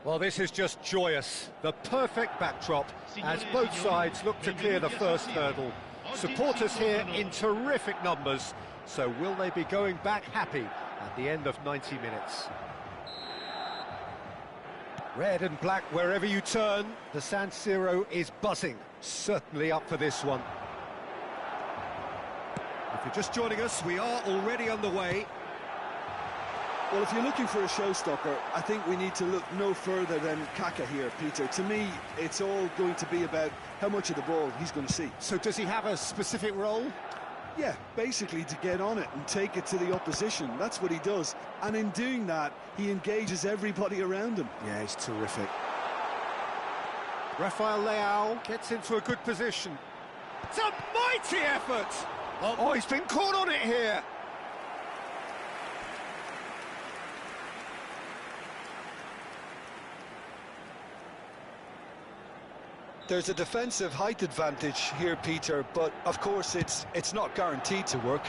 Well, this is just joyous. The perfect backdrop as both sides look to clear the first hurdle. Supporters here in terrific numbers. So will they be going back happy at the end of 90 minutes? Red and black wherever you turn. The San Siro is buzzing. Certainly up for this one. If you're just joining us, we are already underway. Well, if you're looking for a showstopper, I think we need to look no further than Kaka here, Peter. To me, it's all going to be about how much of the ball he's going to see. So does he have a specific role? Yeah, basically to get on it and take it to the opposition. That's what he does. And in doing that, he engages everybody around him. Yeah, he's terrific. Rafael Leao gets into a good position. It's a mighty effort! Oh, he's been caught on it here. There's a defensive height advantage here, Peter, but of course it's not guaranteed to work.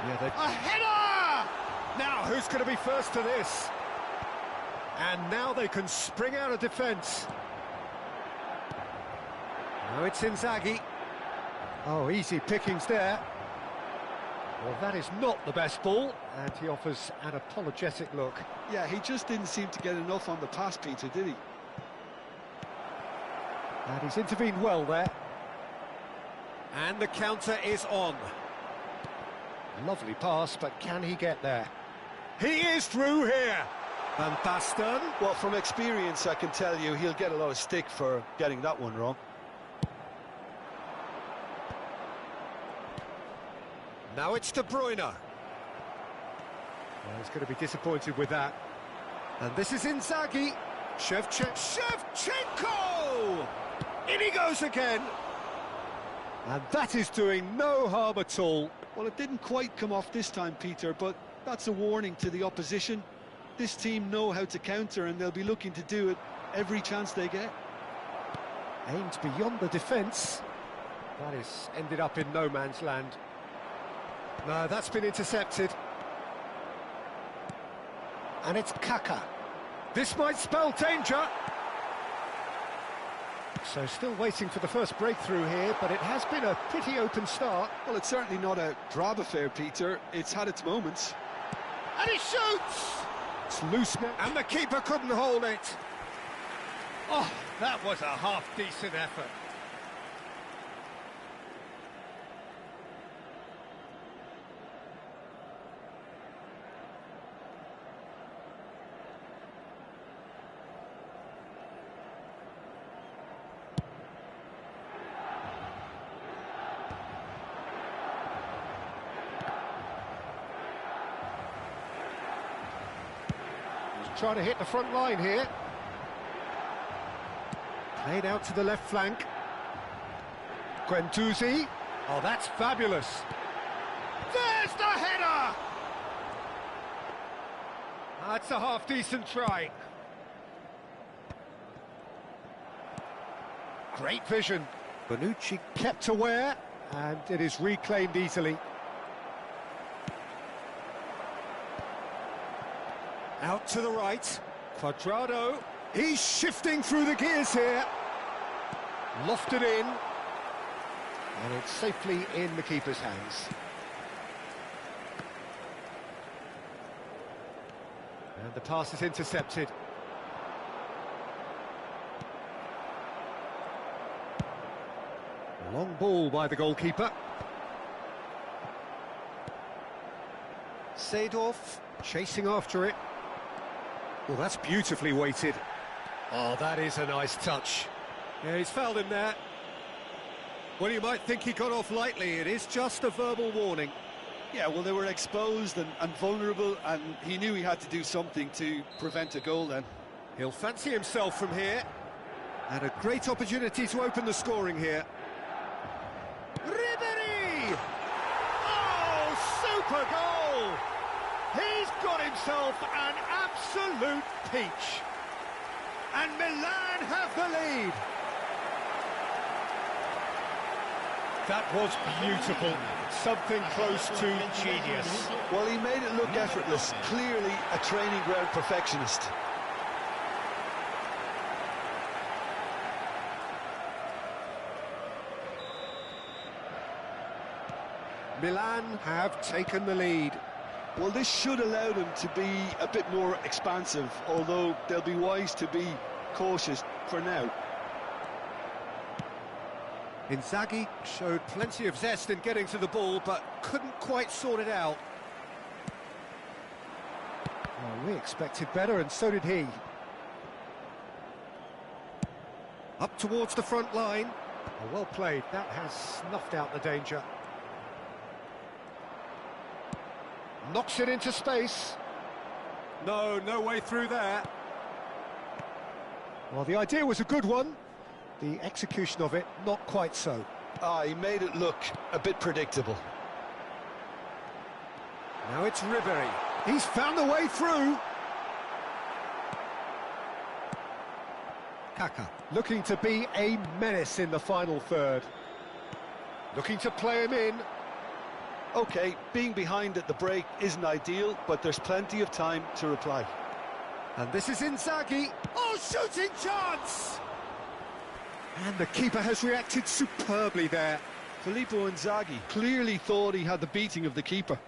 Yeah, a header! Now, who's going to be first to this? And now they can spring out of defence. Now it's Inzaghi. Oh, easy pickings there. Well, that is not the best ball, and he offers an apologetic look. Yeah, he just didn't seem to get enough on the pass, Peter, did he? And he's intervened well there. And the counter is on. Lovely pass, but can he get there? He is through here! Van Basten. Well, from experience, I can tell you he'll get a lot of stick for getting that one wrong. Now it's De Bruyne. Well, he's going to be disappointed with that. And this is Inzaghi. Shevchenko! In he goes again. And that is doing no harm at all. Well, it didn't quite come off this time, Peter, but that's a warning to the opposition. This team know how to counter, and they'll be looking to do it every chance they get. Aimed beyond the defence. That is ended up in no man's land. No, that's been intercepted. And it's Kaka. This might spell danger. So still waiting for the first breakthrough here, but it has been a pretty open start. Well, it's certainly not a drab affair, Peter. It's had its moments. And he shoots! It's loose now, and the keeper couldn't hold it. Oh, that was a half-decent effort. Trying to hit the front line here. Played out to the left flank. Guendouzi. Oh, that's fabulous. There's the header! That's a half-decent try. Great vision. Bonucci kept aware, and it is reclaimed easily. Out to the right, Cuadrado, he's shifting through the gears here. Lofted in, and it's safely in the keeper's hands. And the pass is intercepted. A long ball by the goalkeeper. Seedorf chasing after it. Well, that's beautifully weighted. Oh, that is a nice touch. Yeah, he's fouled him there. Well, you might think he got off lightly. It is just a verbal warning. Yeah, well, they were exposed and vulnerable, and he knew he had to do something to prevent a goal then. He'll fancy himself from here. And a great opportunity to open the scoring here. Ribéry! Oh, super goal! He's got himself an absolute peach. And Milan have the lead. That was beautiful. Something close to genius. Well, he made it look effortless. Clearly a training ground perfectionist. Milan have taken the lead. Well, this should allow them to be a bit more expansive, although they'll be wise to be cautious for now. Inzaghi showed plenty of zest in getting to the ball, but couldn't quite sort it out. Well, we expected better, and so did he. Up towards the front line. Oh, well played. That has snuffed out the danger. Knocks it into space. No way through there. Well, the idea was a good one. The execution of it, not quite so. He made it look a bit predictable. Now it's Ribery. He's found the way through. Kaka, looking to be a menace in the final third. Looking to play him in. OK, being behind at the break isn't ideal, but there's plenty of time to reply. And this is Inzaghi. Oh, shooting chance! And the keeper has reacted superbly there. Filippo Inzaghi clearly thought he had the beating of the keeper.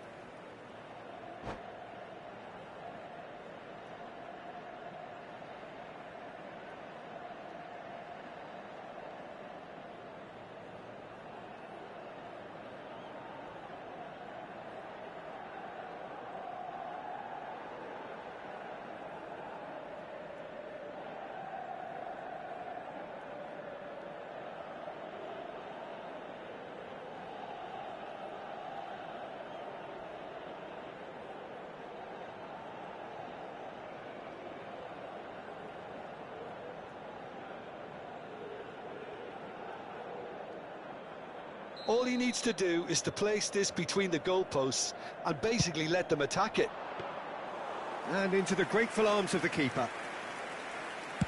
All he needs to do is to place this between the goalposts and basically let them attack it. And into the grateful arms of the keeper.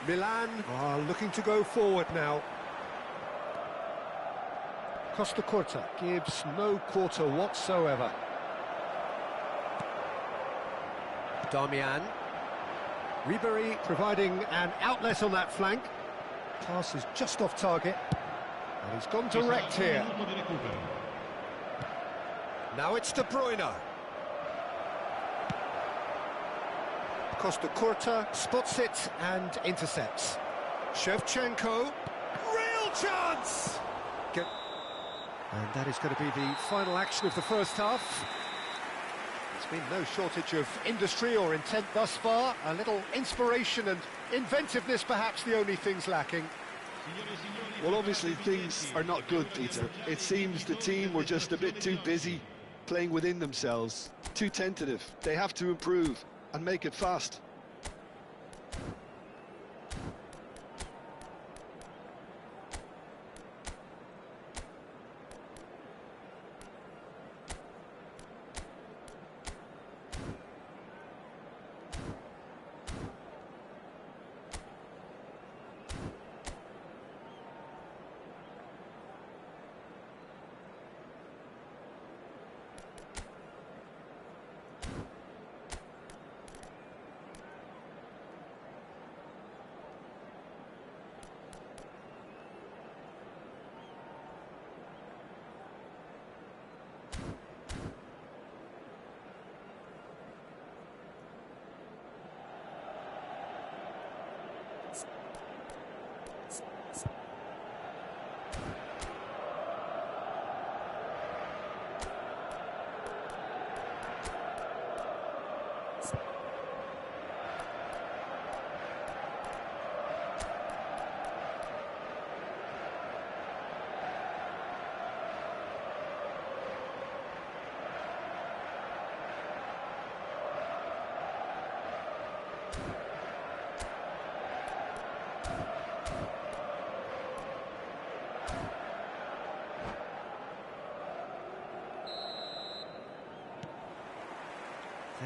Milan are looking to go forward now. Costa Curta gives no quarter whatsoever. Darmian. Ribery providing an outlet on that flank. Pass is just off target. And he's gone direct here. Now it's De Bruyne. Costa Curta spots it and intercepts. Shevchenko. Real chance! And that is going to be the final action of the first half. There's been no shortage of industry or intent thus far. A little inspiration and inventiveness, perhaps the only things lacking. Well, obviously things are not good, Peter. It seems the team were just a bit too busy playing within themselves, too tentative. They have to improve and make it fast.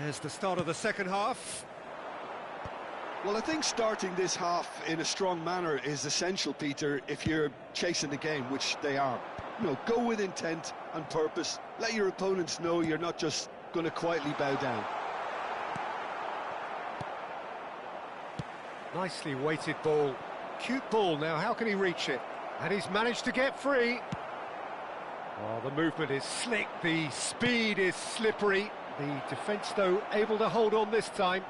There's the start of the second half. Well, I think starting this half in a strong manner is essential, Peter, if you're chasing the game, which they are. You know, go with intent and purpose. Let your opponents know you're not just going to quietly bow down. Nicely weighted ball. Cute ball now, how can he reach it? And he's managed to get free. Oh, the movement is slick, the speed is slippery. The defence, though, able to hold on this time.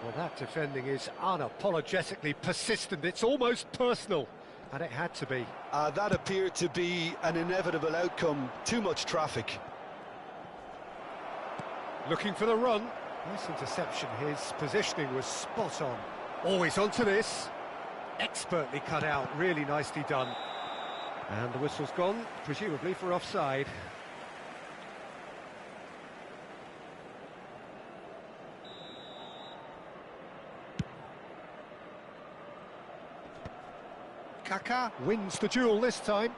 Well, that defending is unapologetically persistent. It's almost personal, and it had to be. That appeared to be an inevitable outcome. Too much traffic. Looking for the run. Nice interception. His positioning was spot on. Always onto this. Expertly cut out. Really nicely done. And the whistle's gone, presumably for offside. Kaká wins the duel this time.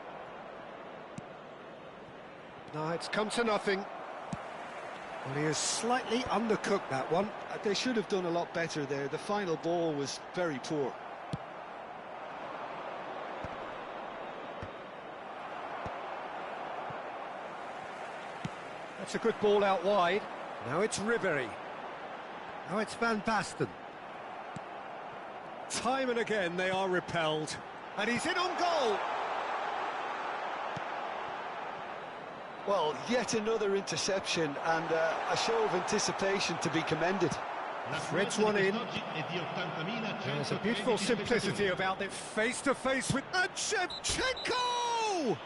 No, it's come to nothing. Well, he has slightly undercooked that one. They should have done a lot better there. The final ball was very poor. That's a good ball out wide. Now it's Ribéry. Now it's Van Basten. Time and again they are repelled. And he's in on goal! Well, yet another interception and a show of anticipation to be commended. Threads one in. There's a beautiful simplicity about it. Face-to-face with... And Shevchenko! Well,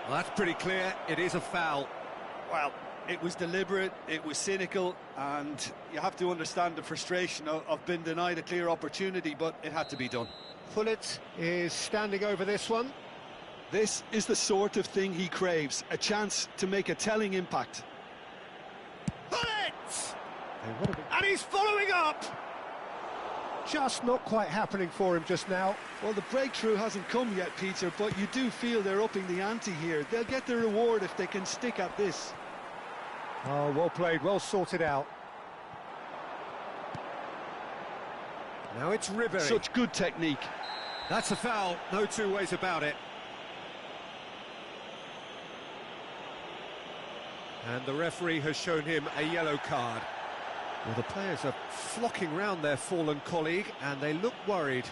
that's pretty clear. It is a foul. Well, it was deliberate, it was cynical, and you have to understand the frustration of being denied a clear opportunity, but it had to be done. Pullet is standing over this one. This is the sort of thing he craves, a chance to make a telling impact. Pullet! And he's following up! Just not quite happening for him just now. Well, the breakthrough hasn't come yet, Peter, but you do feel they're upping the ante here. They'll get the reward if they can stick at this. Oh, well played, well sorted out. Now it's Ribéry. Such good technique. That's a foul, no two ways about it. And the referee has shown him a yellow card. Well, the players are flocking round their fallen colleague, and they look worried.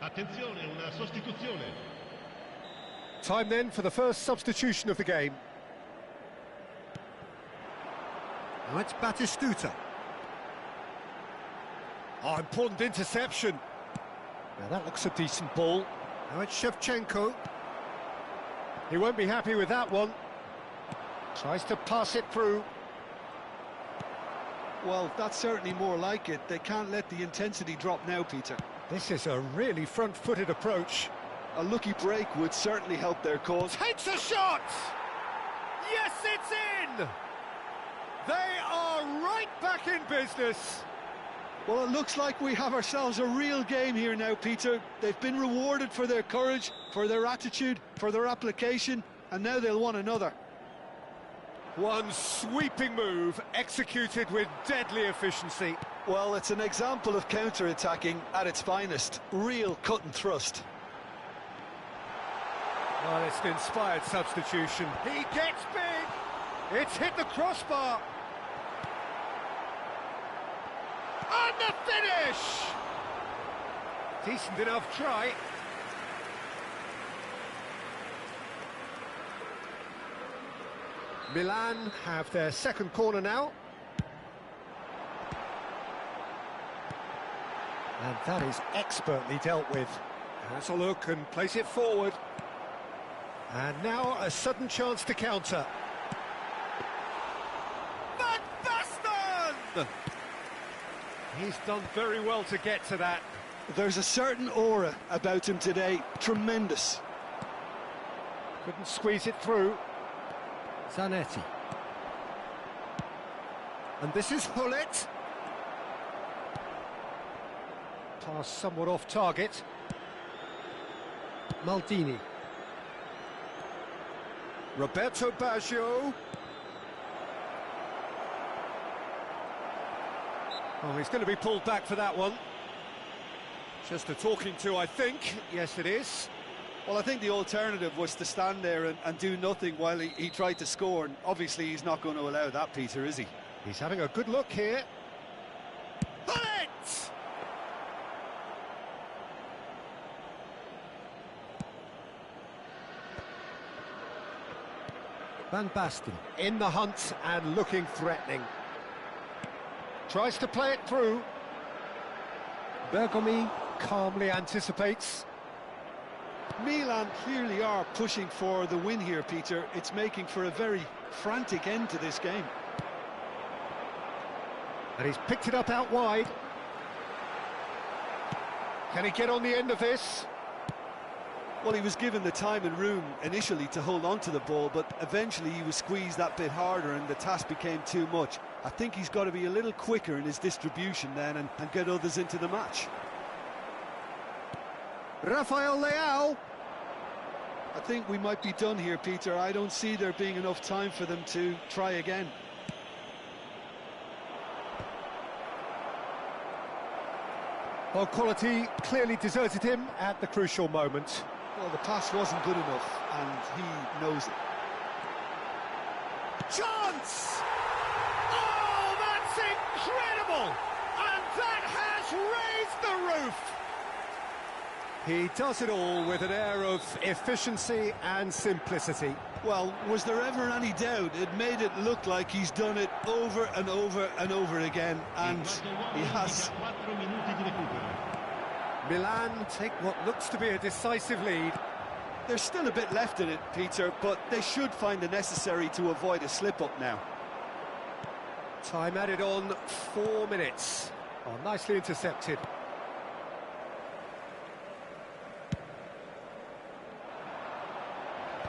Attenzione, una sostituzione. Time then for the first substitution of the game. Now it's Batistuta. Oh, important interception. Now that looks a decent ball. Now it's Shevchenko. He won't be happy with that one. Tries to pass it through. Well, that's certainly more like it. They can't let the intensity drop now, Peter. This is a really front-footed approach. A lucky break would certainly help their cause. Takes a shot! Yes, it's in! They are right back in business. Well, it looks like we have ourselves a real game here now, Peter. They've been rewarded for their courage, for their attitude, for their application, and now they'll want another. One sweeping move, executed with deadly efficiency. Well, it's an example of counter-attacking at its finest. Real cut and thrust. Well, it's an inspired substitution. He gets big! It's hit the crossbar! And the finish! Decent enough try. Milan have their second corner now. And that is expertly dealt with. Has a look and plays it forward. And now a sudden chance to counter. Van Basten! He's done very well to get to that. There's a certain aura about him today. Tremendous. Couldn't squeeze it through. Zanetti. And this is Hullet. Pass somewhat off target. Maldini. Roberto Baggio. Oh, he's going to be pulled back for that one. Just a talking to, I think. Yes, it is. Well, I think the alternative was to stand there and do nothing while he tried to score, and obviously he's not going to allow that, Peter, is he? He's having a good look here. Hullet! Van Basten in the hunt and looking threatening. Tries to play it through. Bergomi calmly anticipates. Milan clearly are pushing for the win here, Peter. It's making for a very frantic end to this game. And he's picked it up out wide. Can he get on the end of this? Well, he was given the time and room initially to hold on to the ball, but eventually he was squeezed that bit harder and the task became too much. I think he's got to be a little quicker in his distribution then and get others into the match. Rafael Leao. I think we might be done here, Peter. I don't see there being enough time for them to try again. Well, quality clearly deserted him at the crucial moment. Well, the pass wasn't good enough, and he knows it. Chance! Oh, that's incredible! And that has raised the roof! He does it all with an air of efficiency and simplicity. Well, was there ever any doubt? It made it look like he's done it over and over and over again, and he has. Milan take what looks to be a decisive lead. There's still a bit left in it, Peter, but they should find the necessary to avoid a slip-up now. Time added on 4 minutes. Oh, nicely intercepted.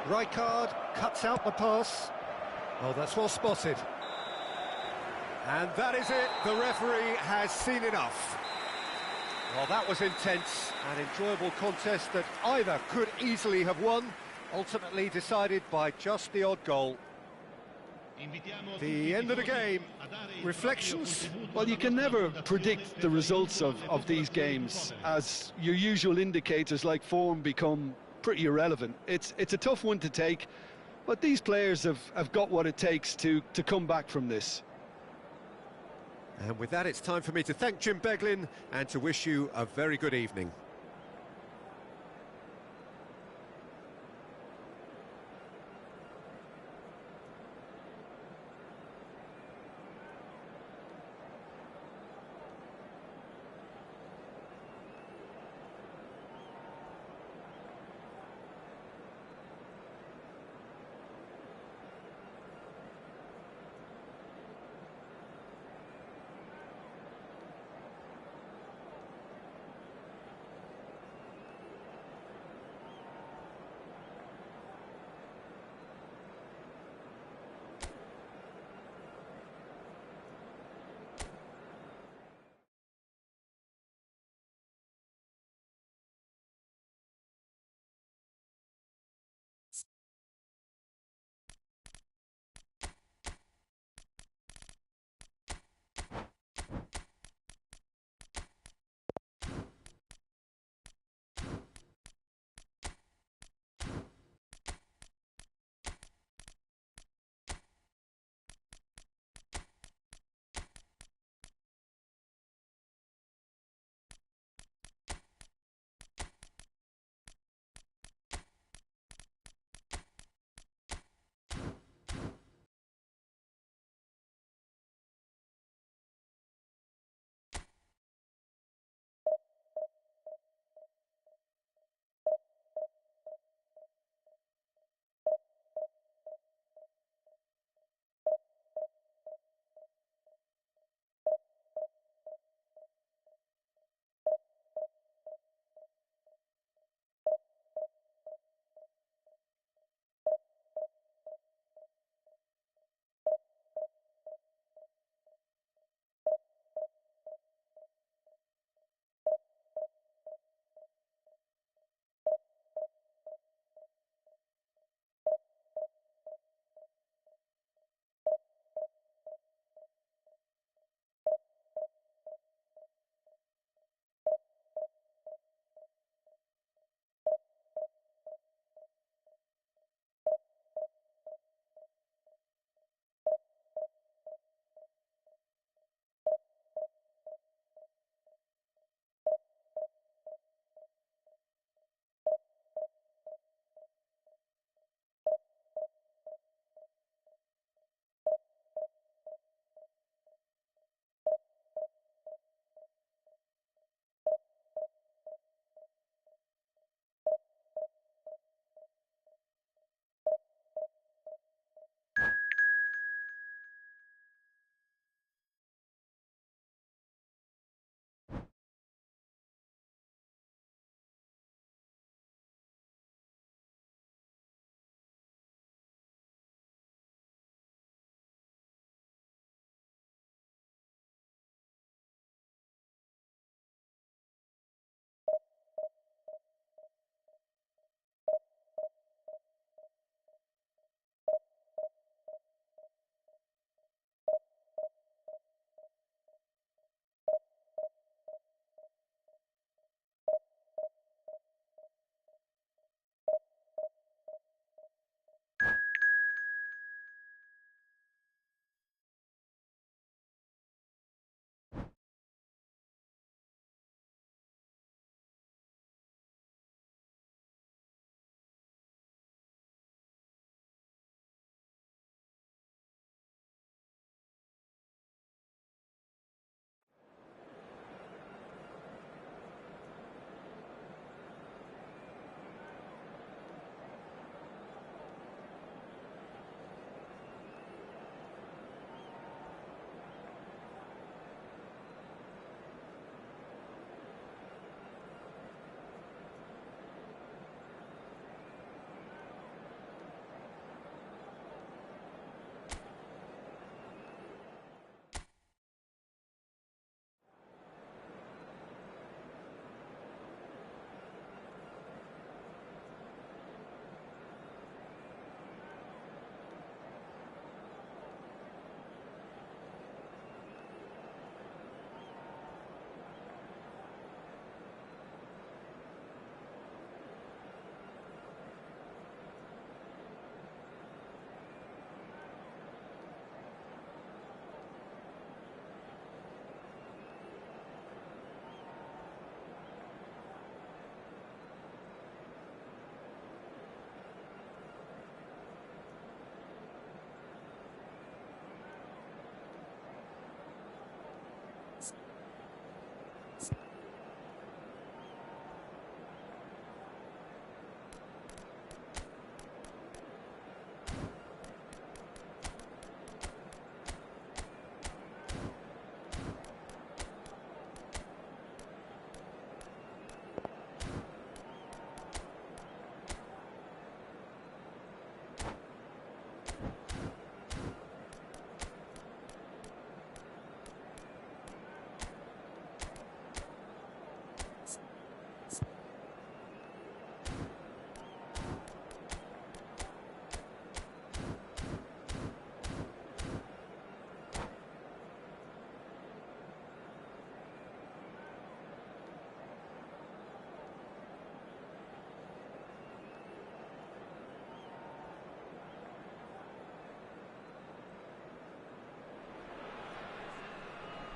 Rijkaard cuts out the pass. Oh, that's well spotted. And that is it. The referee has seen enough. Well, that was intense, an enjoyable contest that either could easily have won, ultimately decided by just the odd goal. The end of the game. Reflections? Well, you can never predict the results of these games, as your usual indicators like form become pretty irrelevant. It's a tough one to take, but these players have got what it takes to come back from this. And with that, it's time for me to thank Jim Beglin and to wish you a very good evening.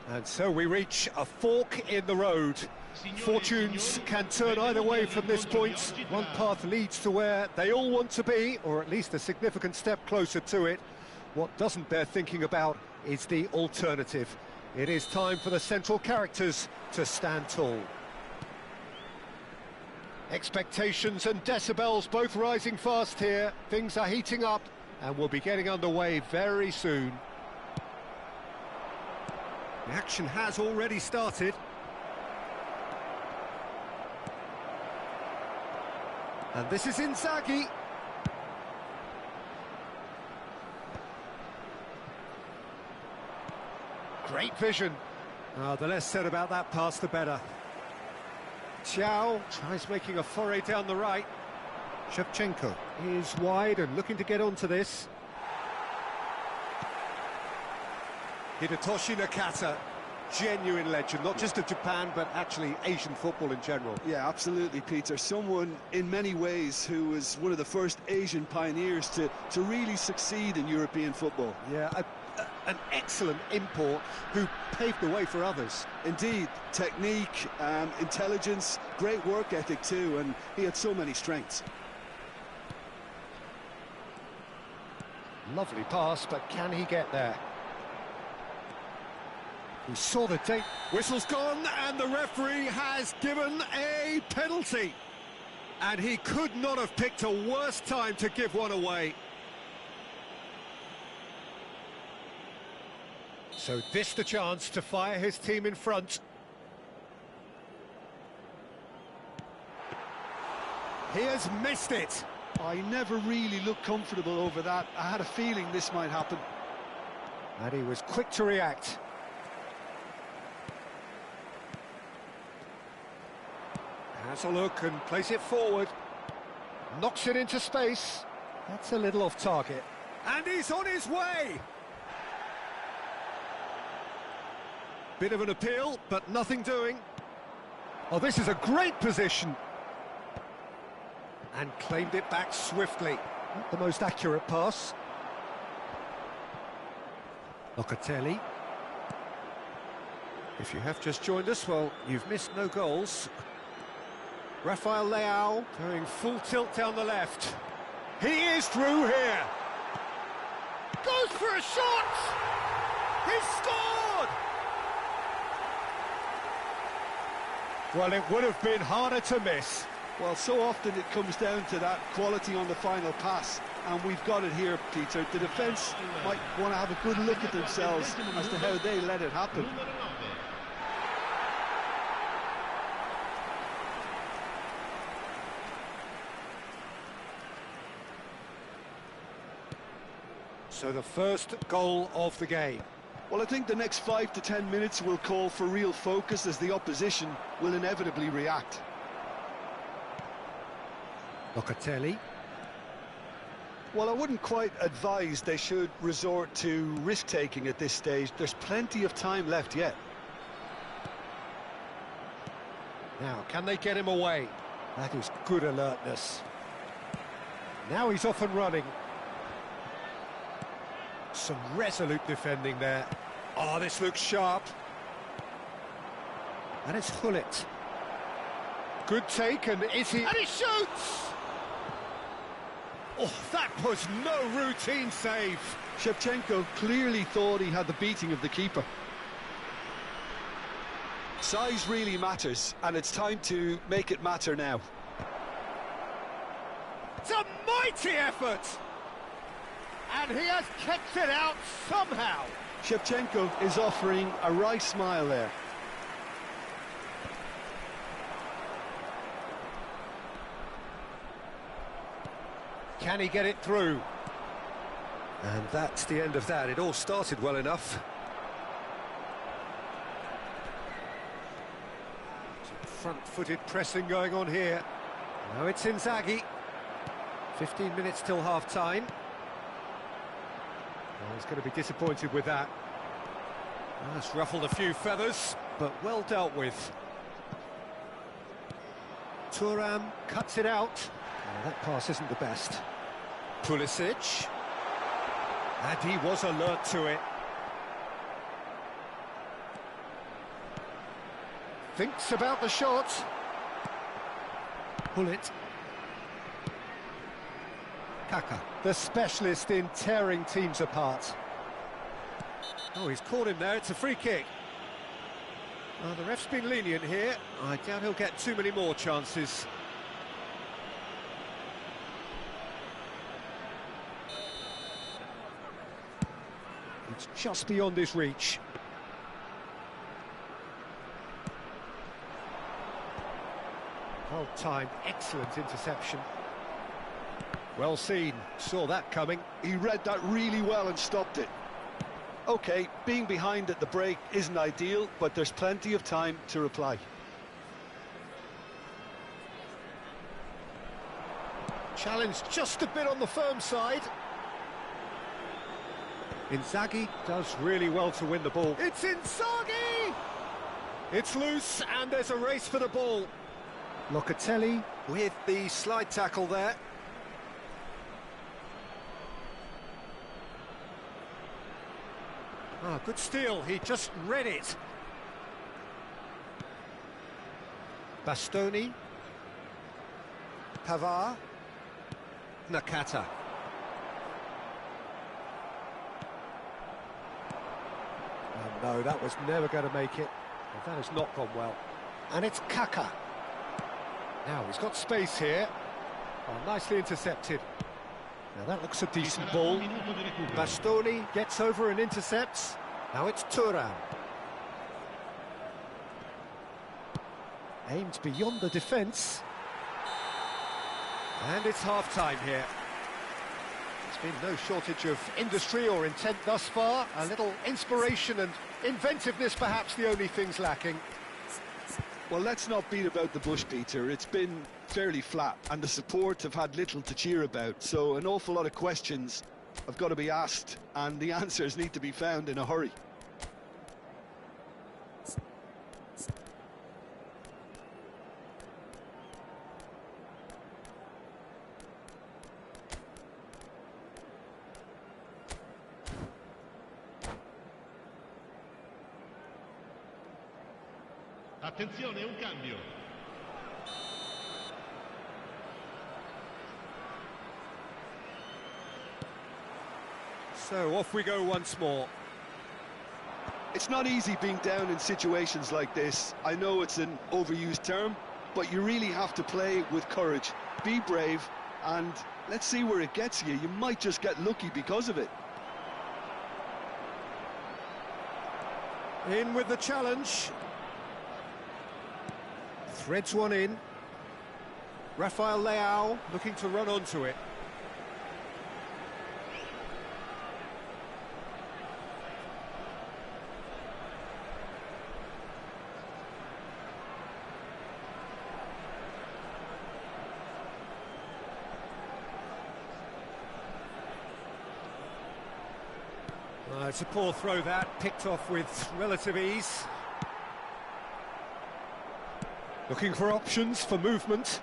And so we reach a fork in the road. Fortunes can turn either way from this point. One path leads to where they all want to be, or at least a significant step closer to it. What doesn't bear thinking about is the alternative. It is time for the central characters to stand tall. Expectations and decibels both rising fast here. Things are heating up and we'll be getting underway very soon. The action has already started. And this is Inzaghi. Great vision. The less said about that pass, the better. Xiao tries making a foray down the right. Shevchenko is wide and looking to get onto this. Hidetoshi Nakata, genuine legend, not just of Japan, but actually Asian football in general. Yeah, absolutely, Peter. Someone, in many ways, who was one of the first Asian pioneers to really succeed in European football. Yeah, an excellent import who paved the way for others. Indeed, technique, intelligence, great work ethic too, and he had so many strengths. Lovely pass, but can he get there? He saw the date. Whistle's gone, and the referee has given a penalty. And he could not have picked a worse time to give one away. So this the chance to fire his team in front. He has missed it. I never really looked comfortable over that. I had a feeling this might happen. And he was quick to react. Has a look and plays it forward. Knocks it into space. That's a little off target. And he's on his way! Bit of an appeal, but nothing doing. Oh, this is a great position. And claimed it back swiftly. Not the most accurate pass. Locatelli. If you have just joined us, well, you've missed no goals. Rafael Leao going full tilt down the left. He is through here. Goes for a shot! He's scored! Well, it would have been harder to miss. Well, so often it comes down to that quality on the final pass, and we've got it here, Peter. The defence might want to have a good look at themselves as to how they let it happen. So the first goal of the game. Well, I think the next 5 to 10 minutes will call for real focus as the opposition will inevitably react. Locatelli. Well, I wouldn't quite advise they should resort to risk-taking at this stage. There's plenty of time left yet. Now, can they get him away? That is good alertness. Now he's off and running. Some resolute defending there. Oh, this looks sharp. And it's Hullet. Good take, and is he... And he shoots! Oh, that was no routine save. Shevchenko clearly thought he had the beating of the keeper. Size really matters, and it's time to make it matter now. It's a mighty effort! And he has kept it out somehow. Shevchenko is offering a wry smile there. Can he get it through? And that's the end of that. It all started well enough. Some front-footed pressing going on here. Now it's Inzaghi. 15 minutes till half-time. Well, he's going to be disappointed with that. Well, that's ruffled a few feathers, but well dealt with. Thuram cuts it out. Oh, that pass isn't the best. Pulisic. And he was alert to it. Thinks about the shot. Pull it. Kaka, the specialist in tearing teams apart. Oh, he's caught him there, it's a free kick. Oh, the ref's been lenient here. I doubt he'll get too many more chances. It's just beyond his reach. Well-timed, excellent interception. Well seen, saw that coming. He read that really well and stopped it. OK, being behind at the break isn't ideal, but there's plenty of time to reply. Challenge just a bit on the firm side. Inzaghi does really well to win the ball. It's Inzaghi! It's loose, and there's a race for the ball. Locatelli with the slide tackle there. Ah, good steal, he just read it. Bastoni. Pavard. Nakata. Oh no, that was never going to make it. Well, that has not gone well. And it's Kaka. Now he's got space here. Oh, nicely intercepted. Now that looks a decent ball. Bastoni gets over and intercepts. Now it's Thuram. Aimed beyond the defence. And it's half-time here. There's been no shortage of industry or intent thus far. A little inspiration and inventiveness, perhaps the only things lacking. Well, let's not beat about the bush, Peter. It's been fairly flat, and the support have had little to cheer about. So an awful lot of questions have got to be asked, and the answers need to be found in a hurry. Attenzione, un cambio. So off we go once more. It's not easy being down in situations like this. I know it's an overused term, but you really have to play with courage. Be brave, and let's see where it gets you. You might just get lucky because of it. In with the challenge. Threads one in. Rafael Leao looking to run onto it. It's a poor throw that, picked off with relative ease. Looking for options for movement.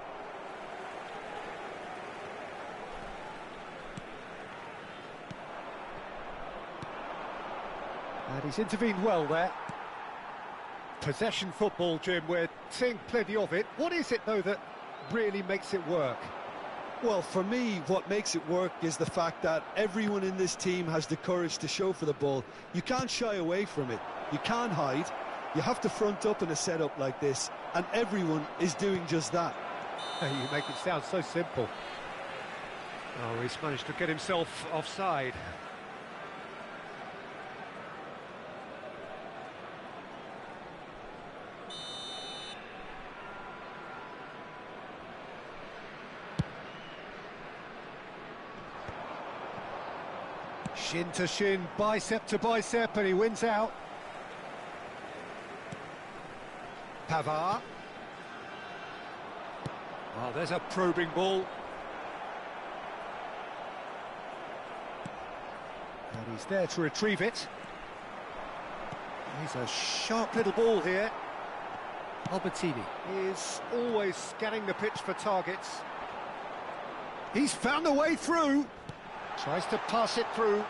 And he's intervened well there. Possession football, Jim, we're seeing plenty of it. What is it, though, that really makes it work? Well, for me, what makes it work is the fact that everyone in this team has the courage to show for the ball. You can't shy away from it. You can't hide. You have to front up in a setup like this, and everyone is doing just that. You make it sound so simple. Oh, he's managed to get himself offside. Shin to shin, bicep to bicep, and he wins out. Pavard. Oh, there's a probing ball. And he's there to retrieve it. He's a sharp little ball here. Albertini is always scanning the pitch for targets. He's found a way through. Tries to pass it through.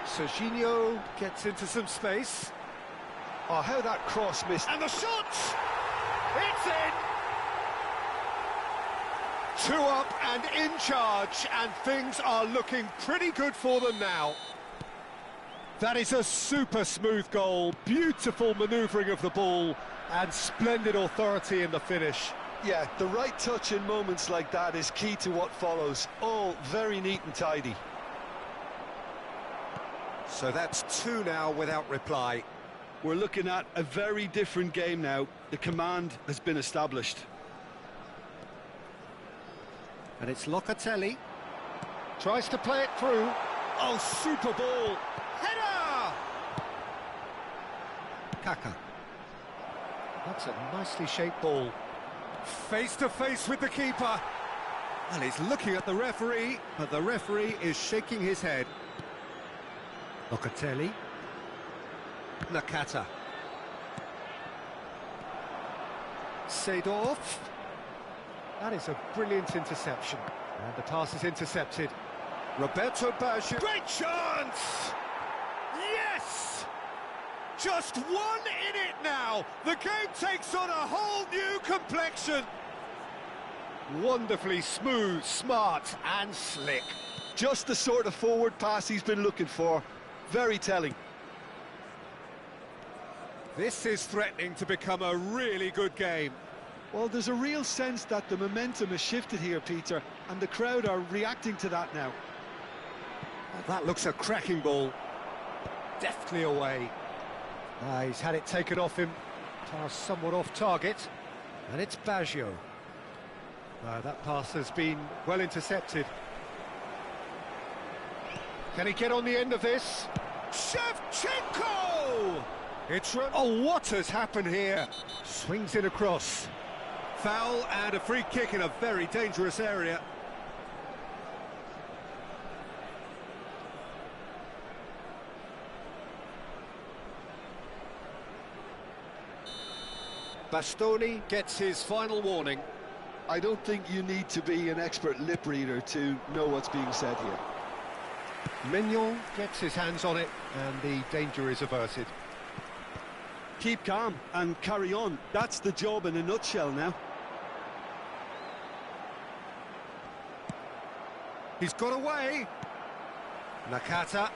Serginho gets into some space. Oh, how that cross missed. And the shot! It's in! 2 up and in charge, and things are looking pretty good for them now. That is a super smooth goal, beautiful manoeuvring of the ball, and splendid authority in the finish. Yeah, the right touch in moments like that is key to what follows. All very neat and tidy. So that's 2 now without reply. We're looking at a very different game now. The command has been established. And it's Locatelli. Tries to play it through. Oh, super ball. Header! Kaka. That's a nicely shaped ball. Face to face with the keeper. And he's looking at the referee, but the referee is shaking his head. Locatelli. Nakata. Seedorf. That is a brilliant interception. And the pass is intercepted. Roberto Baggio. Great chance! Yes! Just 1 in it now. The game takes on a whole new complexion. Wonderfully smooth, smart and slick. Just the sort of forward pass he's been looking for. Very telling. This is threatening to become a really good game. Well, there's a real sense that the momentum has shifted here, Peter, and the crowd are reacting to that now. Well, that looks a cracking ball. Deftly away. He's had it taken off him. Pass somewhat off target. And it's Baggio. That pass has been well intercepted. Can he get on the end of this? Shevchenko! Oh, what has happened here? Swings it across. Foul and a free kick in a very dangerous area. Bastoni gets his final warning. I don't think you need to be an expert lip reader to know what's being said here. Mignon gets his hands on it and the danger is averted. Keep calm and carry on. That's the job in a nutshell now. He's got away. Nakata.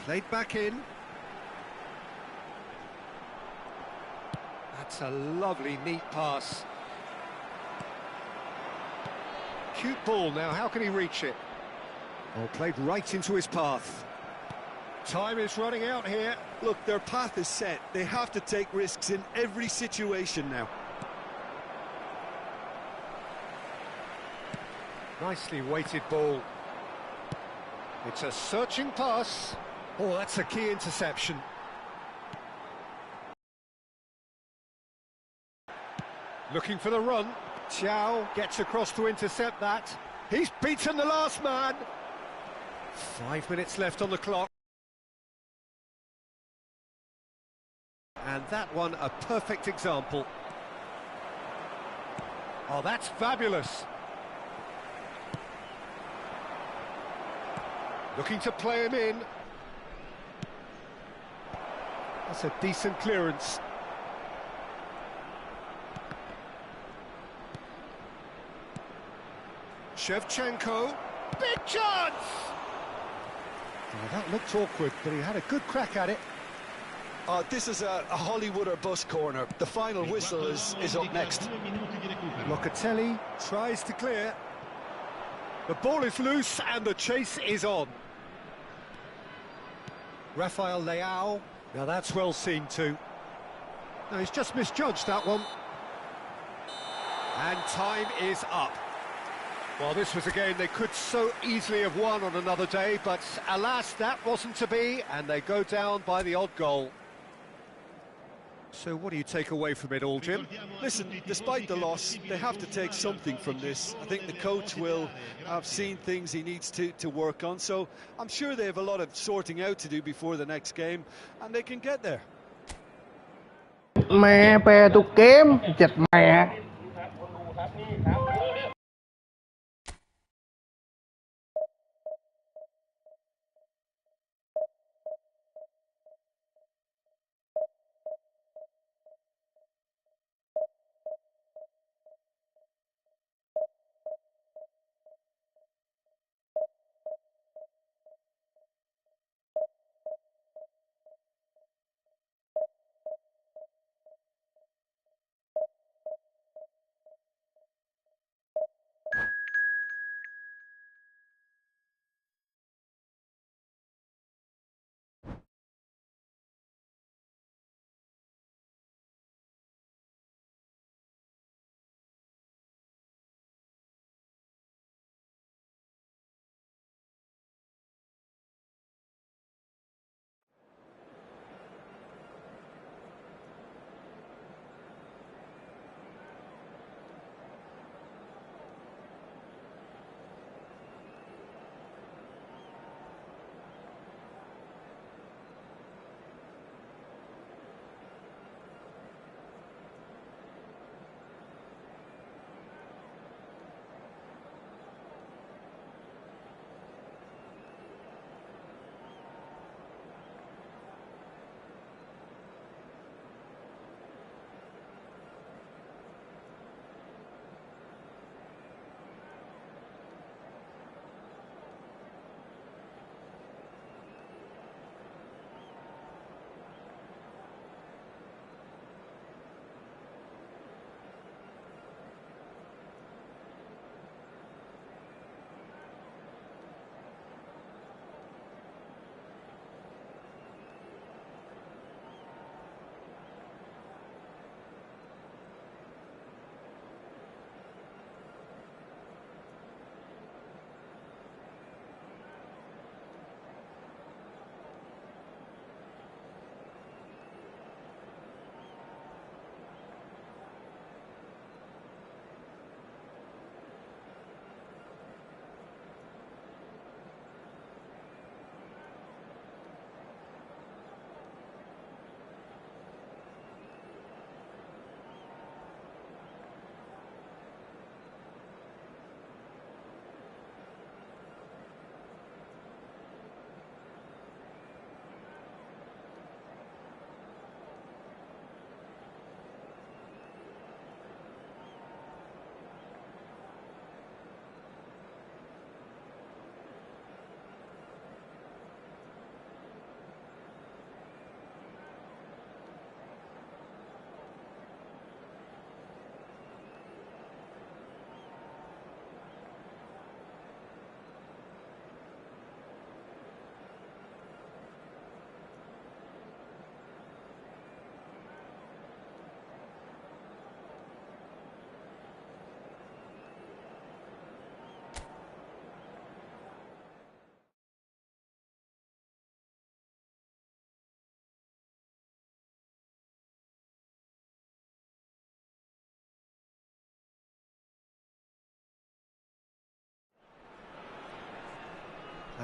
Played back in. That's a lovely, neat pass. Cute ball now, how can he reach it? Oh, played right into his path. Time is running out here. Look, their path is set. They have to take risks in every situation now. Nicely weighted ball. It's a searching pass. Oh, that's a key interception. Looking for the run. Xiao gets across to intercept that. He's beaten the last man. 5 minutes left on the clock. And that one a perfect example. Oh, that's fabulous. Looking to play him in. That's a decent clearance. Shevchenko. Big chance! Oh, that looked awkward, but he had a good crack at it. This is a Hollywood or bus corner. The final whistle is up next. Locatelli tries to clear. The ball is loose and the chase is on. Rafael Leao. Now that's well seen too. No, he's just misjudged that one. And time is up. Well, this was a game they could so easily have won on another day, but alas, that wasn't to be, and they go down by the odd goal. So what do you take away from it all, Jim? Listen, despite the loss, they have to take something from this. I think the coach will have seen things he needs to work on, so I'm sure they have a lot of sorting out to do before the next game, and they can get there. แม่แปรตุกเกมเจ็ดแม่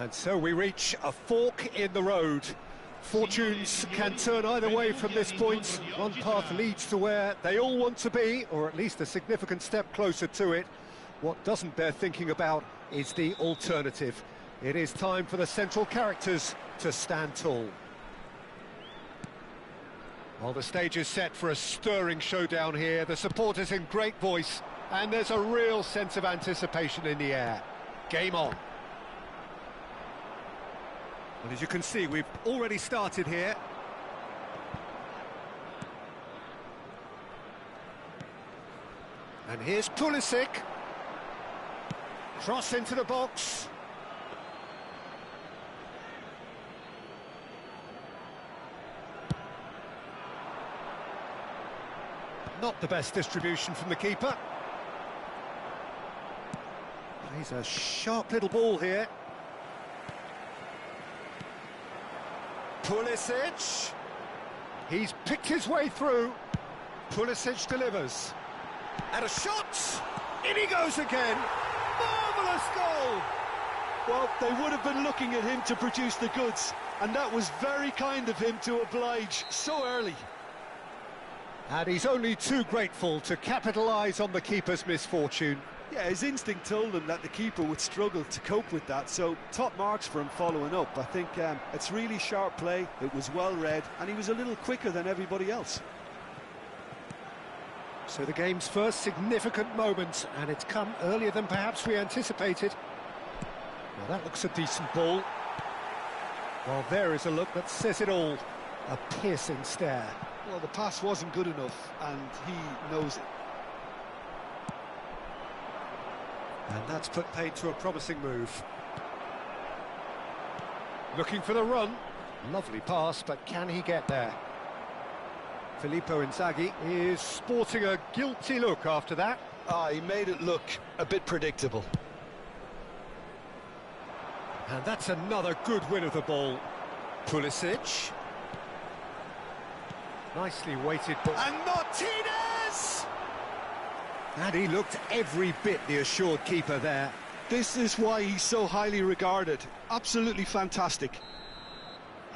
And so we reach a fork in the road. Fortunes can turn either way from this point. One path leads to where they all want to be, or at least a significant step closer to it. What doesn't bear thinking about is the alternative. It is time for the central characters to stand tall. Well, the stage is set for a stirring showdown here. The supporters in great voice, and there's a real sense of anticipation in the air. Game on. Well, as you can see, we've already started here. And here's Pulisic. Cross into the box. Not the best distribution from the keeper. Plays a sharp little ball here. Pulisic. He's picked his way through. Pulisic delivers. And a shot! In he goes again. Marvellous goal! Well, they would have been looking at him to produce the goods, and that was very kind of him to oblige so early. And he's only too grateful to capitalise on the keeper's misfortune. Yeah, his instinct told him that the keeper would struggle to cope with that, so top marks for him following up. I think it's really sharp play, it was well read, and he was a little quicker than everybody else. So the game's first significant moment, and it's come earlier than perhaps we anticipated. Well, that looks a decent ball. Well, there is a look that says it all. A piercing stare. Well, the pass wasn't good enough, and he knows it. And that's put paid to a promising move. Looking for the run. Lovely pass, but can he get there? Filippo Inzaghi is sporting a guilty look after that. He made it look a bit predictable. And that's another good win of the ball. Pulisic. Nicely weighted ball. And Martinez! And he looked every bit the assured keeper there. This is why he's so highly regarded. Absolutely fantastic.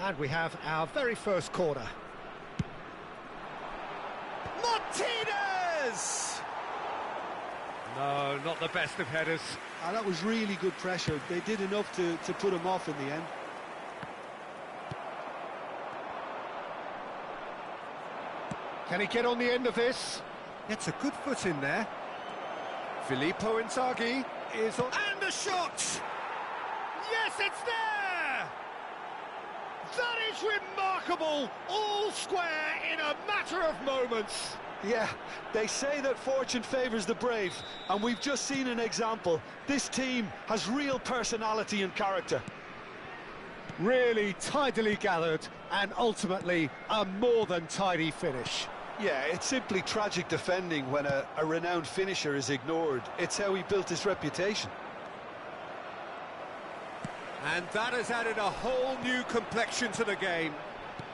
And we have our very first corner. Martinez! No, not the best of headers. That was really good pressure. They did enough to put him off in the end. Can he get on the end of this? Gets a good foot in there. Filippo Inzaghi is on... And a shot! Yes, it's there! That is remarkable! All square in a matter of moments. Yeah, they say that fortune favours the brave, and we've just seen an example. This team has real personality and character. Really tidily gathered, and ultimately a more than tidy finish. Yeah, it's simply tragic defending when a renowned finisher is ignored. It's how he built his reputation. And that has added a whole new complexion to the game.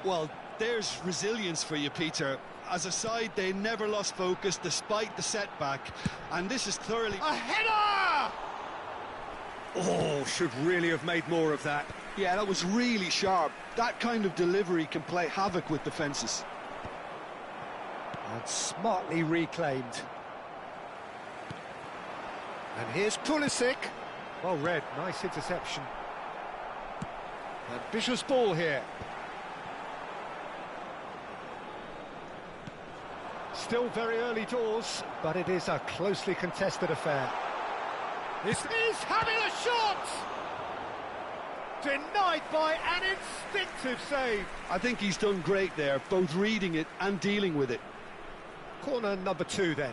Well, there's resilience for you, Peter. As a side, they never lost focus despite the setback, and this is thoroughly... A header! Oh, should really have made more of that. Yeah, that was really sharp. That kind of delivery can play havoc with defences. And smartly reclaimed. And here's Pulisic. Well read, nice interception. Ambitious ball here. Still very early doors, but it is a closely contested affair. This is having a shot! Denied by an instinctive save. I think he's done great there, both reading it and dealing with it. Corner number 2 then.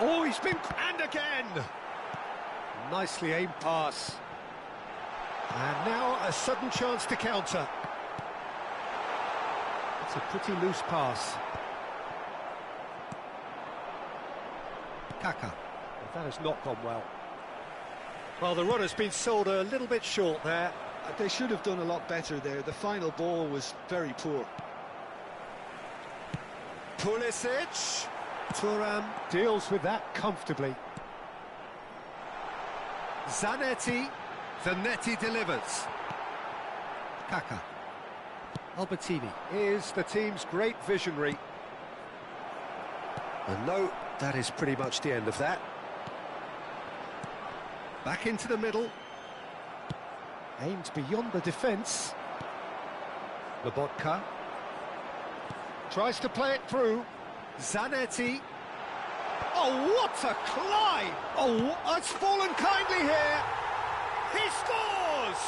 Oh, he's been... And again! Nicely aimed pass. And now a sudden chance to counter. It's a pretty loose pass. Kaka. That has not gone well. Well, the run has been sold a little bit short there. They should have done a lot better there. The final ball was very poor. Pulisic. Thuram deals with that comfortably. Zanetti delivers. Kaka. Albertini is the team's great visionary. And no, that is pretty much the end of that. Back into the middle. Aimed beyond the defence. Lobotka. Tries to play it through. Zanetti. Oh, what a climb! Oh, it's fallen kindly here. He scores!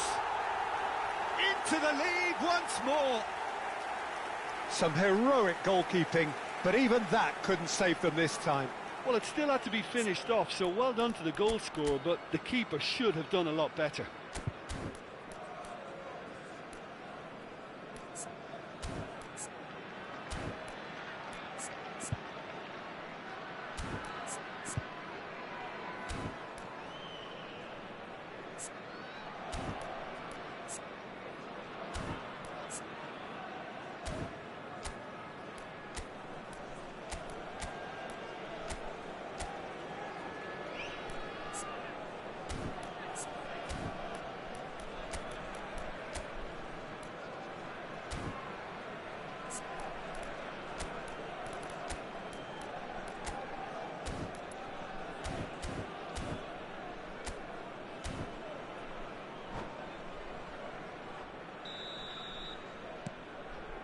Into the lead once more. Some heroic goalkeeping, but even that couldn't save them this time. Well, it still had to be finished off, so well done to the goal scorer, but the keeper should have done a lot better.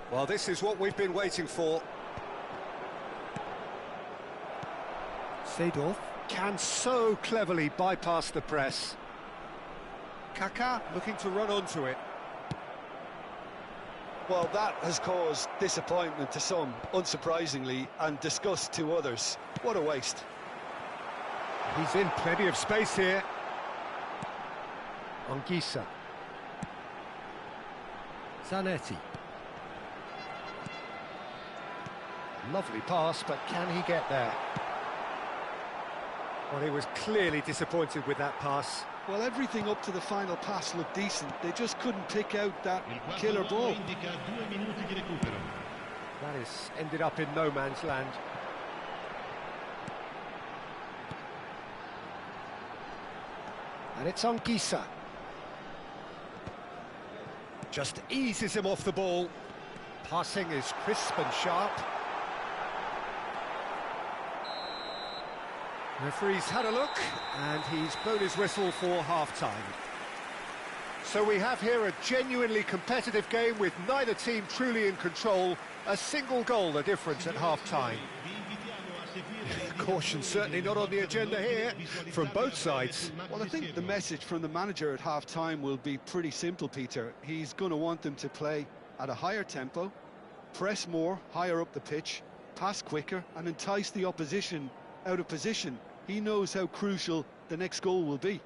Well, this is what we've been waiting for. Seedorf can so cleverly bypass the press. Kaka looking to run onto it. Well, that has caused disappointment to some, unsurprisingly, and disgust to others. What a waste. He's in plenty of space here. Anguissa. Zanetti. Lovely pass, but can he get there? Well, he was clearly disappointed with that pass. Well, everything up to the final pass looked decent. They just couldn't pick out that killer ball. That has ended up in no man's land. And it's Anguissa. Just eases him off the ball. Passing is crisp and sharp. The referee's had a look, and he's blown his whistle for half-time. So we have here a genuinely competitive game with neither team truly in control. A single goal the difference at half-time. Caution certainly not on the agenda here from both sides. Well, I think the message from the manager at half-time will be pretty simple, Peter. He's going to want them to play at a higher tempo, press more, higher up the pitch, pass quicker, and entice the opposition out of position. He knows how crucial the next goal will be.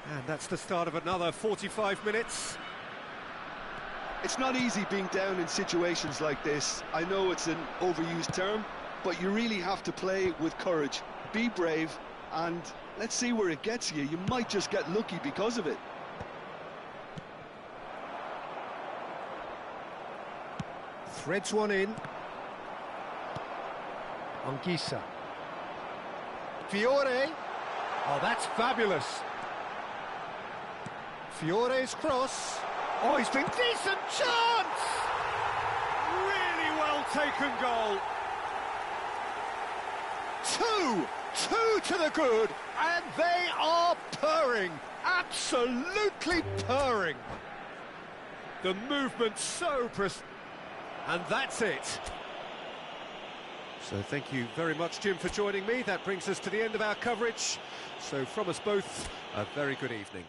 And that's the start of another 45 minutes. It's not easy being down in situations like this. I know it's an overused term, but you really have to play with courage. Be brave, and let's see where it gets you. You might just get lucky because of it. Threads one in. Anguissa. Fiore. Oh, that's fabulous. Fiore's cross. Oh, he's been decent chance! Really well taken goal. Two to the good, and they are purring, absolutely purring. The movement so precise, and that's it. So thank you very much, Jim, for joining me. That brings us to the end of our coverage. So from us both, a very good evening.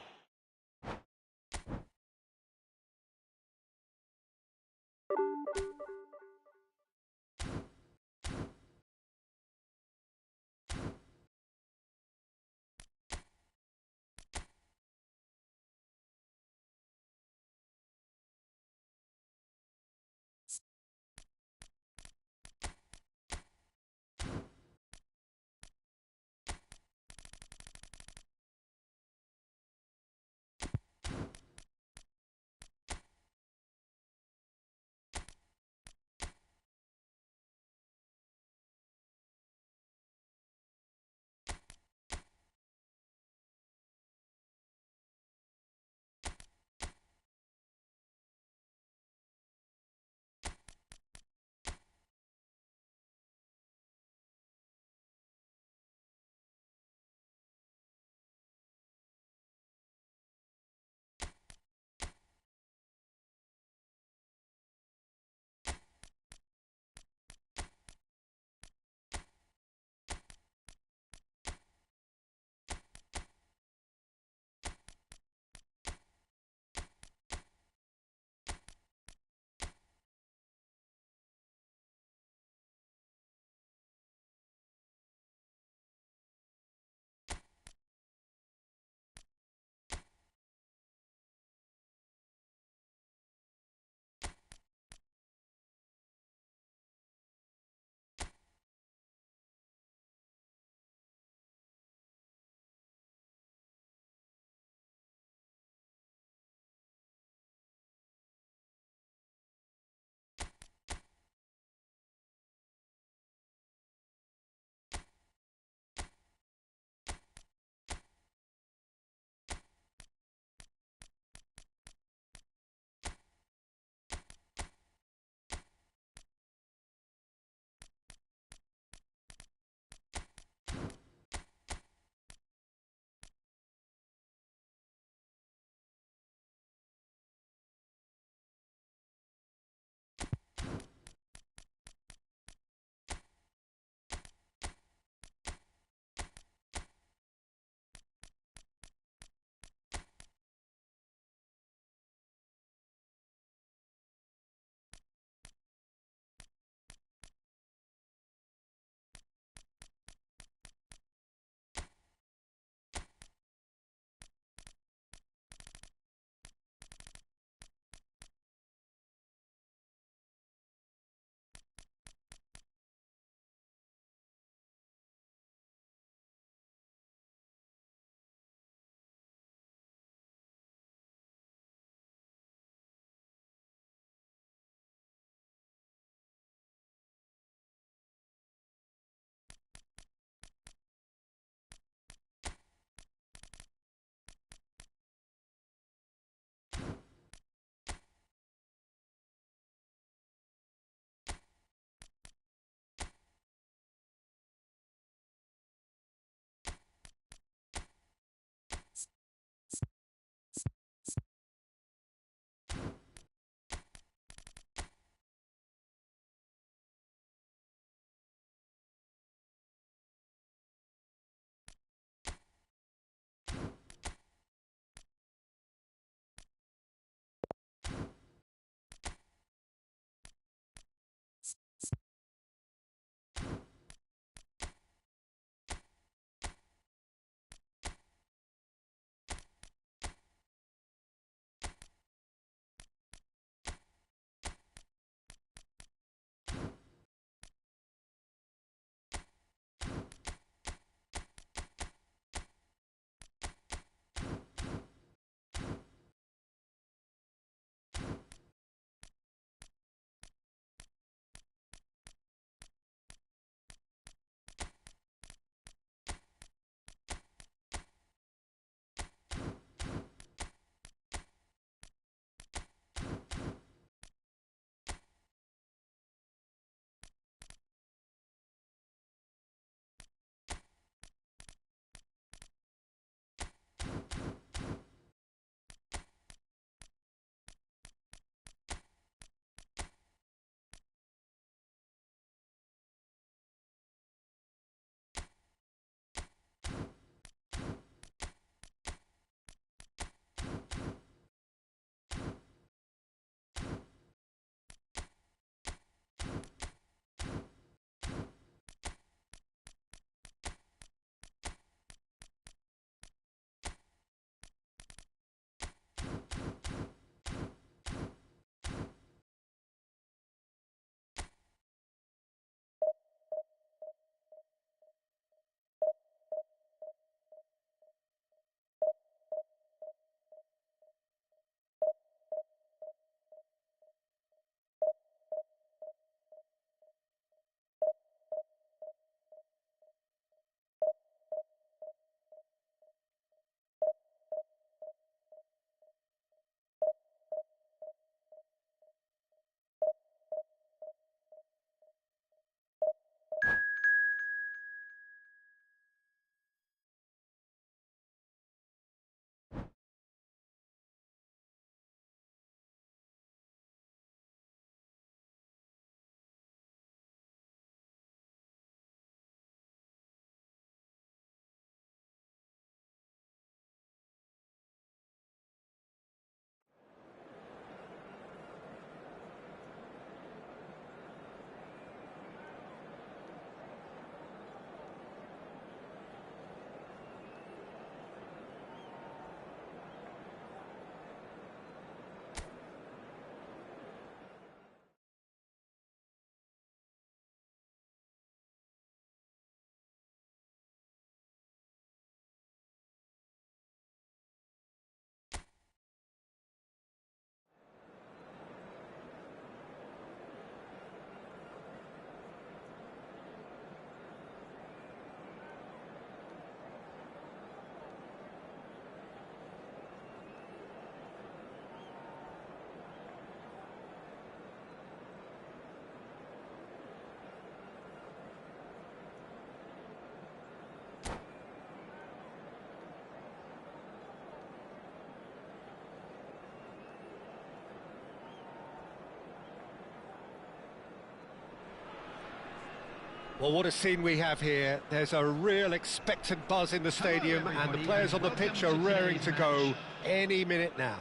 Well, what a scene we have here. There's a real expectant buzz in the stadium, and the players on the pitch are raring to go any minute now.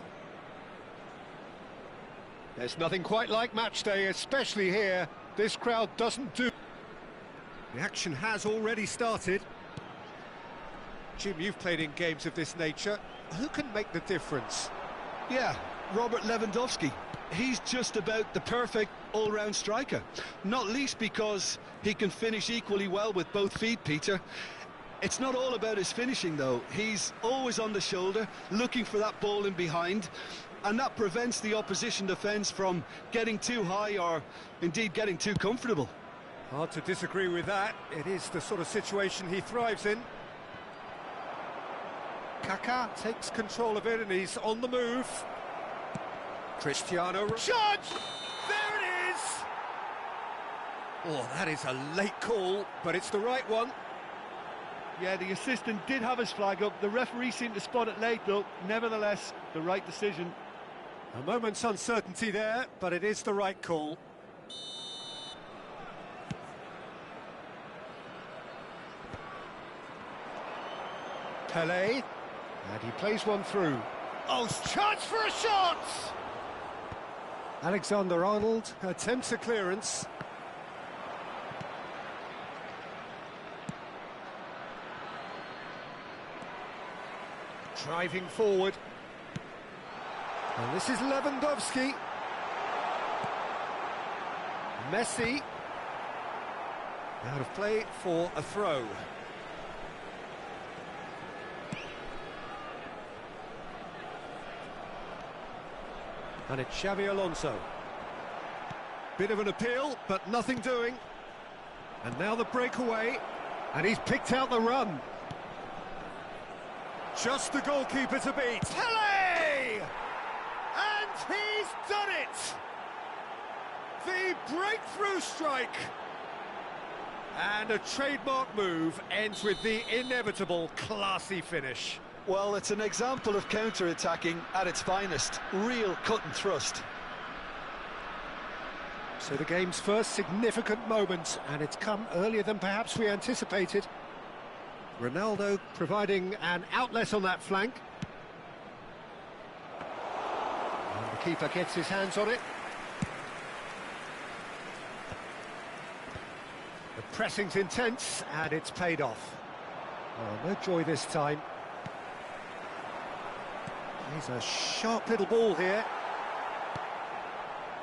There's nothing quite like match day, especially here. This crowd doesn't do... The action has already started. Jim, you've played in games of this nature. Who can make the difference? Yeah, Robert Lewandowski. He's just about the perfect all-round striker. Not least because he can finish equally well with both feet, Peter. It's not all about his finishing, though. He's always on the shoulder, looking for that ball in behind, and that prevents the opposition defence from getting too high or, indeed, getting too comfortable. Hard to disagree with that. It is the sort of situation he thrives in. Kaká takes control of it, and he's on the move. Cristiano... Shot! There it is! Oh, that is a late call, but it's the right one. Yeah, the assistant did have his flag up. The referee seemed to spot it late, though. Nevertheless, the right decision. A moment's uncertainty there, but it is the right call. Pelé, and he plays one through. Oh, chance for a shot! Alexander-Arnold attempts a clearance. Driving forward. And this is Lewandowski. Messi. Out of play for a throw. And it's Xabi Alonso. Bit of an appeal, but nothing doing. And now the breakaway, and he's picked out the run. Just the goalkeeper to beat. Pelé! And he's done it! The breakthrough strike. And a trademark move ends with the inevitable classy finish. Well, it's an example of counter-attacking at its finest. Real cut and thrust. So the game's first significant moment, and it's come earlier than perhaps we anticipated. Ronaldo providing an outlet on that flank. And the keeper gets his hands on it. The pressing's intense, and it's paid off. Oh, no joy this time. He's a sharp little ball here.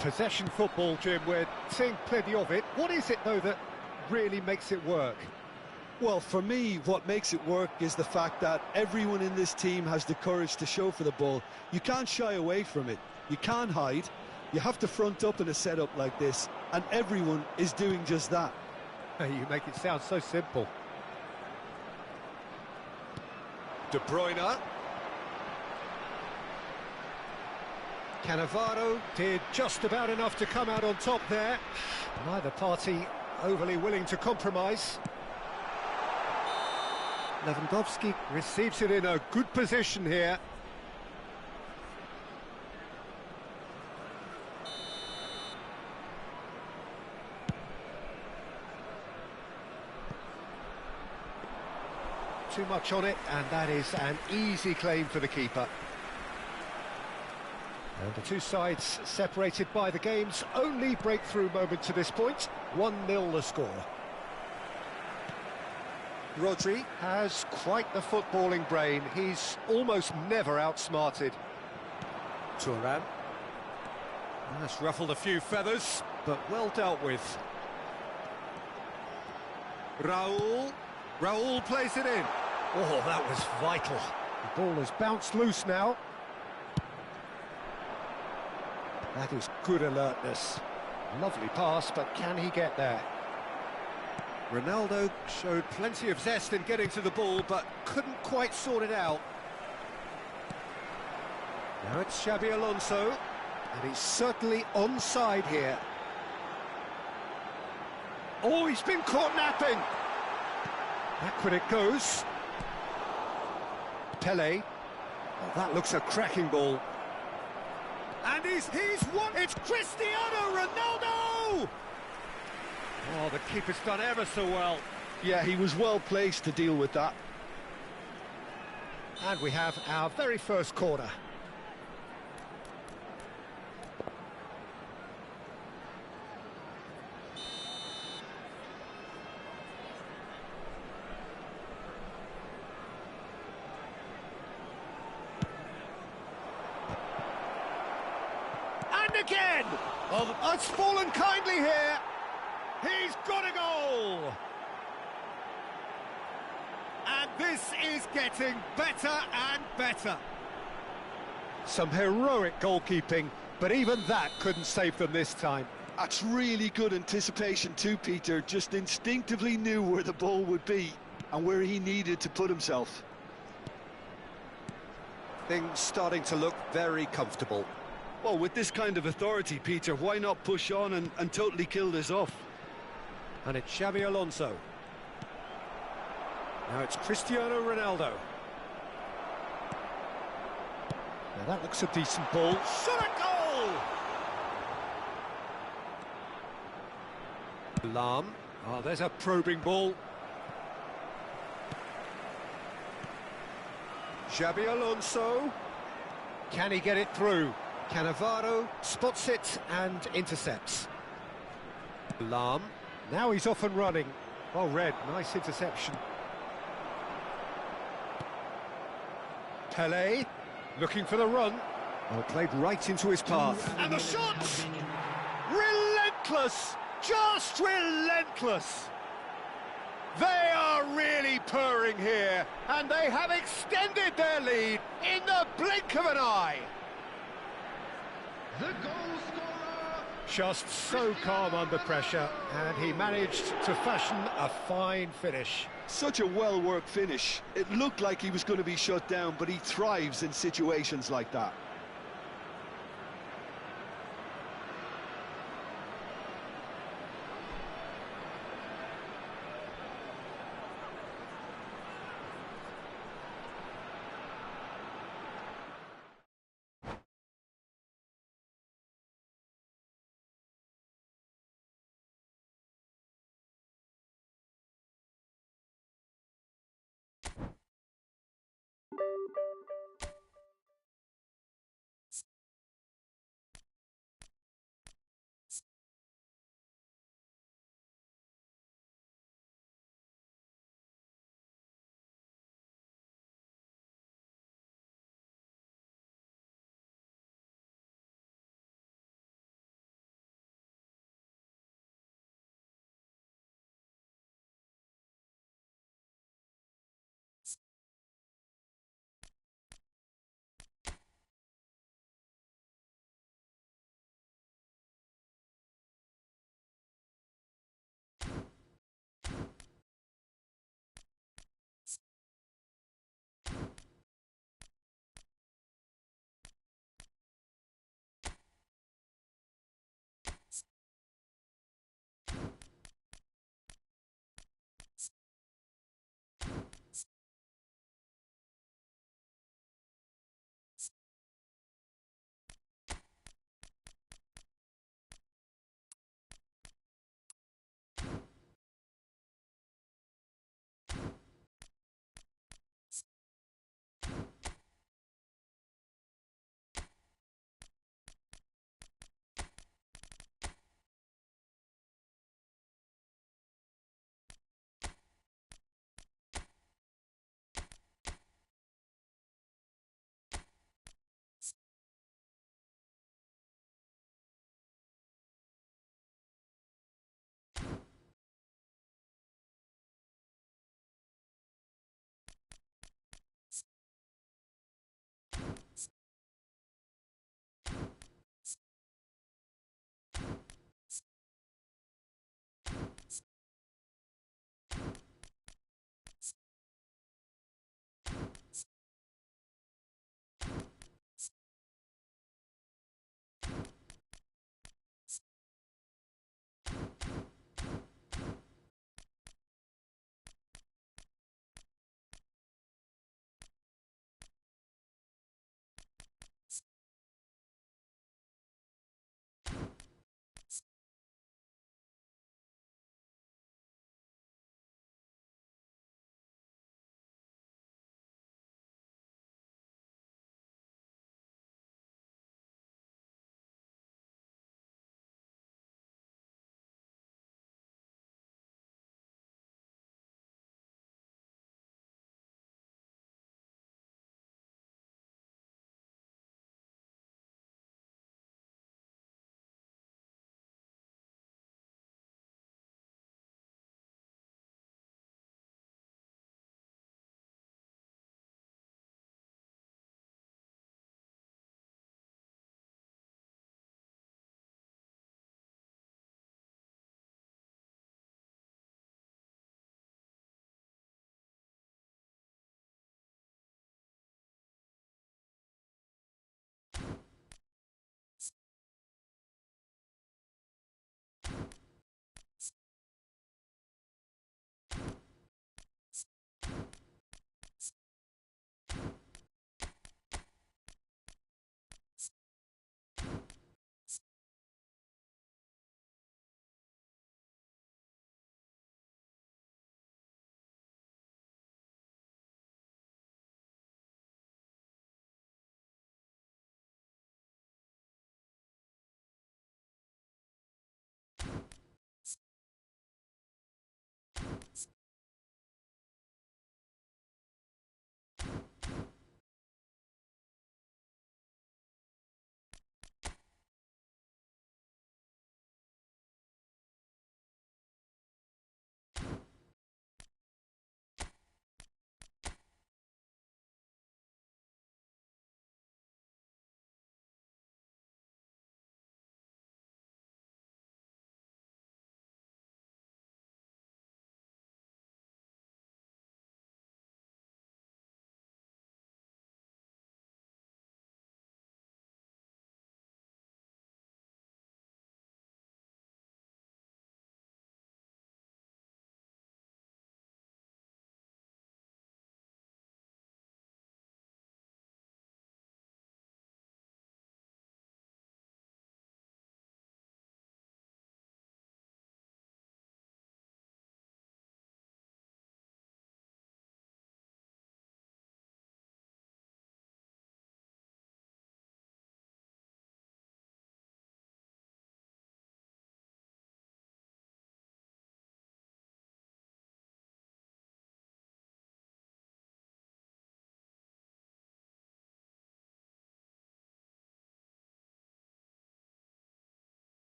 Possession football, Jim, we're seeing plenty of it. What is it, though, that really makes it work? Well, for me, what makes it work is the fact that everyone in this team has the courage to show for the ball. You can't shy away from it. You can't hide. You have to front up in a setup like this, and everyone is doing just that. You make it sound so simple. De Bruyne. Cannavaro did just about enough to come out on top there. Neither party overly willing to compromise. Lewandowski receives it in a good position here. Too much on it, and that is an easy claim for the keeper. And the two sides separated by the game's only breakthrough moment to this point. 1-0 the score. Rodri has quite the footballing brain. He's almost never outsmarted. Thuram. That's ruffled a few feathers, but well dealt with. Raul. Raul plays it in. Oh, that was vital. The ball has bounced loose now. That is good alertness. Lovely pass, but can he get there? Ronaldo showed plenty of zest in getting to the ball, but couldn't quite sort it out. Now it's Xabi Alonso, and he's certainly onside here. Oh, he's been caught napping! Backward it goes. Pelé. Oh, that looks a cracking ball. And he's won! It's Cristiano Ronaldo! Oh, the keeper's done ever so well. Yeah, he was well placed to deal with that. And we have our very first corner. And again! Oh, it's fallen kindly here. He's got a goal! And this is getting better and better. Some heroic goalkeeping, but even that couldn't save them this time. That's really good anticipation too, Peter. Just instinctively knew where the ball would be and where he needed to put himself. Things starting to look very comfortable. Well, with this kind of authority, Peter, why not push on and totally kill this off? And it's Xabi Alonso. Now it's Cristiano Ronaldo. Now that looks a decent ball. Shot a goal! Lam. Oh, there's a probing ball. Xabi Alonso. Can he get it through? Cannavaro spots it and intercepts. Lam. Now he's off and running. Well read, nice interception. Pelé, looking for the run. Oh, played right into his path. And the shot! Relentless! Just relentless! They are really purring here, and they have extended their lead in the blink of an eye. The goal scorer. Just so calm under pressure, and he managed to fashion a fine finish. Such a well-worked finish. It looked like he was going to be shut down, but he thrives in situations like that.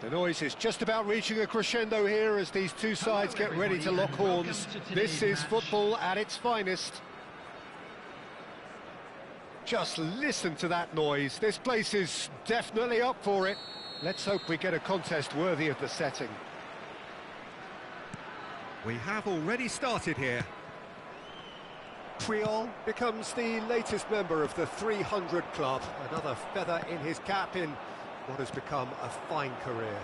The noise is just about reaching a crescendo here as these two sides get ready to lock horns. This is football at its finest. Just listen to that noise. This place is definitely up for it. Let's hope we get a contest worthy of the setting. We have already started here. Puyol becomes the latest member of the 300 club. Another feather in his cap in what has become a fine career.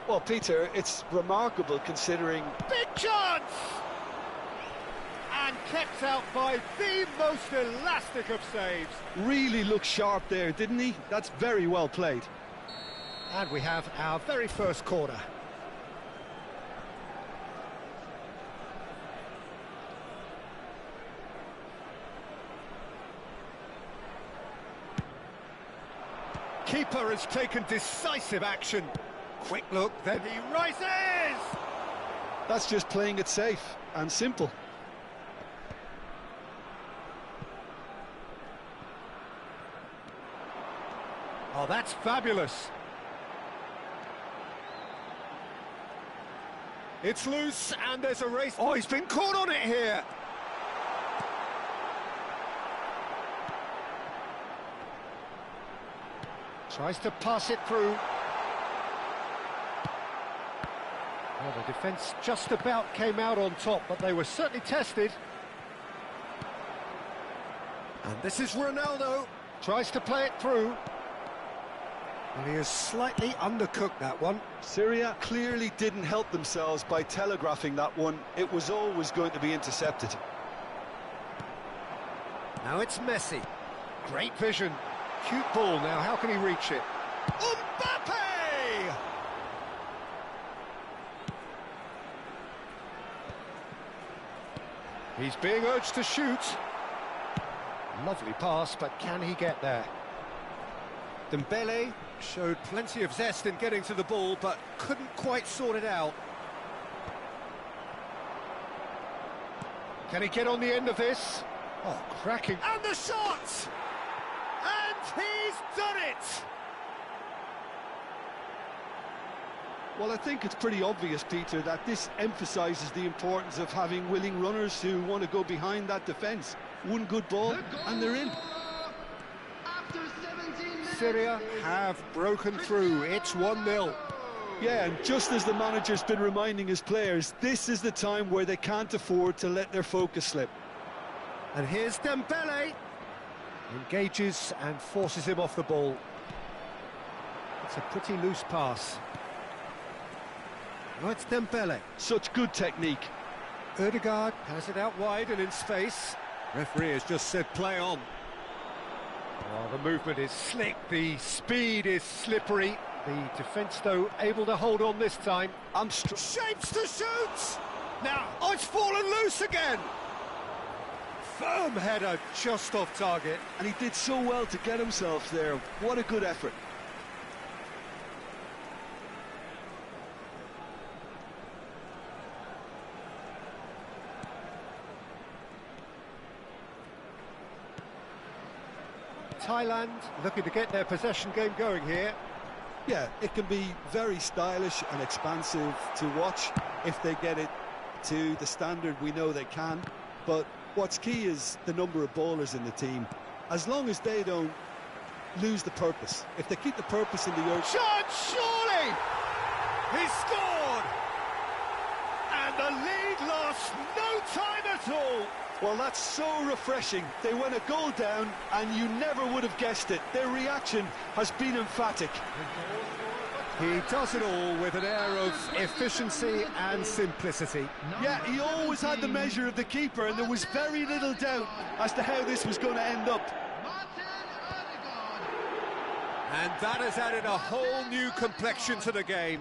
Well, Peter, it's remarkable considering... Big chance! And kept out by the most elastic of saves. Really looked sharp there, didn't he? That's very well played. And we have our very first corner. Keeper has taken decisive action. Quick look, then he rises! That's just playing it safe and simple. Oh, that's fabulous. It's loose, and there's a race. Oh, he's been caught on it here. Tries to pass it through. Well, the defence just about came out on top, but they were certainly tested. And this is Ronaldo. Tries to play it through. And he has slightly undercooked that one. Syria clearly didn't help themselves by telegraphing that one. It was always going to be intercepted. Now it's Messi. Great vision. Cute ball now, how can he reach it? Mbappe! He's being urged to shoot. Lovely pass, but can he get there? Dembele showed plenty of zest in getting to the ball, but couldn't quite sort it out. Can he get on the end of this? Oh, cracking. And the shot! And he's done it! Well, I think it's pretty obvious, Peter, that this emphasises the importance of having willing runners who want to go behind that defence. One good ball, and they're in. Syria have broken through. It's 1-0. Yeah, and just as the manager's been reminding his players, this is the time where they can't afford to let their focus slip. And here's Dembele. Engages and forces him off the ball. It's a pretty loose pass. Oh, it's Dembele. Such good technique. Ødegaard has it out wide and in space. Referee has just said play on. Oh, the movement is slick, the speed is slippery. The defence, though, able to hold on this time. Shapes to shoot! Now, oh, it's fallen loose again! Firm header just off target. And he did so well to get himself there. What a good effort. Thailand looking to get their possession game going here. Yeah, it can be very stylish and expansive to watch if they get it to the standard we know they can. But what's key is the number of ballers in the team. As long as they don't lose the purpose. If they keep the purpose in the earth... Shot, surely! He scored! And the lead lost no time at all! Well, that's so refreshing. They went a goal down, and you never would have guessed it. Their reaction has been emphatic. He does it all with an air of efficiency and simplicity. Yeah, he always had the measure of the keeper, and there was very little doubt as to how this was going to end up. And that has added a whole new complexion to the game.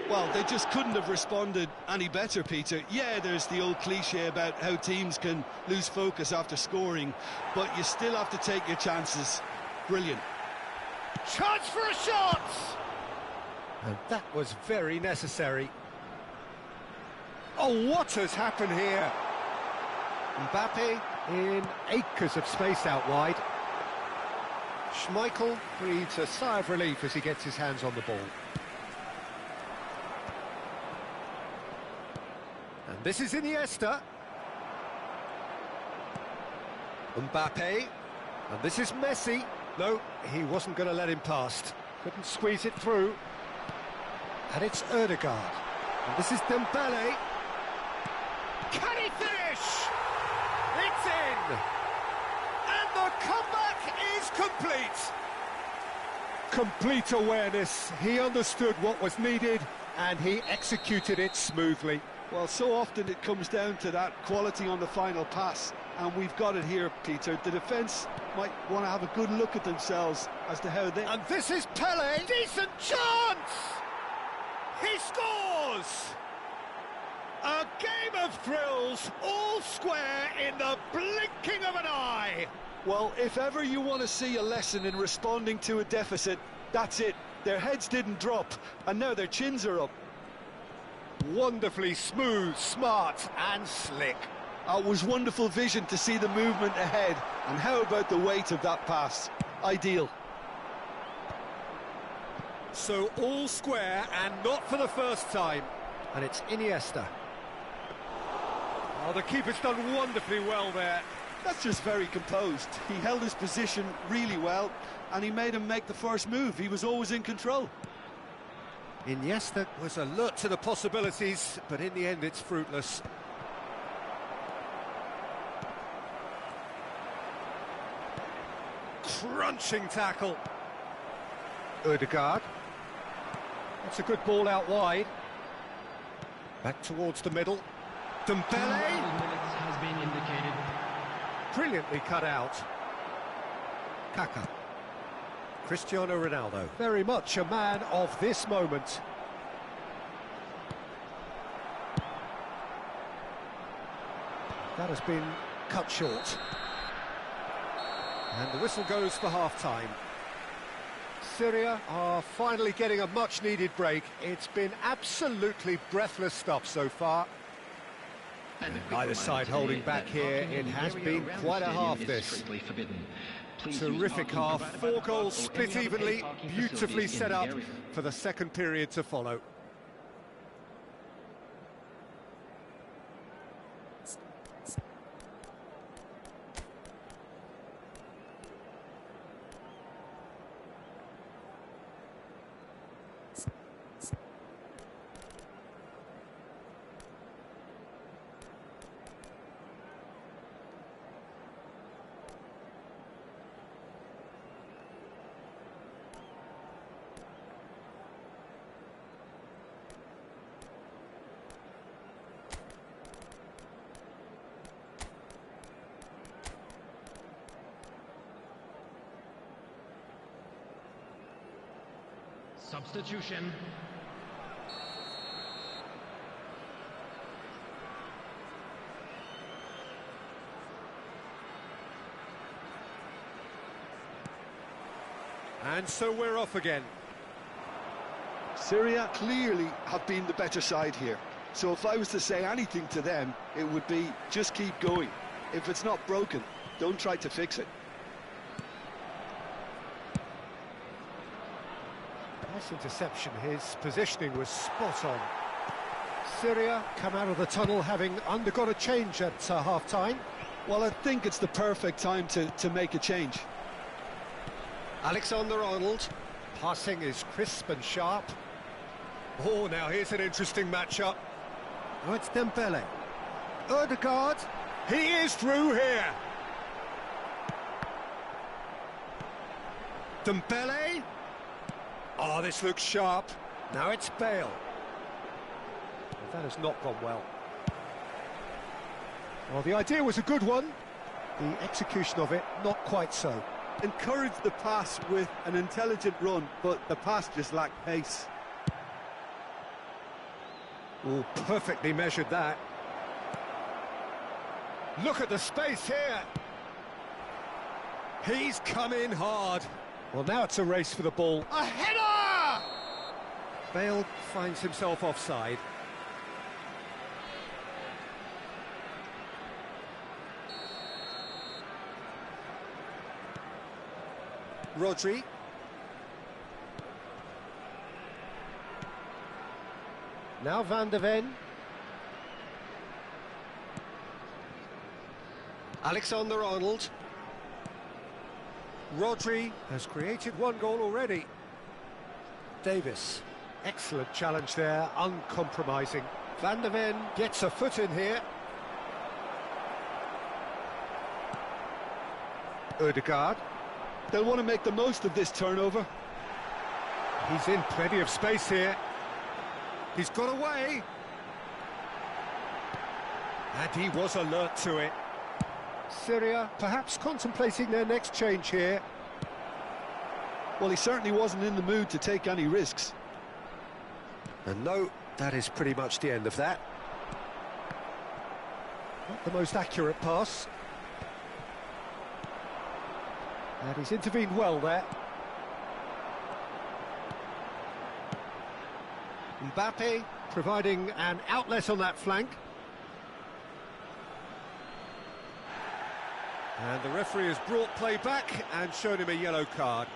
Well, they just couldn't have responded any better, Peter. Yeah, there's the old cliche about how teams can lose focus after scoring, but you still have to take your chances. Brilliant. Chance for a shot! And that was very necessary. Oh, what has happened here? Mbappe in acres of space out wide. Schmeichel breathes a sigh of relief as he gets his hands on the ball. this is Iniesta. Mbappe. And this is Messi. No, he wasn't going to let him past. Couldn't squeeze it through. And it's Ødegaard. And this is Dembele. Can he finish? It's in! And the comeback is complete. Complete awareness. He understood what was needed and he executed it smoothly. Well, so often it comes down to that quality on the final pass, and we've got it here, Peter. The defence might want to have a good look at themselves as to how they... And this is Pele. Decent chance! He scores! A game of thrills, all square in the blinking of an eye. Well, if ever you want to see a lesson in responding to a deficit, that's it. Their heads didn't drop, and now their chins are up. Wonderfully smooth, smart and slick. It was wonderful vision to see the movement ahead, and how about the weight of that pass? Ideal. So all square and not for the first time. And it's Iniesta. Oh, the keeper's done wonderfully well there. That's just very composed. He held his position really well, and he made him make the first move. He was always in control. Iniesta was alert to the possibilities, but in the end it's fruitless. Crunching tackle. Ødegaard. That's a good ball out wide. Back towards the middle. Dembele. Has been indicated. Brilliantly cut out. Kaka. Cristiano Ronaldo. Very much a man of this moment. That has been cut short. And the whistle goes for half-time. Syria are finally getting a much-needed break. It's been absolutely breathless stuff so far. Neither side holding back here. It has been quite a half, this. Terrific half. 4 goals split evenly, beautifully set up for the second period to follow. Substitution. And so we're off again. Syria clearly have been the better side here. So if I was to say anything to them, it would be just keep going. If it's not broken, don't try to fix it. Nice interception. His positioning was spot on. Syria come out of the tunnel having undergone a change at half-time. Well, I think it's the perfect time to make a change. Alexander-Arnold. Passing is crisp and sharp. Oh, now here's an interesting matchup. Oh, it's Dembele. Ødegaard. He is through here. Dembele. Oh, this looks sharp. Now it's Bale. That has not gone well. Well, the idea was a good one. The execution of it, not quite so. Encouraged the pass with an intelligent run, but the pass just lacked pace. Oh, perfectly measured that. Look at the space here. He's come in hard. Well, now it's a race for the ball. A header! Bale finds himself offside. Rodri. Now Van de Ven. Alexander-Arnold. Rodri has created one goal already. Davis, excellent challenge there, uncompromising. Van der Ven gets a foot in here. Ødegaard. They'll want to make the most of this turnover. He's in plenty of space here. He's got away. And he was alert to it. Syria perhaps contemplating their next change here. Well, he certainly wasn't in the mood to take any risks. And no, that is pretty much the end of that. Not the most accurate pass. And he's intervened well there. Mbappe providing an outlet on that flank. And the referee has brought play back and shown him a yellow card.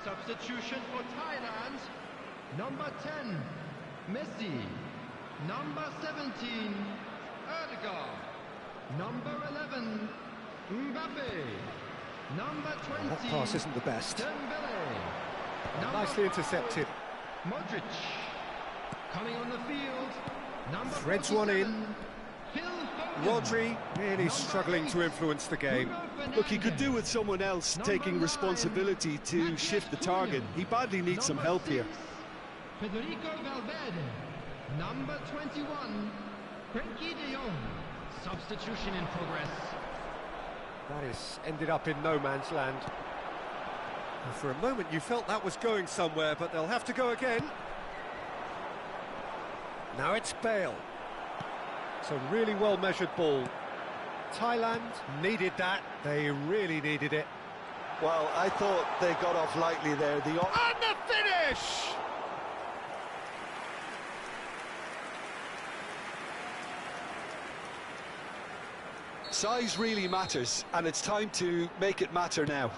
Substitution for Thailand. Number 10, Messi. Number 17, Ødegaard. Number 11, Mbappe. Number 20, That pass isn't the best. Dembele. Nicely intercepted. Modric. Coming on the field. Number Threads one in. 47, Phil Foden. Rodri really Number struggling 8, to influence the game. Look, he could do with someone else taking responsibility to shift the target. He badly needs some help here. Federico Valverde. Number 21, Frenkie de Jong. Substitution in progress. That is ended up in no man's land. And for a moment you felt that was going somewhere, but they'll have to go again. Now it's Bale. It's a really well-measured ball. Thailand needed that. They really needed it. Well, I thought they got off lightly there. And the finish! Size really matters, and it's time to make it matter now.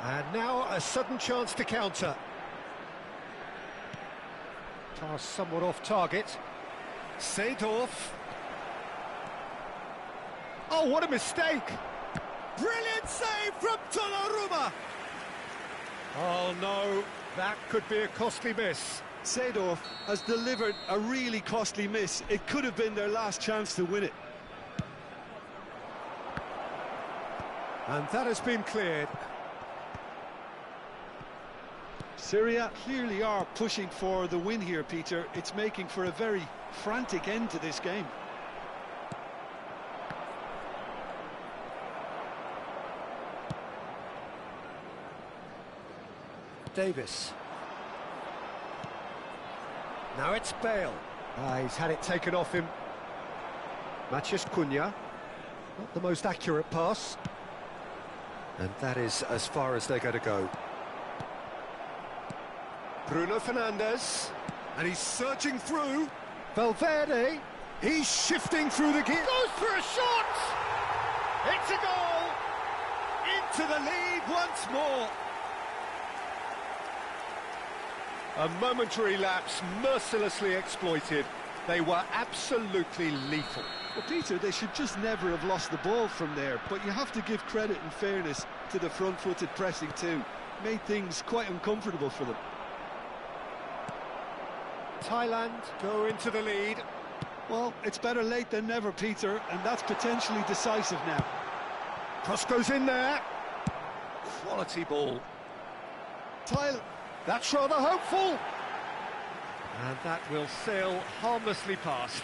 And now a sudden chance to counter. Pass somewhat off target. Seedorf. Oh, what a mistake! Brilliant save from Donnarumma! Oh no, that could be a costly miss. Seedorf has delivered a really costly miss. It could have been their last chance to win it. And that has been cleared. Syria clearly are pushing for the win here, Peter. It's making for a very frantic end to this game. Davis. Now it's Bale. He's had it taken off him. Matheus Cunha. Not the most accurate pass. And that is as far as they're going to go. Bruno Fernandes. And he's surging through. Valverde. He's shifting through the gear. Goes for a shot! It's a goal! Into the lead once more. A momentary lapse, mercilessly exploited. They were absolutely lethal. Well, Peter, they should just never have lost the ball from there, but you have to give credit and fairness to the front-footed pressing too. Made things quite uncomfortable for them. Thailand go into the lead. Well, it's better late than never, Peter, and that's potentially decisive now. Cross goes in there. Quality ball. Thailand. That's rather hopeful. And that will sail harmlessly past.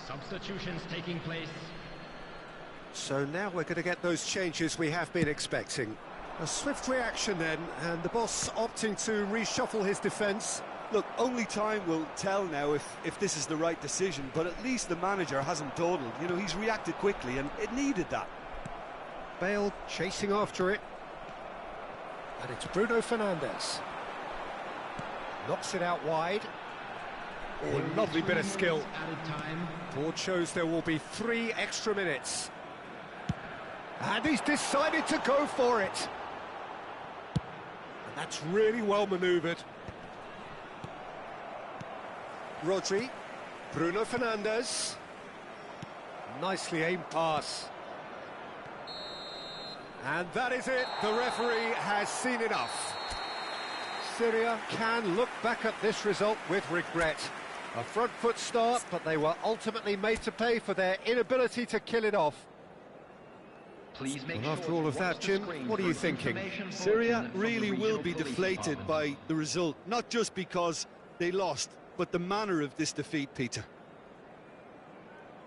Substitutions taking place. So now we're going to get those changes we have been expecting. A swift reaction then, and the boss opting to reshuffle his defence. Look, only time will tell now if this is the right decision, but at least the manager hasn't dawdled. You know, he's reacted quickly, and it needed that. Bale chasing after it. And it's Bruno Fernandes. Knocks it out wide. Oh, lovely bit of skill. Board shows there will be 3 extra minutes. And he's decided to go for it. And that's really well manoeuvred. Rodri, Bruno Fernandes. Nicely aimed pass. And that is it. The referee has seen enough. Syria can look back at this result with regret. A front foot start, but they were ultimately made to pay for their inability to kill it off. Please make And after all of that, Jim, what are you thinking? Syria really will be deflated by the result, not just because they lost, but the manner of this defeat, Peter.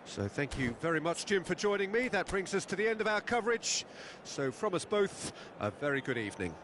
So thank you very much, Jim, for joining me. That brings us to the end of our coverage. So from us both, a very good evening.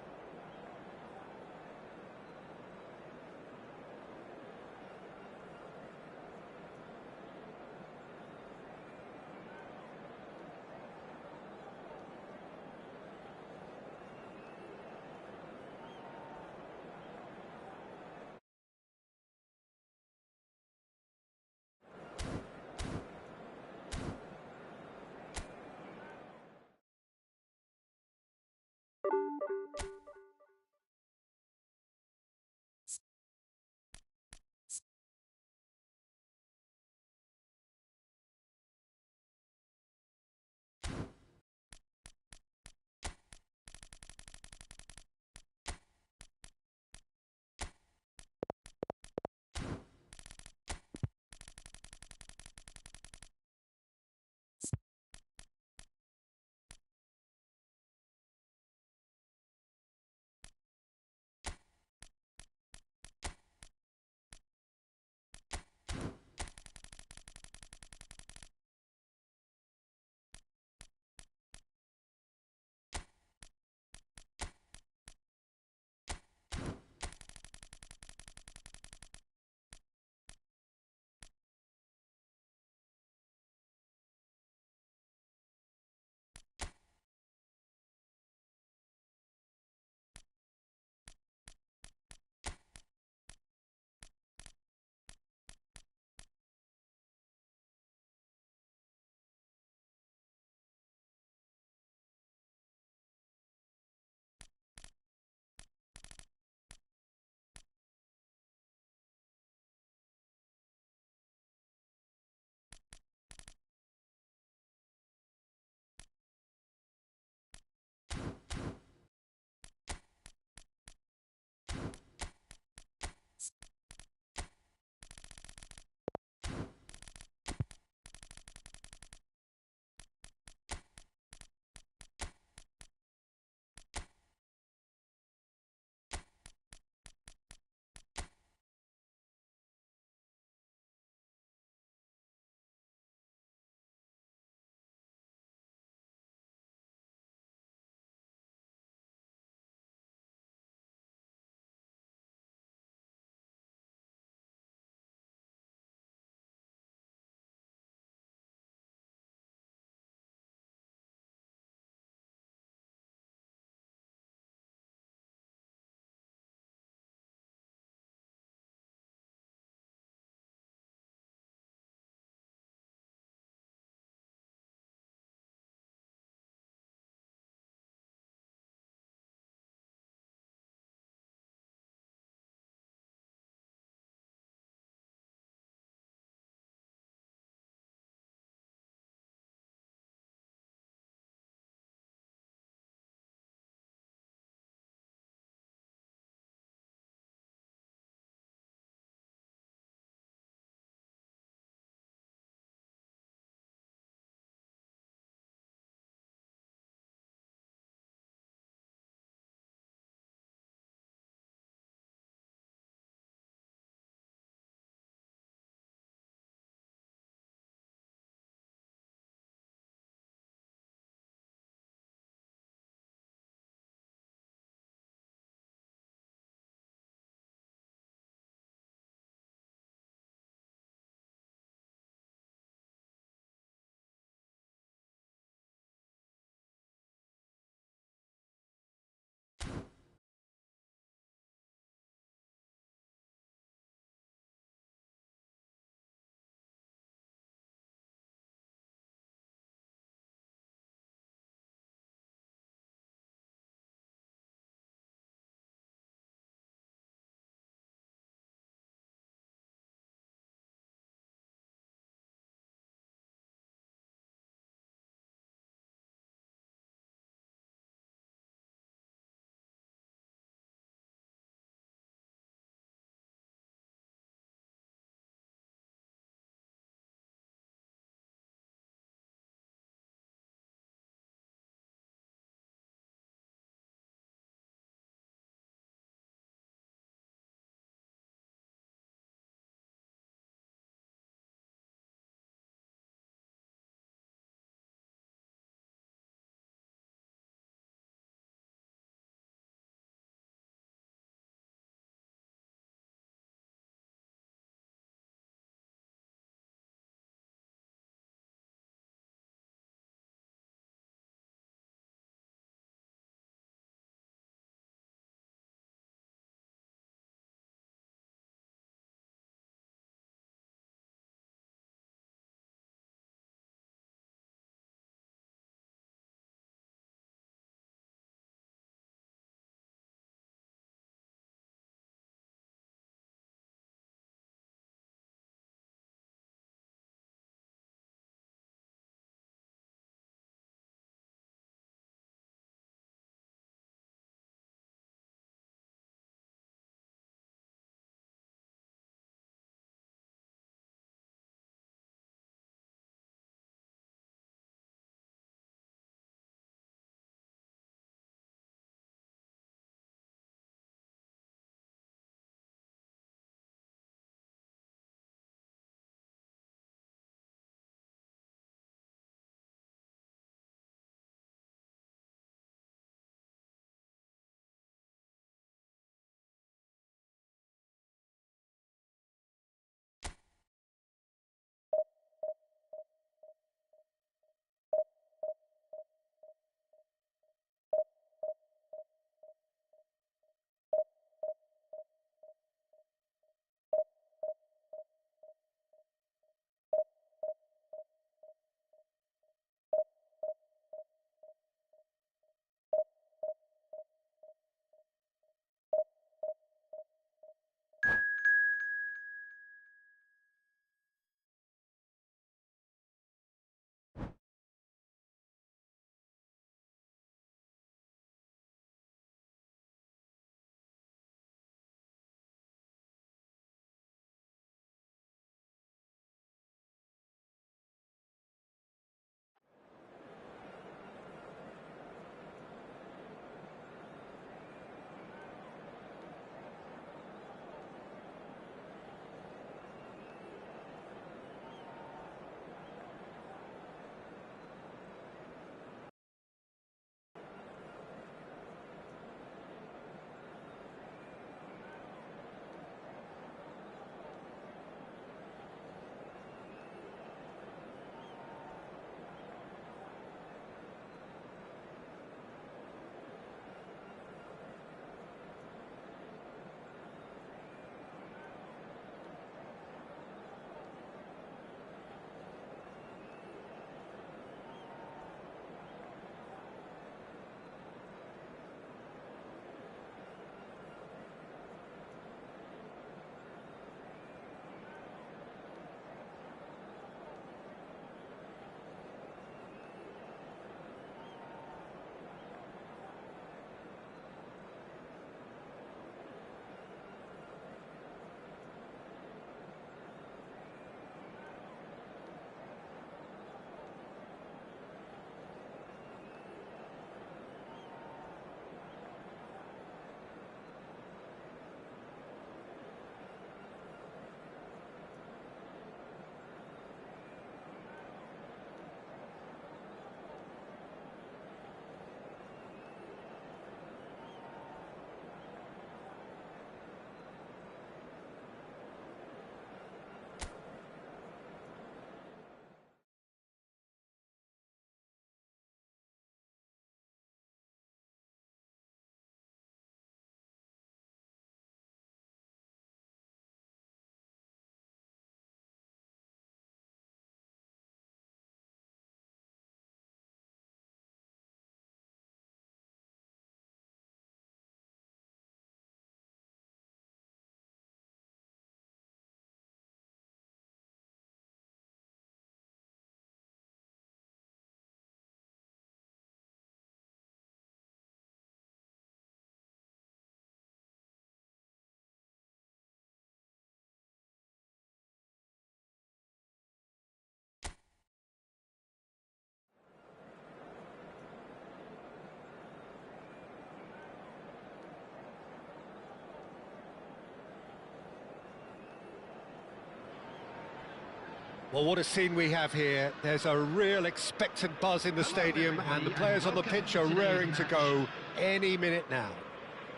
Well, what a scene we have here. There's a real expectant buzz in the stadium, and the players on the pitch are raring to go any minute now.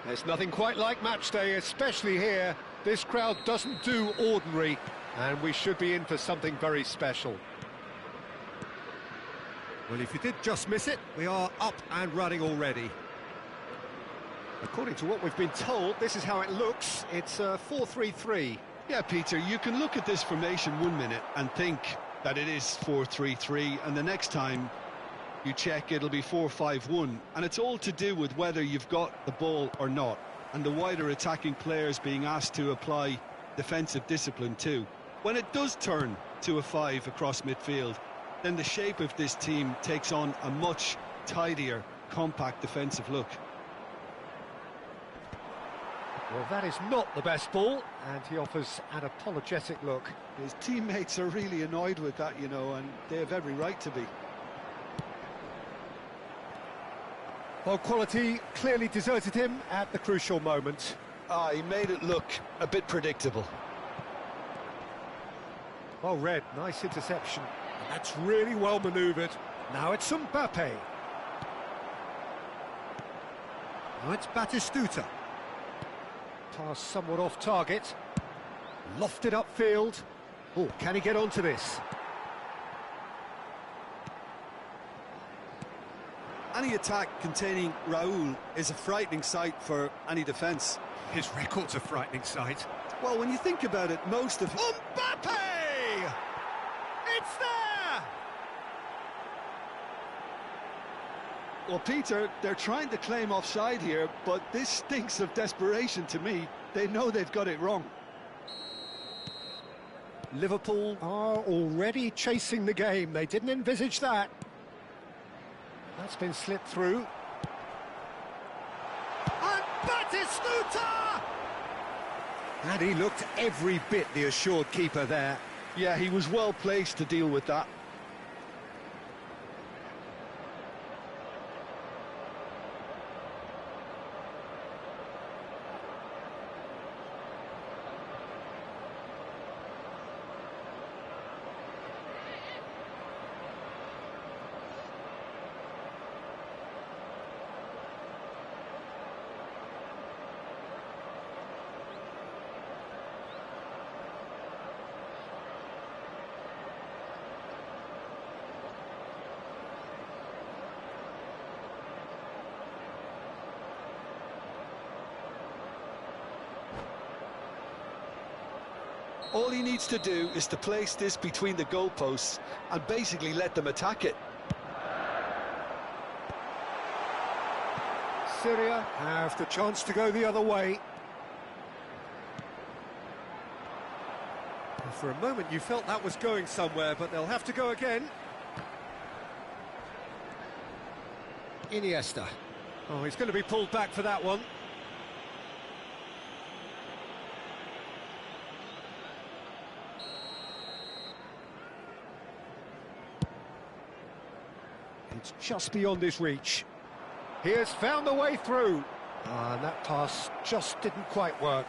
There's nothing quite like match day, especially here. This crowd doesn't do ordinary, and we should be in for something very special. Well, if you did just miss it, we are up and running already. According to what we've been told, this is how it looks. It's 4-3-3. Yeah, Peter, you can look at this formation 1 minute and think that it is 4-3-3, and the next time you check, it'll be 4-5-1, and it's all to do with whether you've got the ball or not, and the wider attacking players being asked to apply defensive discipline too. When it does turn to a 5 across midfield, then the shape of this team takes on a much tidier, compact defensive look. Well, that is not the best ball, and he offers an apologetic look. His teammates are really annoyed with that, you know, and they have every right to be. Well, quality clearly deserted him at the crucial moment. He made it look a bit predictable. Well read, nice interception. That's really well manoeuvred. Now it's Mbappe. Now it's Batistuta. Pass somewhat off target. Lofted upfield. Oh, can he get onto this? Any attack containing Raul is a frightening sight for any defence. His record's a frightening sight. Well, when you think about it, most of... Mbappe! It's there! Well, Peter, they're trying to claim offside here, but this stinks of desperation to me. They know they've got it wrong. Liverpool are already chasing the game. They didn't envisage that. That's been slipped through. And Batistuta! And he looked every bit the assured keeper there. Yeah, he was well placed to deal with that. All he needs to do is to place this between the goalposts and basically let them attack it. Syria have the chance to go the other way. Well, for a moment you felt that was going somewhere, but they'll have to go again. Iniesta. Oh, he's going to be pulled back for that one. It's just beyond his reach. He has found the way through. And that pass just didn't quite work.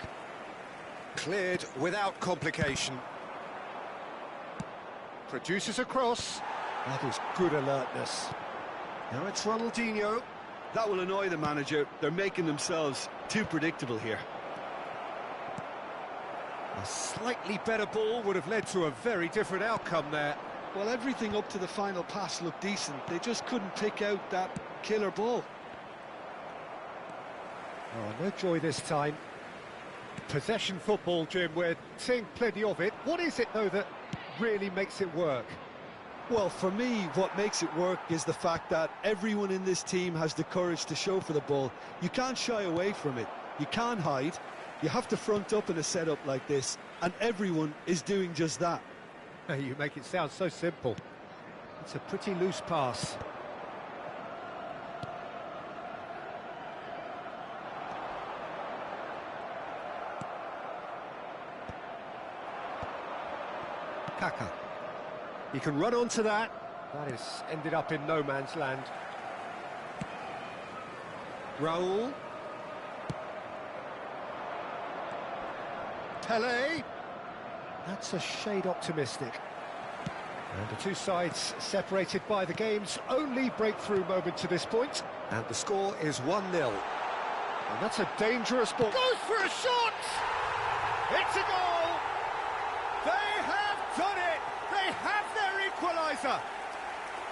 Cleared without complication. Produces a cross. That is good alertness. Now it's Ronaldinho. That will annoy the manager. They're making themselves too predictable here. A slightly better ball would have led to a very different outcome there. Well, everything up to the final pass looked decent. They just couldn't pick out that killer ball. Oh, no joy this time. Possession football, Jim, we're seeing plenty of it. What is it, though, that really makes it work? Well, for me, what makes it work is the fact that everyone in this team has the courage to show for the ball. You can't shy away from it. You can't hide. You have to front up in a setup like this, and everyone is doing just that. You make it sound so simple. It's a pretty loose pass. Kaka. He can run onto that. That has ended up in no man's land. Raul. Pele. That's a shade optimistic. And the two sides separated by the game's only breakthrough moment to this point. And the score is 1-0. And that's a dangerous ball. Goes for a shot! It's a goal! They have done it! They have their equaliser!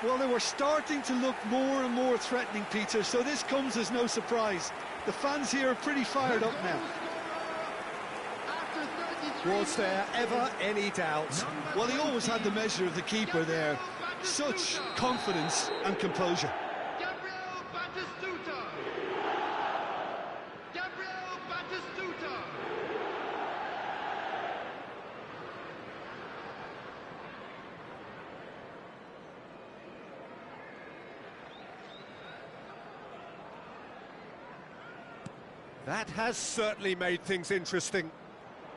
Well, they were starting to look more and more threatening, Peter, so this comes as no surprise. The fans here are pretty fired up now. Was there ever any doubt? Well, he always had the measure of the keeper there. Such confidence and composure. That has certainly made things interesting.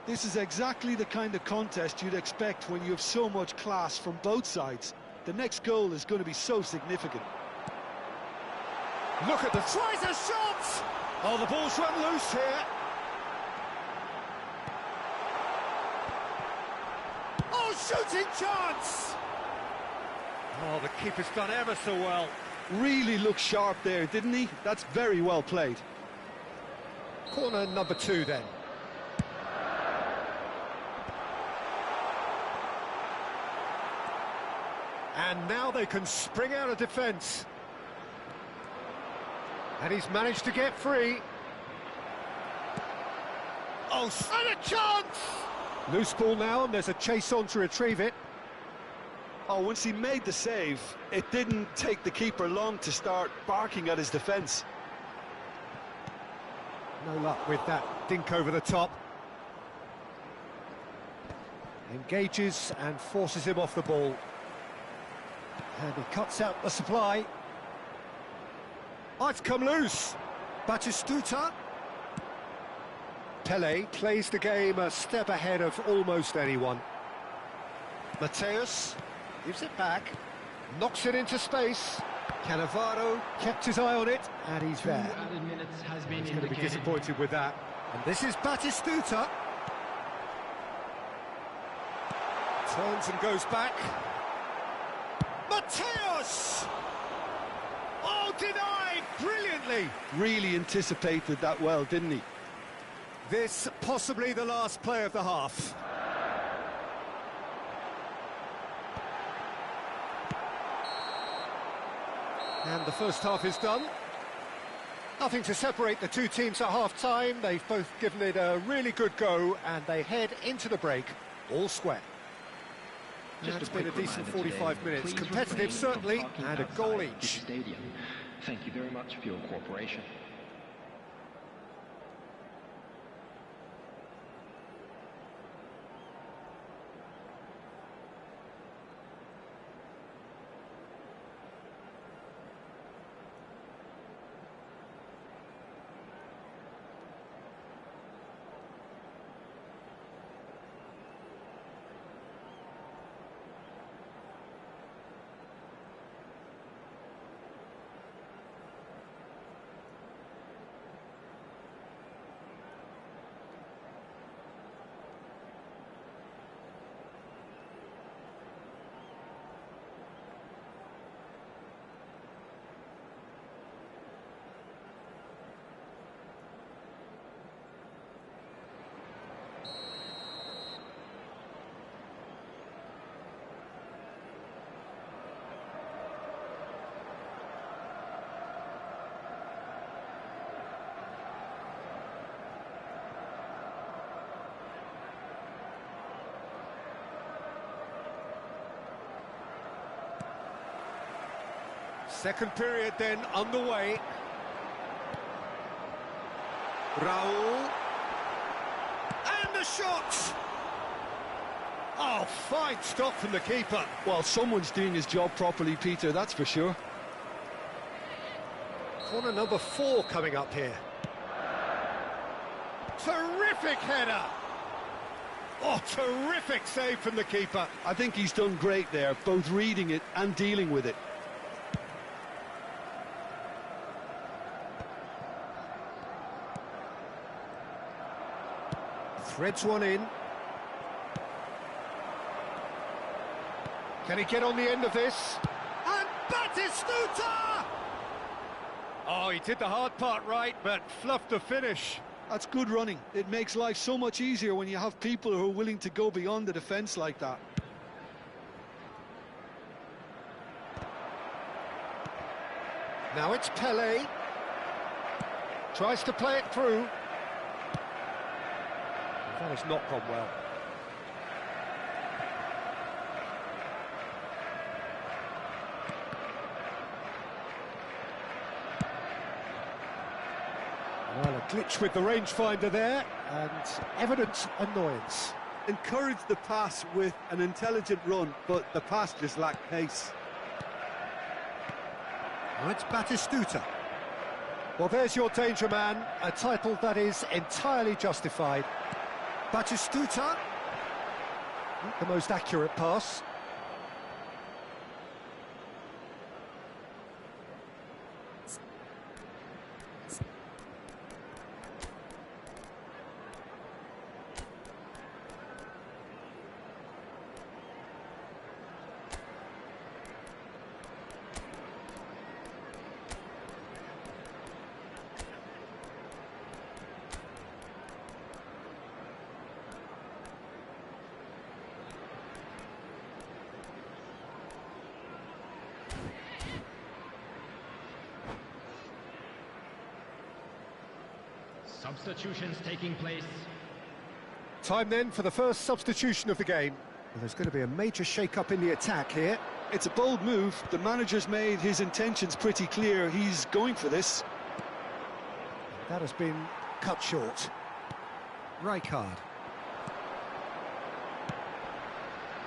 This is exactly the kind of contest you'd expect when you have so much class from both sides. The next goal is going to be so significant. Look at the tries a shot! Oh, the ball's run loose here. Oh, shooting chance! Oh, the keeper's done ever so well. Really looked sharp there, didn't he? That's very well played. Corner number 2 then. And now they can spring out of defence. And he's managed to get free. Oh, and a chance! Loose ball now, and there's a chase on to retrieve it. Oh, once he made the save, it didn't take the keeper long to start barking at his defence. No luck with that dink over the top. Engages and forces him off the ball. And he cuts out the supply. Oh, it's come loose. Batistuta. Pele plays the game a step ahead of almost anyone. Mateus gives it back. Knocks it into space. Cannavaro kept his eye on it, and he's there. He's going to be disappointed with that. And this is Batistuta. Turns and goes back. Mateus! Oh, denied brilliantly. Really anticipated that well, didn't he? This possibly the last play of the half. And the first half is done. Nothing to separate the two teams at half-time. They've both given it a really good go, and they head into the break all square. It's been a decent 45 minutes. Competitive, certainly, and a goal each. Thank you very much for your cooperation. Second period then underway. Raul. And the shot! Oh, fine stop from the keeper. Well, someone's doing his job properly, Peter, that's for sure. Corner number 4 coming up here. Terrific header! Oh, terrific save from the keeper. I think he's done great there, both reading it and dealing with it. Threads one in. Can he get on the end of this? And Batistuta! Oh, he did the hard part right, but fluffed the finish. That's good running. It makes life so much easier when you have people who are willing to go beyond the defence like that. Now it's Pele. Tries to play it through. That has not gone well. Well, a glitch with the rangefinder there, and evident annoyance. Encouraged the pass with an intelligent run, but the pass just lacked pace. Now it's Batistuta. Well, there's your danger man, a title that is entirely justified. Batistuta, the most accurate pass. Substitutions taking place. Time then for the first substitution of the game. Well, there's going to be a major shake-up in the attack here. It's a bold move. The manager's made his intentions pretty clear. He's going for this. That has been cut short. Rijkaard.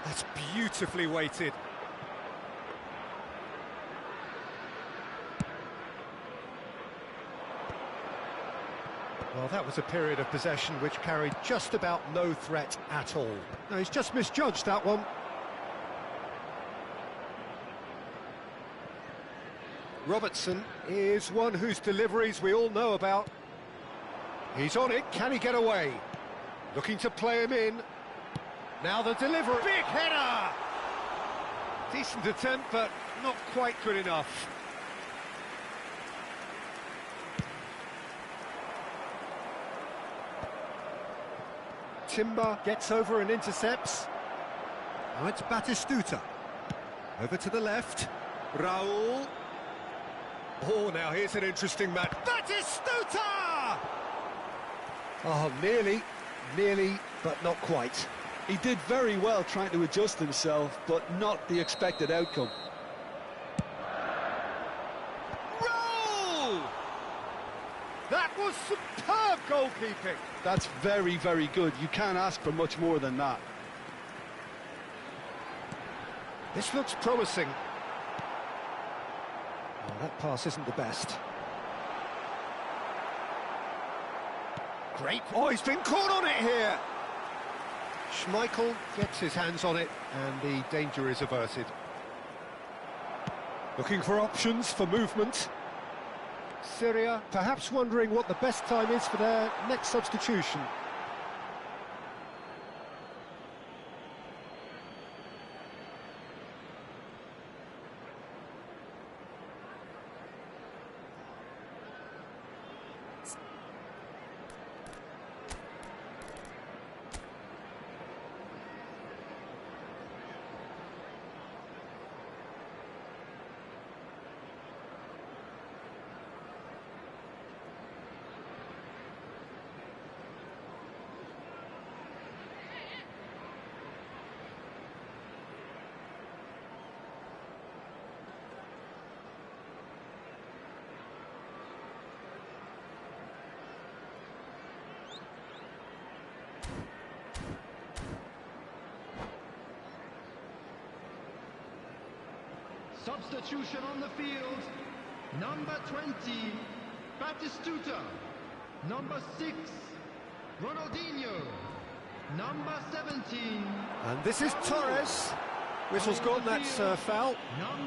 That's beautifully weighted. Well, that was a period of possession which carried just about no threat at all. No, he's just misjudged that one. Robertson is one whose deliveries we all know about. He's on it, can he get away? Looking to play him in. Now the delivery. Big header! Decent attempt, but not quite good enough. Timber gets over and intercepts. Now it's Batistuta. Over to the left. Raul. Oh, now here's an interesting match. Batistuta! Oh, nearly, but not quite. He did very well trying to adjust himself, but not the expected outcome. Roll! That was superb goalkeeping. That's very, very good. You can't ask for much more than that. This looks promising. Well, that pass isn't the best. Great. Oh, he's been caught on it here. Schmeichel gets his hands on it, and the danger is averted. Looking for options for movement. Syria perhaps wondering what the best time is for their next substitution. Substitution on the field. Number 20, Batistuta. Number 6, Ronaldinho. Number 17. And this is Torres. Whistle's gone, that's foul.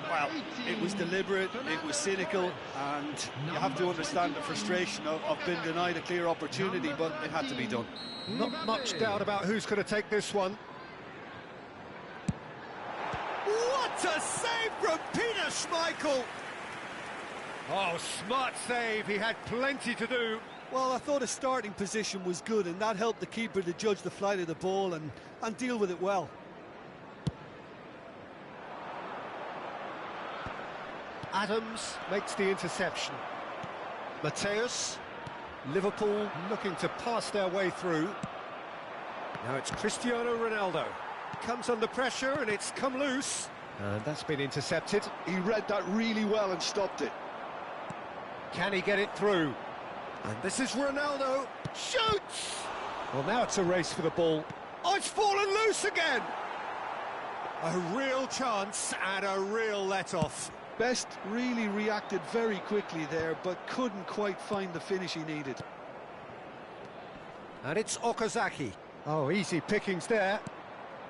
Well, it was deliberate, it was cynical, and you have to understand the frustration of being denied a clear opportunity, but it had to be done. Not much doubt about who's going to take this one. What a save from Peter Schmeichel! Oh, smart save. He had plenty to do. Well, I thought his starting position was good, and that helped the keeper to judge the flight of the ball and deal with it well. Adams makes the interception. Mateus, Liverpool looking to pass their way through. Now it's Cristiano Ronaldo. Comes under pressure and it's come loose. And that's been intercepted. He read that really well and stopped it. Can he get it through? And this is Ronaldo. Shoots! Well, now it's a race for the ball. Oh, it's fallen loose again! A real chance and a real let-off. Best really reacted very quickly there, but couldn't quite find the finish he needed. And it's Okazaki. Oh, easy pickings there.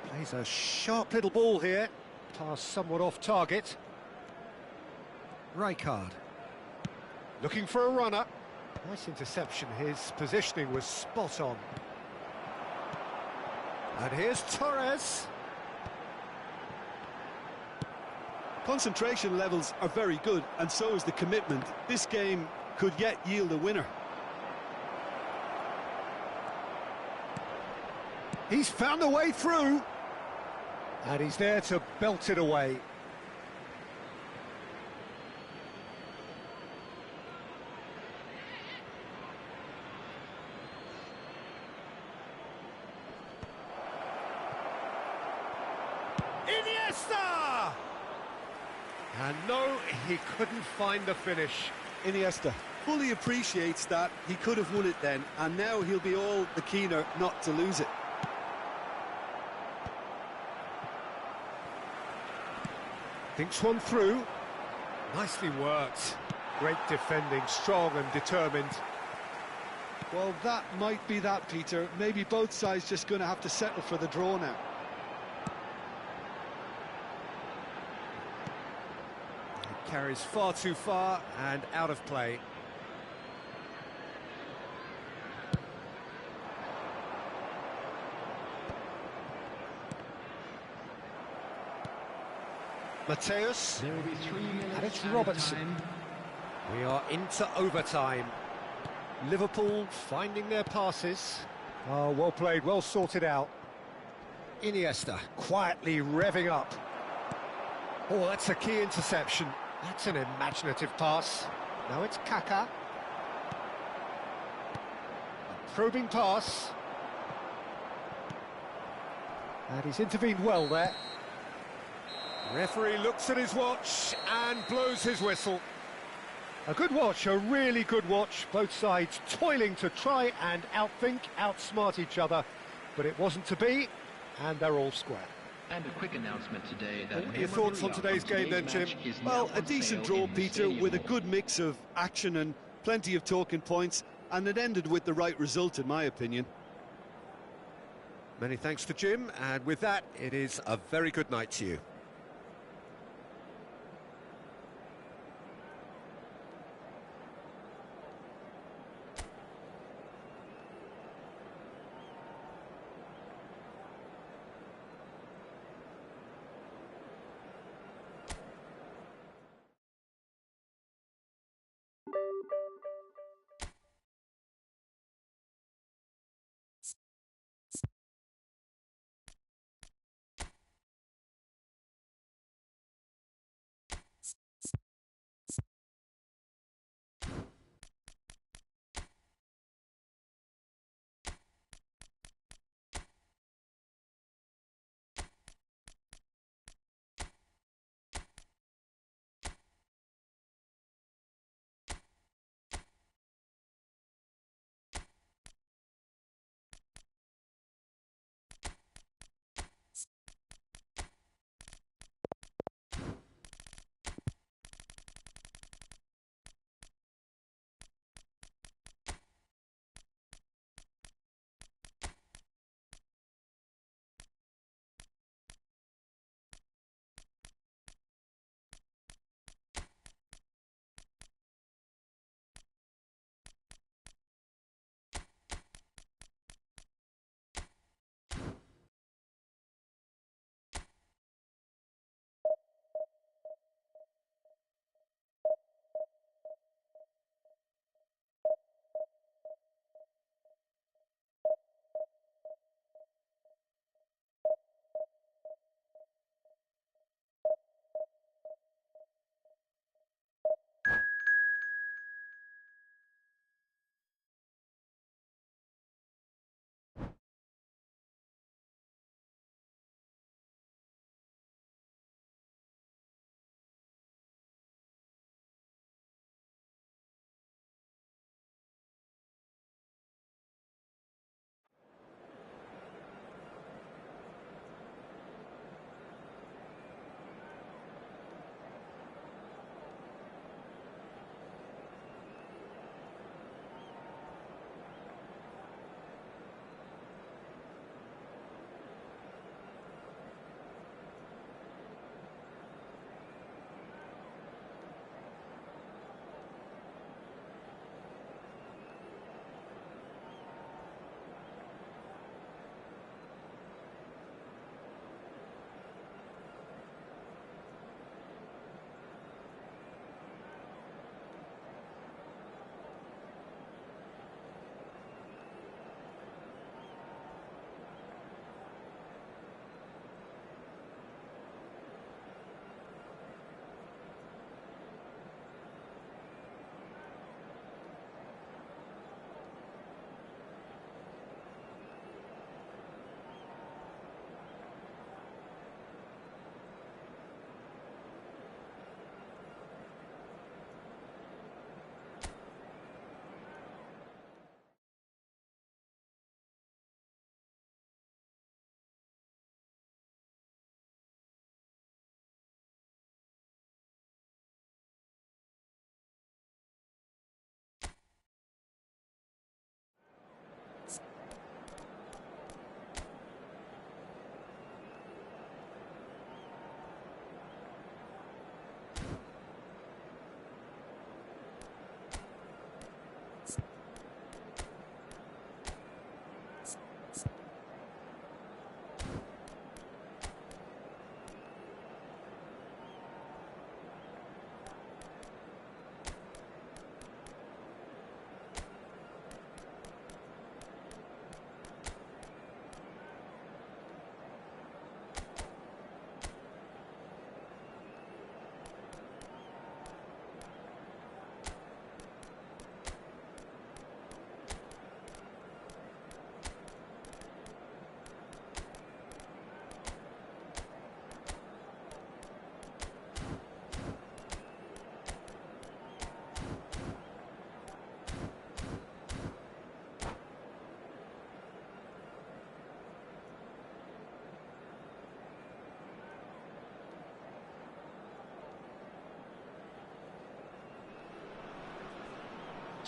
Plays a sharp little ball here. Pass somewhat off target. Rijkaard. Looking for a runner. Nice interception. His positioning was spot on. And here's Torres. Concentration levels are very good, and so is the commitment. This game could yet yield a winner. He's found a way through. And he's there to belt it away. Iniesta! And no, he couldn't find the finish. Iniesta fully appreciates that he could have won it then, and now he'll be all the keener not to lose it. Thinks one through. Nicely worked. Great defending, strong and determined. Well, that might be that, Peter. Maybe both sides just going to have to settle for the draw now. It carries far too far and out of play. Mateus, There will be 3 minutes and it's added Robertson. time. We are into overtime. Liverpool finding their passes. Oh, well played, well sorted out. Iniesta quietly revving up. Oh, that's a key interception. That's an imaginative pass. Now it's Kaka. A probing pass. And he's intervened well there. Referee looks at his watch and blows his whistle. A good watch, a really good watch. Both sides toiling to try and outthink, outsmart each other. But it wasn't to be, and they're all square. And a quick announcement today that What are your thoughts on today's game then, Jim? Well, a decent draw, Peter, with a good mix of action and plenty of talking points, and it ended with the right result, in my opinion. Many thanks to Jim, and with that, it is a very good night to you.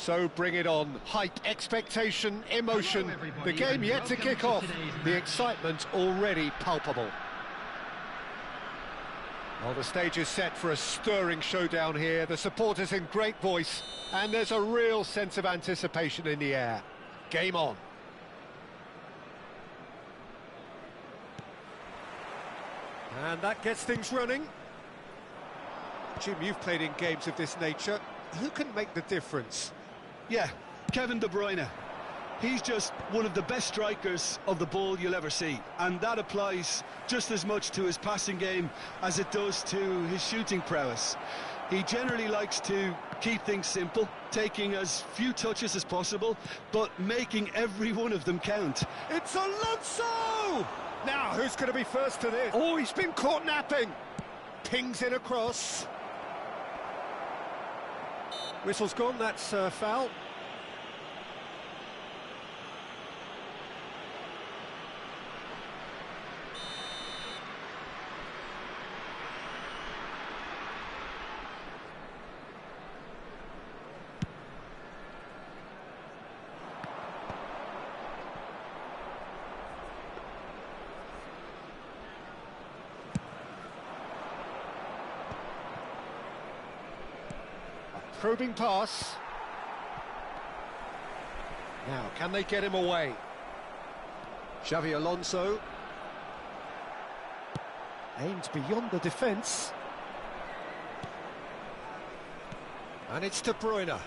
So bring it on. Hype, expectation, emotion. The game yet to kick off. The excitement already palpable. Well, the stage is set for a stirring showdown here. The supporters in great voice, and there's a real sense of anticipation in the air. Game on. And that gets things running. Jim, you've played in games of this nature. Who can make the difference? Yeah, Kevin De Bruyne. He's just one of the best strikers of the ball you'll ever see, and that applies just as much to his passing game as it does to his shooting prowess. He generally likes to keep things simple, taking as few touches as possible, but making every one of them count. It's Alonso! Now, who's going to be first to this? Oh, he's been caught napping. Pings in across. Whistle's gone, that's foul. Probing pass. Now, can they get him away? Xavi Alonso. Aims beyond the defence. And it's De Bruyne.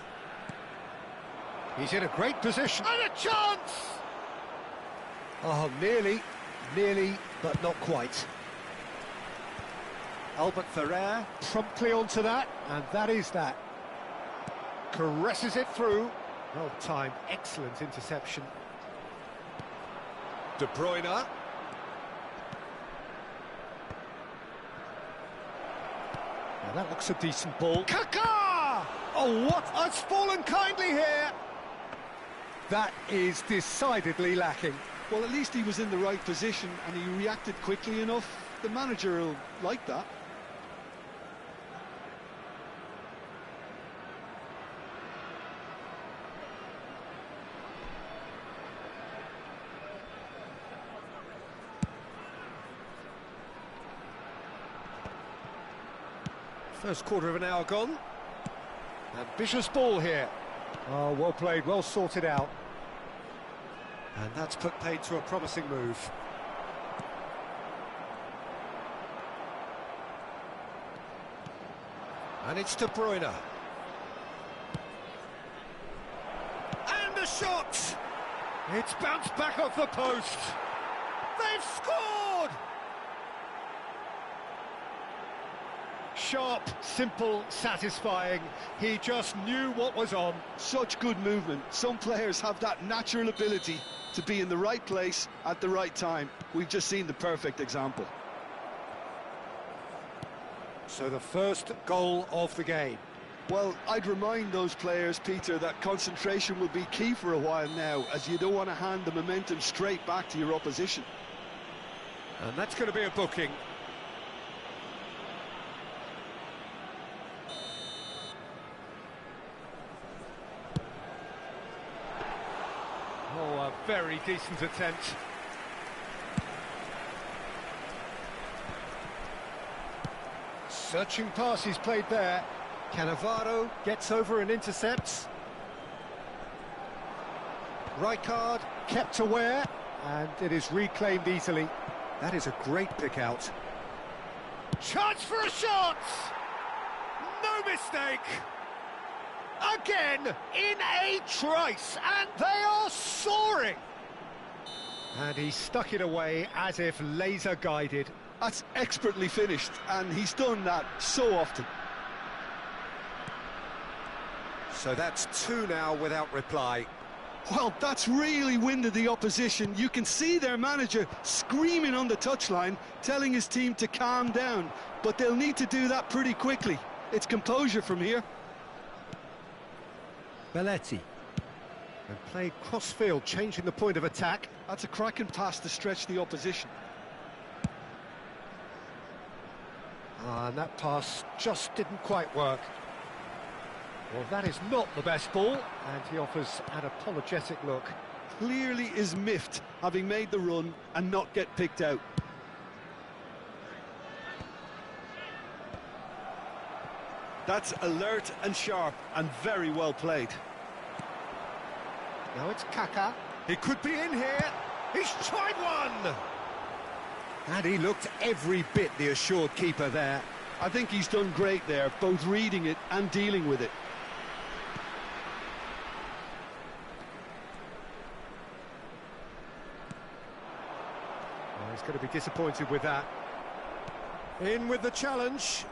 He's in a great position. And a chance! Oh, nearly, but not quite. Albert Ferrer promptly onto that, and that is that. Caresses it through. Well timed, excellent interception. De Bruyne. Now that looks a decent ball. Kaká! Oh, what? It's fallen kindly here. That is decidedly lacking. Well, at least he was in the right position and he reacted quickly enough. The manager will like that. First quarter of an hour gone. Ambitious ball here. Oh, well played, well sorted out. And that's put paid to a promising move. And it's De Bruyne. And a shot! It's bounced back off the post. They've scored! Sharp, simple, satisfying. He just knew what was on. Such good movement. Some players have that natural ability to be in the right place at the right time. We've just seen the perfect example. So the first goal of the game. Well, I'd remind those players, Peter, that concentration will be key for a while now, as you don't want to hand the momentum straight back to your opposition. And that's going to be a booking. Oh, a very decent attempt. Searching pass he's played there. Cannavaro gets over and intercepts. Rijkaard kept aware, and it is reclaimed easily. That is a great pick out. Chance for a shot! No mistake! Again, in a trice, and they are soaring! And he stuck it away as if laser-guided. That's expertly finished, and he's done that so often. So that's two now without reply. Well, that's really winded the opposition. You can see their manager screaming on the touchline, telling his team to calm down. But they'll need to do that pretty quickly. It's composure from here. Belletti. And played cross-field, changing the point of attack. That's a cracking pass to stretch the opposition. And that pass just didn't quite work. Well, that is not the best ball, And he offers an apologetic look. Clearly is miffed, having made the run and not get picked out. That's alert and sharp and very well played. Now it's Kaka. He could be in here. He's tried one! And he looked every bit the assured keeper there. I think he's done great there, both reading it and dealing with it. Oh, he's going to be disappointed with that. In with the challenge.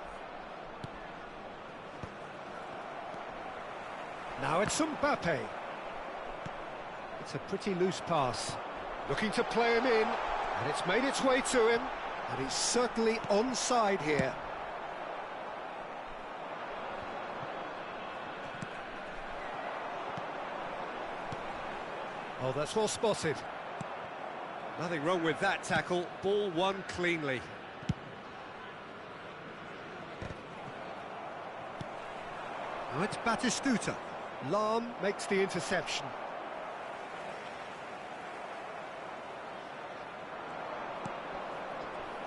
Now it's Mbappe. It's a pretty loose pass. Looking to play him in, and it's made its way to him, and he's certainly onside here. Oh, that's well spotted. Nothing wrong with that tackle. Ball won cleanly. Now it's Batistuta. Lahm makes the interception.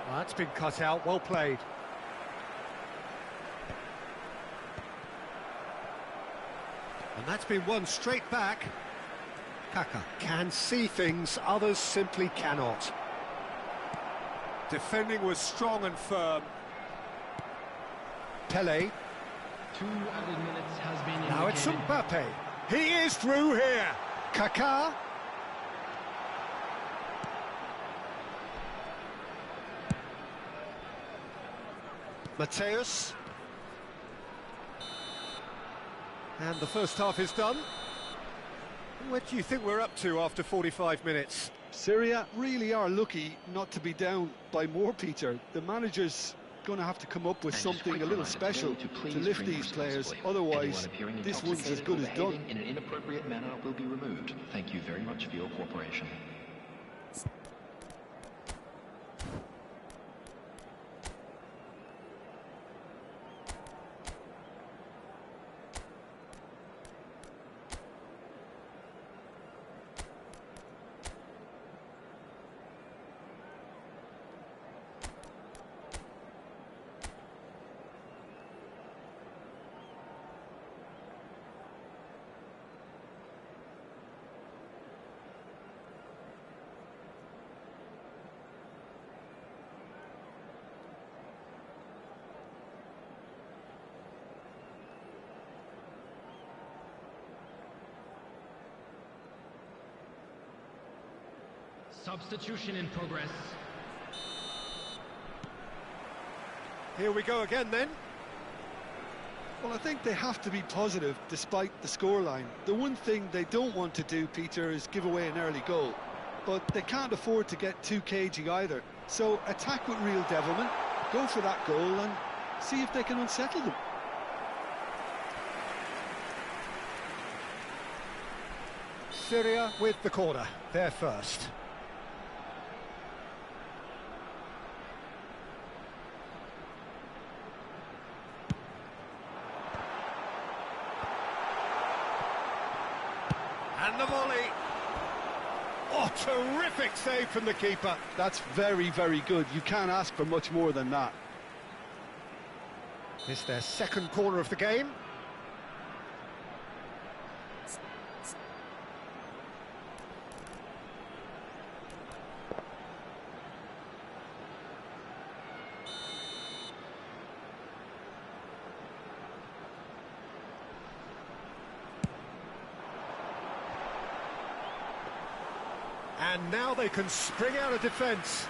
Well, that's been cut out, well played. And that's been won straight back. Kaka can see things, others simply cannot. Defending was strong and firm. Pele. 2 added minutes has been indicated. Now it's Mbappe. He is through here. Kaka. Mateus. And the first half is done. What do you think we're up to after 45 minutes? Syria really are lucky not to be down by more, Peter. The manager's going to have to come up with something a little special to lift these players. Otherwise, this one's as good as done. In an inappropriate manner will be removed. Thank you very much for your cooperation. Substitution in progress. Here we go again then. Well, I think they have to be positive despite the scoreline. The one thing they don't want to do, Peter, is give away an early goal. But they can't afford to get too cagey either. So attack with real devilment, go for that goal and see if they can unsettle them. Syria with the corner, they're first. And the volley. Oh, terrific save from the keeper. That's very, very good. You can't ask for much more than that. It's their second corner of the game. And now they can spring out of defence.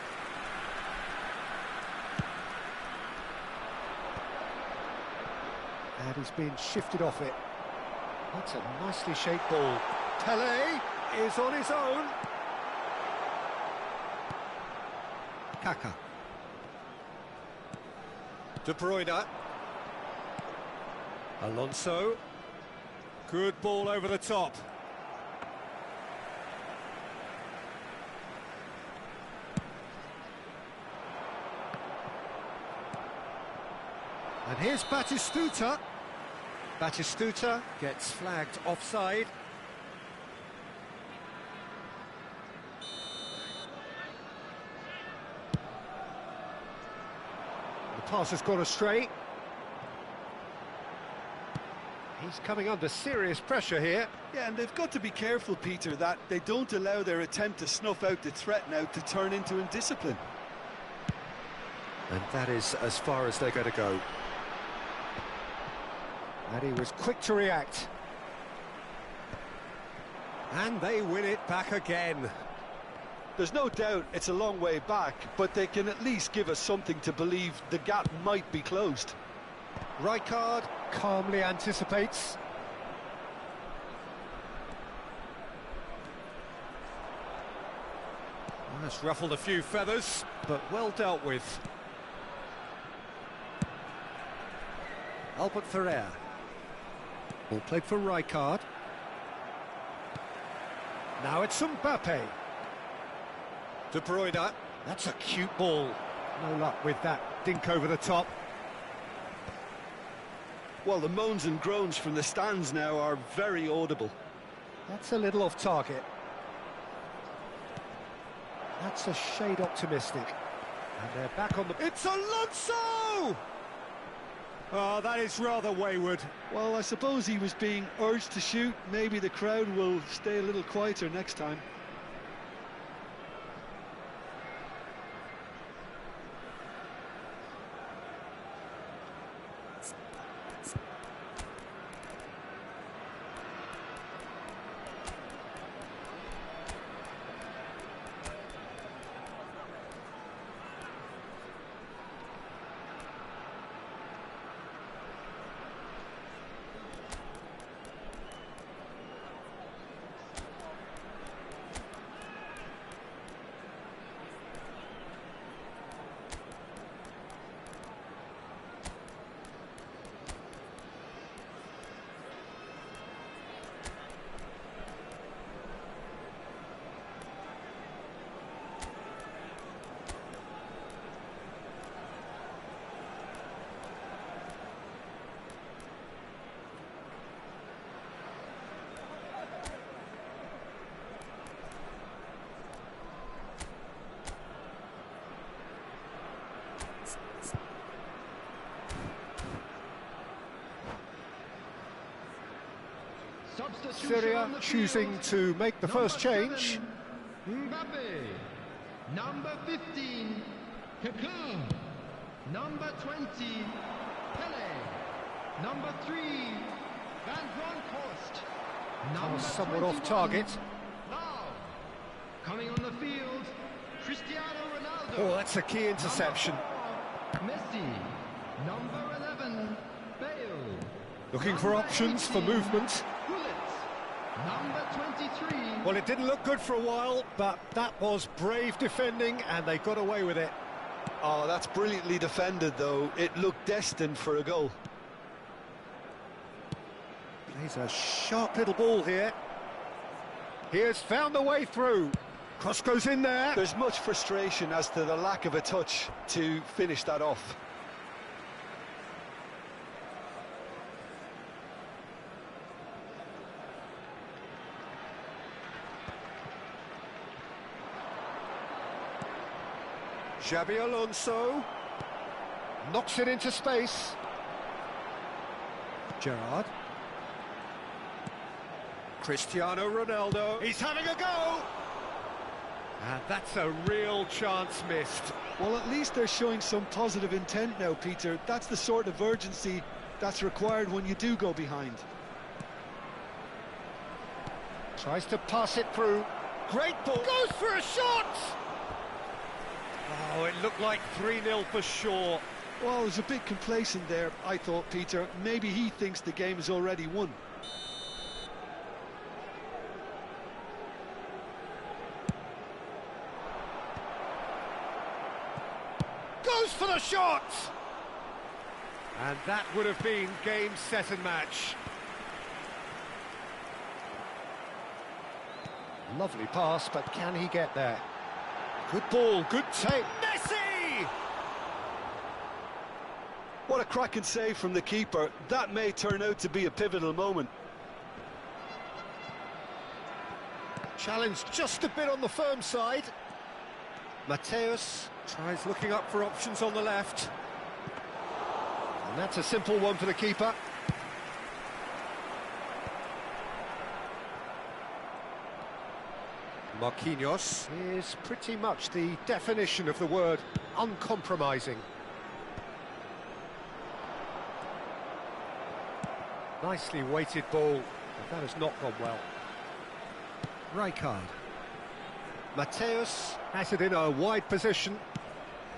And he's been shifted off it. That's a nicely shaped ball. Pele is on his own. Kaka. De Bruyne. Alonso. Good ball over the top. And here's Batistuta. Batistuta gets flagged offside. The pass has gone astray. He's coming under serious pressure here. Yeah, and they've got to be careful, Peter, that they don't allow their attempt to snuff out the threat now to turn into indiscipline. And that is as far as they're going to go. And he was quick to react. And they win it back again. There's no doubt it's a long way back, but they can at least give us something to believe the gap might be closed. Rijkaard calmly anticipates. That's ruffled a few feathers, but well dealt with. Albert Ferrer. Ball played for Rijkaard. Now it's Mbappe. De Bruyne. That's a cute ball. No luck with that dink over the top. Well, the moans and groans from the stands now are very audible. That's a little off target. That's a shade optimistic. And they're back on the... It's Alonso! Oh, that is rather wayward. Well, I suppose he was being urged to shoot. Maybe the crowd will stay a little quieter next time. Syria choosing to make the first change. Mbappe. Number 15, Kaká. Number 20, Pele. Number 3, Van Bronckhorst. Number Somewhat 21, off target. Now, coming on the field, Cristiano Ronaldo. Oh, that's a key interception. Number 4, Messi. Number 11, Bale. Looking for options for movement. Number 23. Well, it didn't look good for a while, but that was brave defending, and they got away with it. Oh, that's brilliantly defended, though. It looked destined for a goal. Plays a sharp little ball here. He has found the way through. Cross goes in there. There's much frustration as to the lack of a touch to finish that off. Xabi Alonso knocks it into space. Gerrard. Cristiano Ronaldo. He's having a go! And that's a real chance missed. Well, at least they're showing some positive intent now, Peter. That's the sort of urgency that's required when you do go behind. Tries to pass it through. Great ball. Goes for a shot! Oh, it looked like 3-0 for sure. Well, it was a bit complacent there, I thought, Peter. Maybe he thinks the game is already won. Goes for the shot! And that would have been game, set and match. Lovely pass, but can he get there? Good ball, good take. Messi! What a cracking save from the keeper. That may turn out to be a pivotal moment. Challenged just a bit on the firm side. Mateus tries looking up for options on the left. And that's a simple one for the keeper. Marquinhos is pretty much the definition of the word uncompromising. Nicely weighted ball, but that has not gone well. Rijkaard. Mateus has it in a wide position.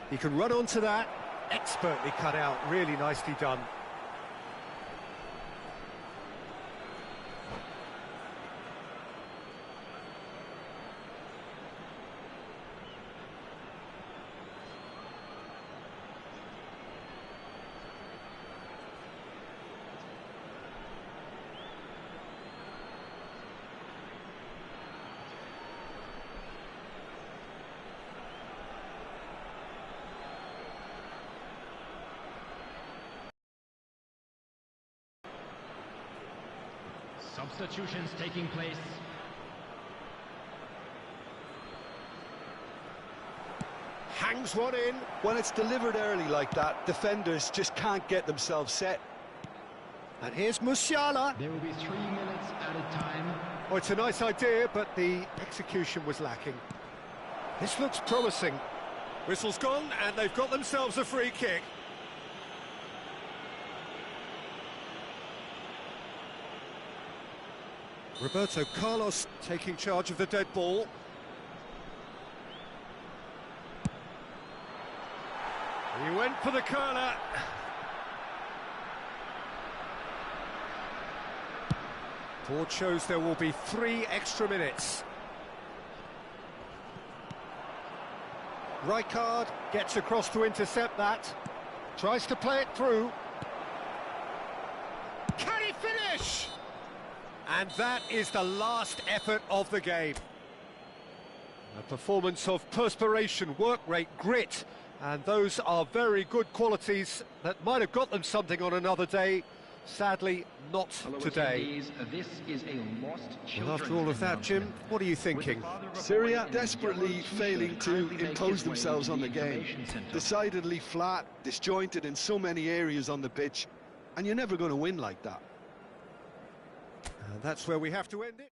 He can run onto that. Expertly cut out, really nicely done. Substitutions taking place. Hangs one in. When it's delivered early like that, defenders just can't get themselves set. And here's Musiala. There will be 3 minutes added time. Oh, it's a nice idea, but the execution was lacking. This looks promising. Whistle's gone, and they've got themselves a free kick. Roberto Carlos taking charge of the dead ball. He went for the curler. Board shows there will be 3 extra minutes. Rijkaard gets across to intercept that. Tries to play it through. Can he finish? And that is the last effort of the game. A performance of perspiration, work rate, grit, and those are very good qualities that might have got them something on another day. Sadly, not Hello, today. attendees. This is a lost Well, after all of that, Jim, what are you thinking? Syria desperately failing to impose themselves on the game. Decidedly flat, disjointed in so many areas on the pitch, and you're never going to win like that. And that's where we have to end it.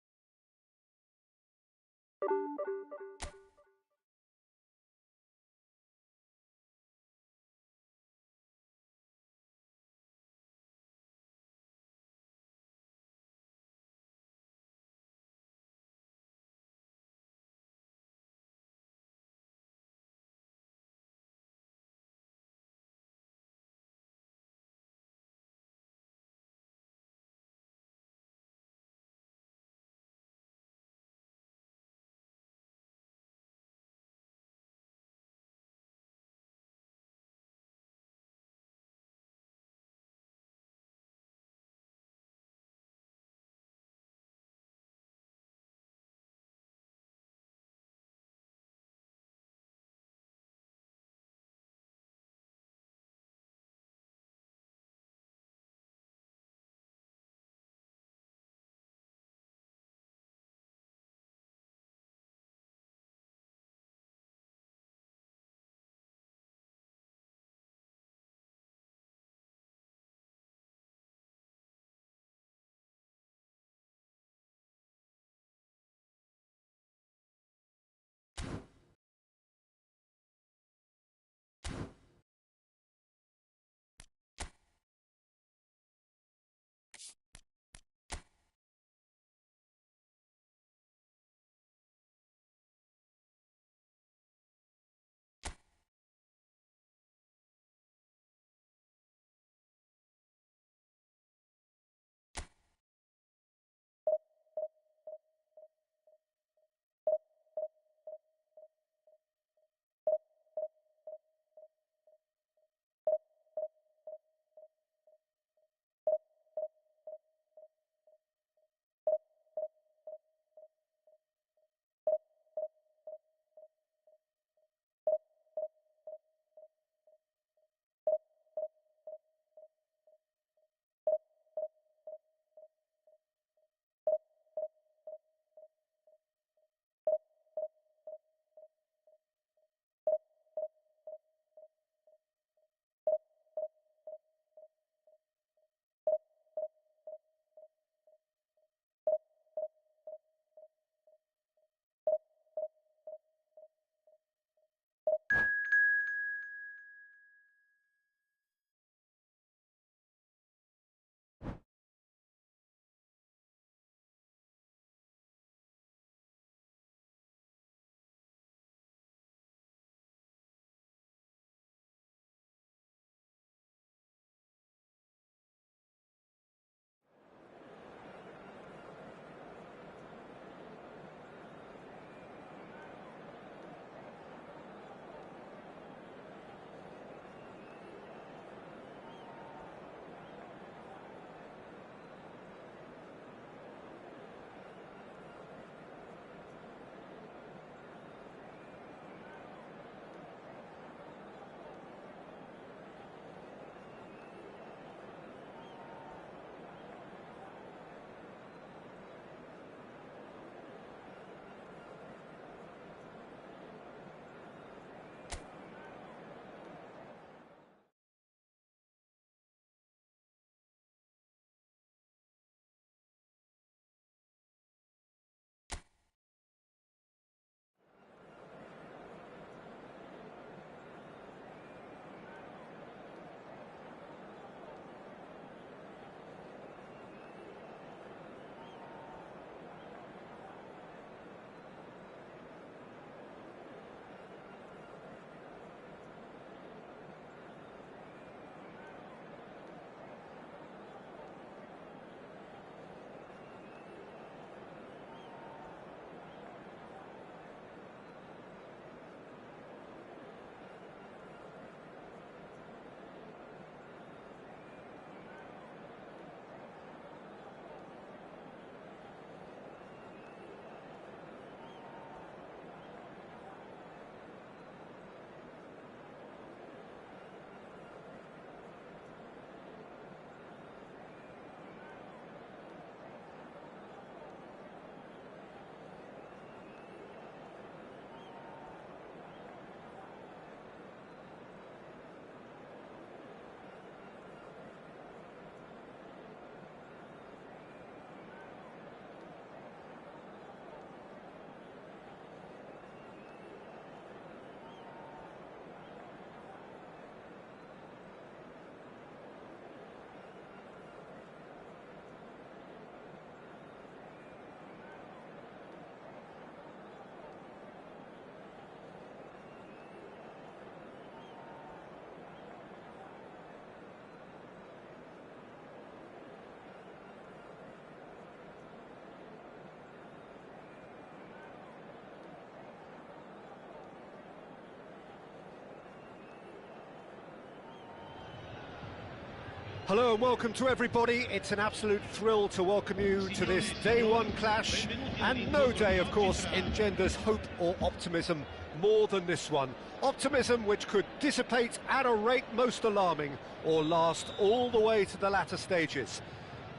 Hello and welcome to everybody. It's an absolute thrill to welcome you to this day one clash, and no day, of course, engenders hope or optimism more than this one. Optimism which could dissipate at a rate most alarming or last all the way to the latter stages.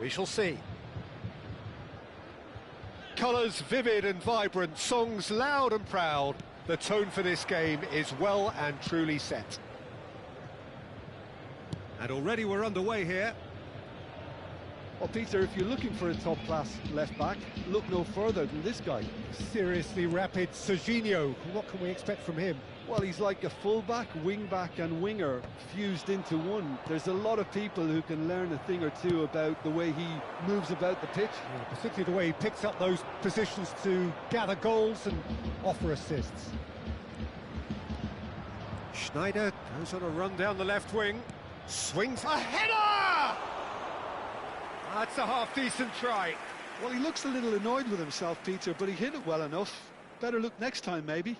We shall see. Colours vivid and vibrant, songs loud and proud. The tone for this game is well and truly set. And already we're underway here. Well, Peter, if you're looking for a top-class left-back, look no further than this guy. Seriously rapid Serginho. What can we expect from him? Well, he's like a full-back, wing-back and winger fused into one. There's a lot of people who can learn a thing or two about the way he moves about the pitch. Yeah, particularly the way he picks up those positions to gather goals and offer assists. Schneider goes on a run down the left wing. Swings a header! That's a half-decent try. Well, he looks a little annoyed with himself, Peter, but he hit it well enough. Better look next time, maybe.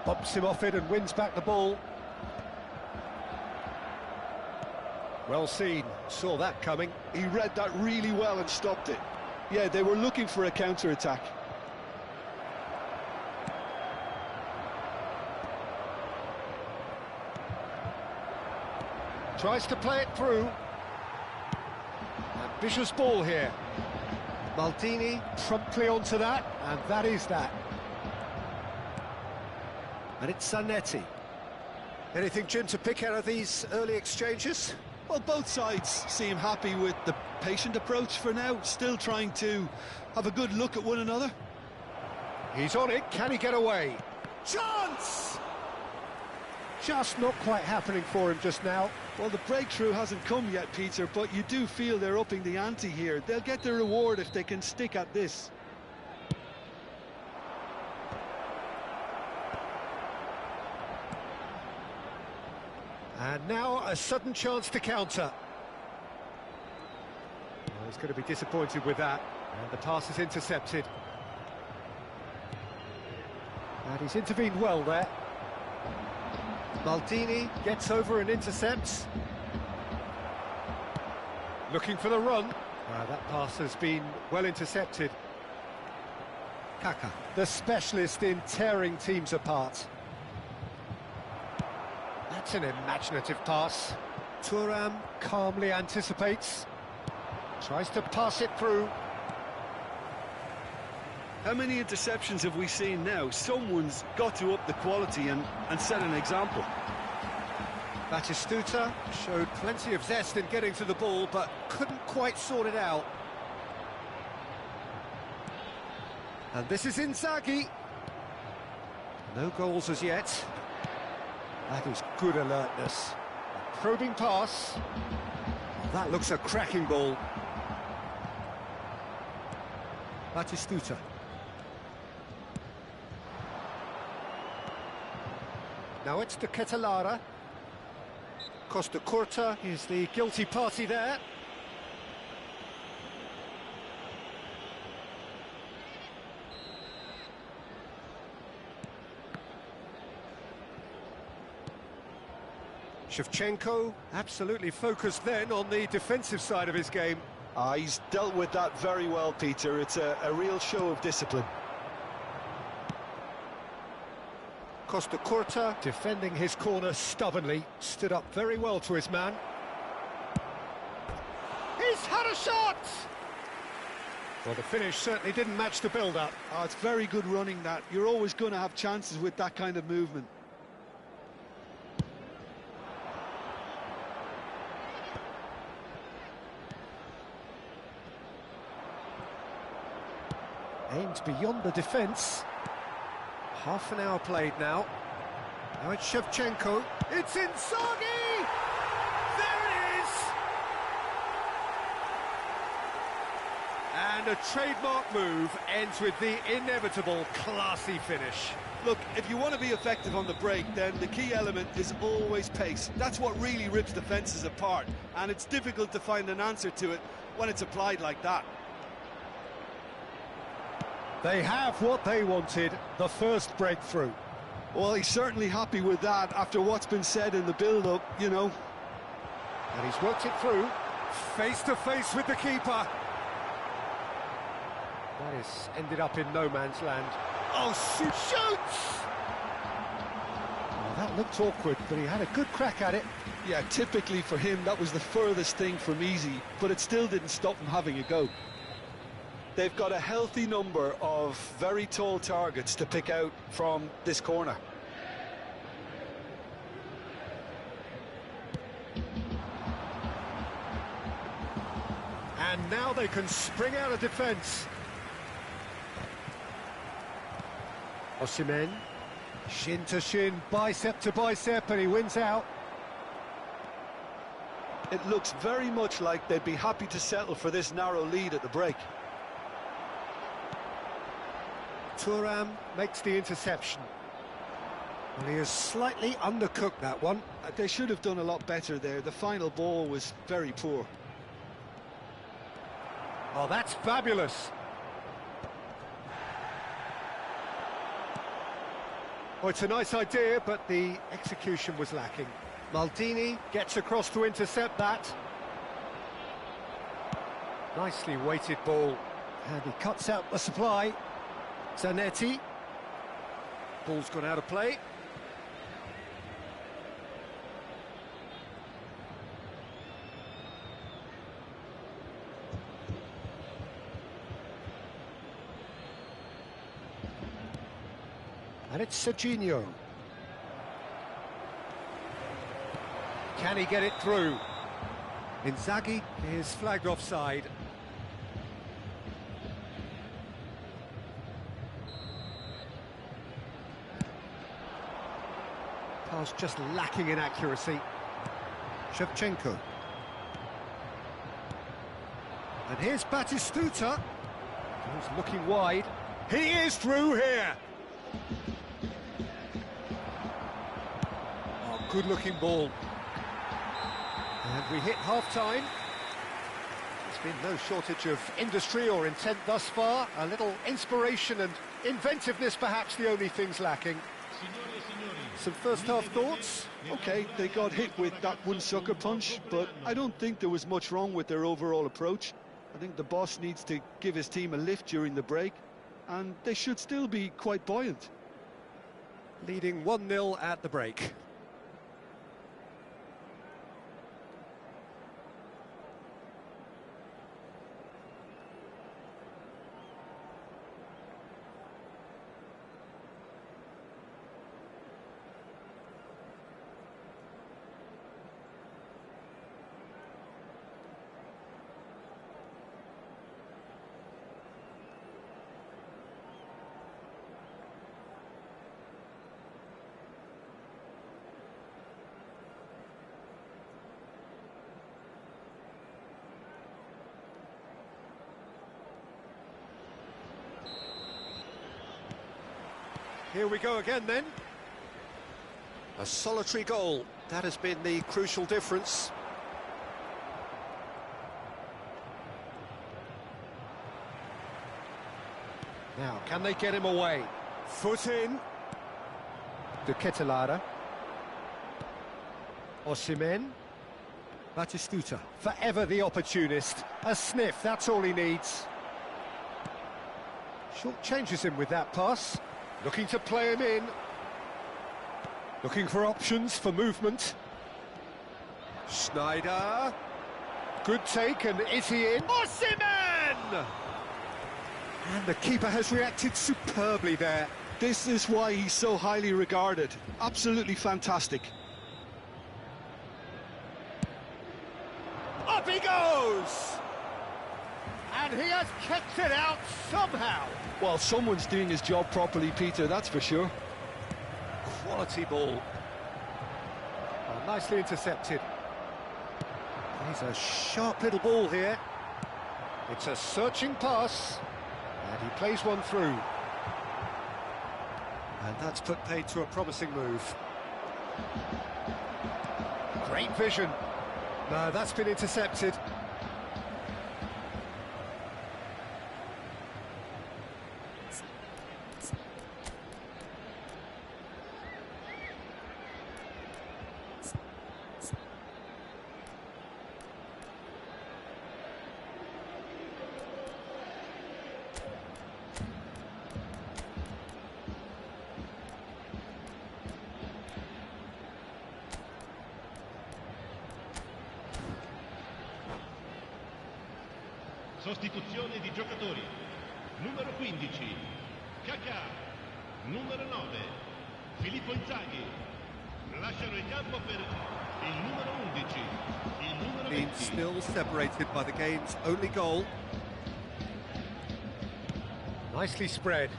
Bumps him off it and wins back the ball. Well seen, saw that coming. He read that really well and stopped it. Yeah, they were looking for a counter-attack. Tries to play it through. Ambitious ball here. Maldini promptly onto that, and that is that. And it's Zanetti. Anything, Jim, to pick out of these early exchanges? Well, both sides seem happy with the patient approach for now, still trying to have a good look at one another. He's on it, can he get away? Chance! Just not quite happening for him just now. Well, the breakthrough hasn't come yet, Peter, but you do feel they're upping the ante here. They'll get their reward if they can stick at this. And now a sudden chance to counter. Oh, he's going to be disappointed with that. And the pass is intercepted. And he's intervened well there. Maldini gets over and intercepts. Looking for the run. That pass has been well intercepted. Kaka, the specialist in tearing teams apart. That's an imaginative pass. Thuram calmly anticipates. Tries to pass it through. How many interceptions have we seen now? Someone's got to up the quality and set an example. Batistuta showed plenty of zest in getting to the ball, but couldn't quite sort it out. And this is Inzaghi. No goals as yet. That is good alertness. A probing pass. Oh, that looks a cracking ball. Batistuta. Now it's to Ketelara. Costa Curta is the guilty party there. Shevchenko absolutely focused then on the defensive side of his game. He's dealt with that very well, Peter. It's a real show of discipline. Costa Curta defending his corner stubbornly, stood up very well to his man. He's had a shot! Well, the finish certainly didn't match the build-up. Oh, it's very good running, that. You're always going to have chances with that kind of movement. Aimed beyond the defence. Half an hour played now. Now it's Shevchenko. It's Inzaghi! There it is! And a trademark move ends with the inevitable classy finish. Look, if you want to be effective on the break, then the key element is always pace. That's what really rips defences apart, and it's difficult to find an answer to it when it's applied like that. They have what they wanted, the first breakthrough. Well, he's certainly happy with that after what's been said in the build-up, you know. And he's worked it through, face to face with the keeper. That is ended up in no man's land. Oh, shoots! Oh, that looked awkward, but he had a good crack at it. Yeah, typically for him, that was the furthest thing from easy, but it still didn't stop him having a go. They've got a healthy number of very tall targets to pick out from this corner. And now they can spring out of defence. Osimhen, shin to shin, bicep to bicep, and he wins out. It looks very much like they'd be happy to settle for this narrow lead at the break. Thuram makes the interception. Well, he has slightly undercooked that one. They should have done a lot better there. The final ball was very poor. Oh, that's fabulous. Oh, it's a nice idea, but the execution was lacking. Maldini gets across to intercept that. Nicely weighted ball. And he cuts out the supply. Zanetti. Ball's gone out of play. And it's Serginho. Can he get it through? Inzaghi is flagged offside. Pass just lacking in accuracy. Shevchenko. And here's Batistuta. He's looking wide. He is through here. Oh, good-looking ball. And we hit half-time. There's been no shortage of industry or intent thus far. A little inspiration and inventiveness, perhaps the only things lacking. Some first-half thoughts? OK, they got hit with that one sucker punch, but I don't think there was much wrong with their overall approach. I think the boss needs to give his team a lift during the break, and they should still be quite buoyant. Leading 1-0 at the break. Here we go again then. A solitary goal. That has been the crucial difference. Now, can they get him away? Foot in. De Ketelaere. Osimhen. Batistuta. Forever the opportunist. A sniff, that's all he needs. Short changes him with that pass. Looking to play him in. Looking for options for movement. Schneider. Good take, and is he in? Osimhen! And the keeper has reacted superbly there. This is why he's so highly regarded. Absolutely fantastic. Up he goes! And he has kept it out somehow. Well, someone's doing his job properly, Peter, that's for sure. Quality ball. Oh, nicely intercepted. He's a sharp little ball here. It's a searching pass. And he plays one through. And that's put paid to a promising move. Great vision. No, that's been intercepted. Sostituzione di giocatori. Numero 15, Kaká. Numero 9, Filippo Inzaghi. Lasciano il campo per il numero 11, il numero 20. Still separated by the game's only goal. Nicely spread.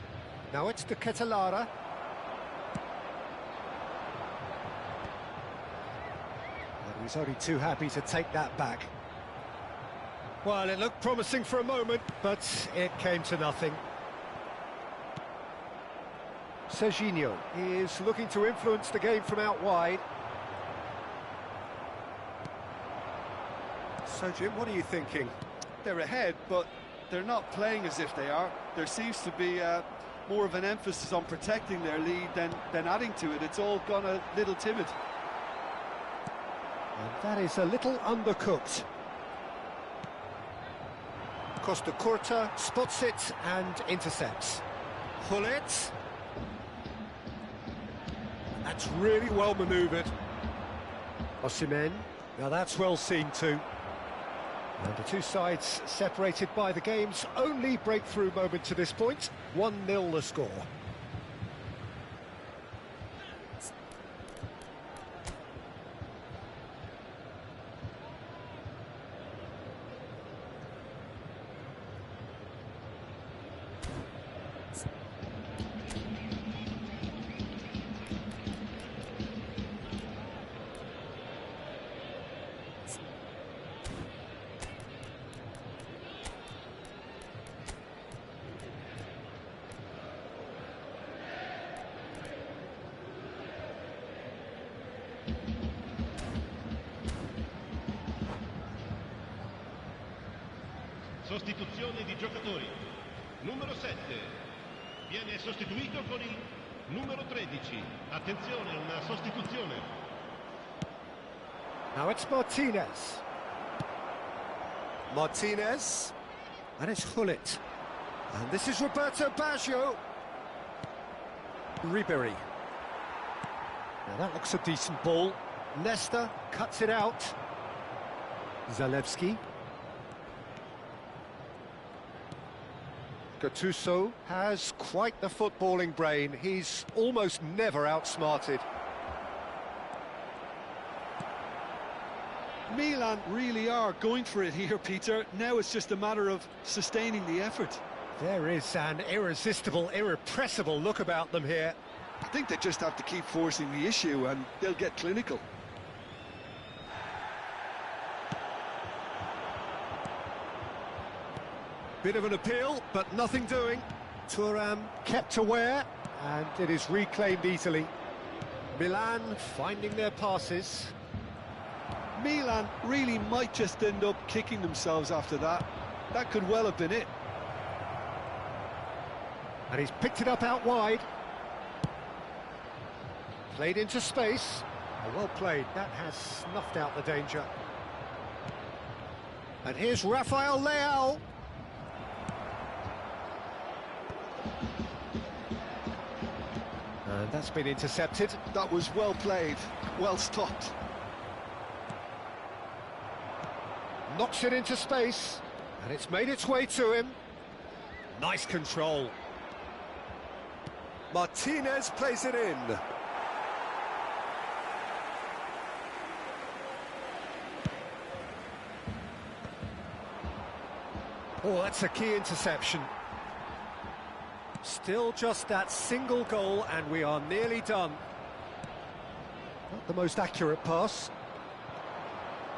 Now it's to Ketelara. And he's only too happy to take that back. Well, it looked promising for a moment, but it came to nothing. Serginho is looking to influence the game from out wide. So, Jim, what are you thinking? They're ahead, but they're not playing as if they are. There seems to be more of an emphasis on protecting their lead than adding to it. It's all gone a little timid. And that is a little undercooked. Costa Curta spots it and intercepts. Hullet. That's really well manoeuvred. Osimhen. Now that's well seen too. And the two sides separated by the game's only breakthrough moment to this point. 1-0 the score. Sostituzione di giocatori. Numero 7 viene sostituito con il numero 13. Attenzione, una sostituzione. Now it's Martinez. Martinez. And it's Hullet. And this is Roberto Baggio. Ribery. Now that looks a decent ball. Nesta cuts it out. Zalewski. Gattuso has quite the footballing brain. He's almost never outsmarted. Milan really are going for it here, Peter. Now it's just a matter of sustaining the effort. There is an irresistible, irrepressible look about them here. I think they just have to keep forcing the issue and they'll get clinical. Bit of an appeal, but nothing doing. Thuram kept aware, and it is reclaimed easily. Milan finding their passes. Milan really might just end up kicking themselves after that. That could well have been it. And he's picked it up out wide. Played into space. Oh, well played. That has snuffed out the danger. And here's Rafael Leao. And that's been intercepted. That was well played, well stopped. Knocks it into space, and it's made its way to him. Nice control. Martinez plays it in. Oh, that's a key interception. Still just that single goal, and we are nearly done. Not the most accurate pass,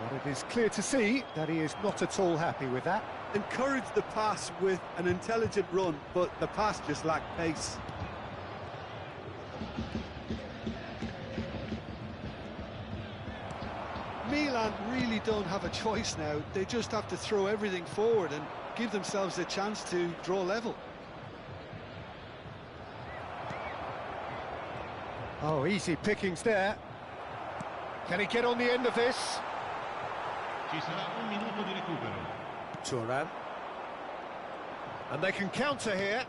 but it is clear to see that he is not at all happy with that. Encourage the pass with an intelligent run, but the pass just lacked pace. Milan really don't have a choice now. They just have to throw everything forward and give themselves a chance to draw level. Oh, easy pickings there. Can he get on the end of this? Ci sarà un minuto di recupero. Thuram. And they can counter here.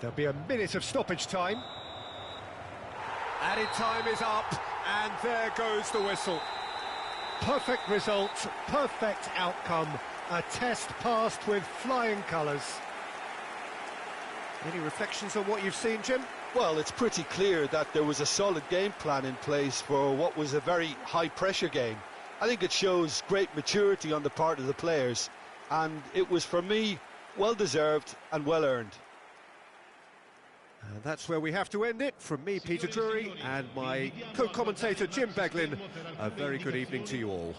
There'll be a minute of stoppage time. Added time is up, and there goes the whistle. Perfect result, perfect outcome. A test passed with flying colours. Any reflections on what you've seen, Jim? Well, it's pretty clear that there was a solid game plan in place for what was a very high-pressure game. I think it shows great maturity on the part of the players, and it was, for me, well-deserved and well-earned. And that's where we have to end it. From me, Peter Drury, and my co-commentator, Jim Beglin, a very good evening to you all.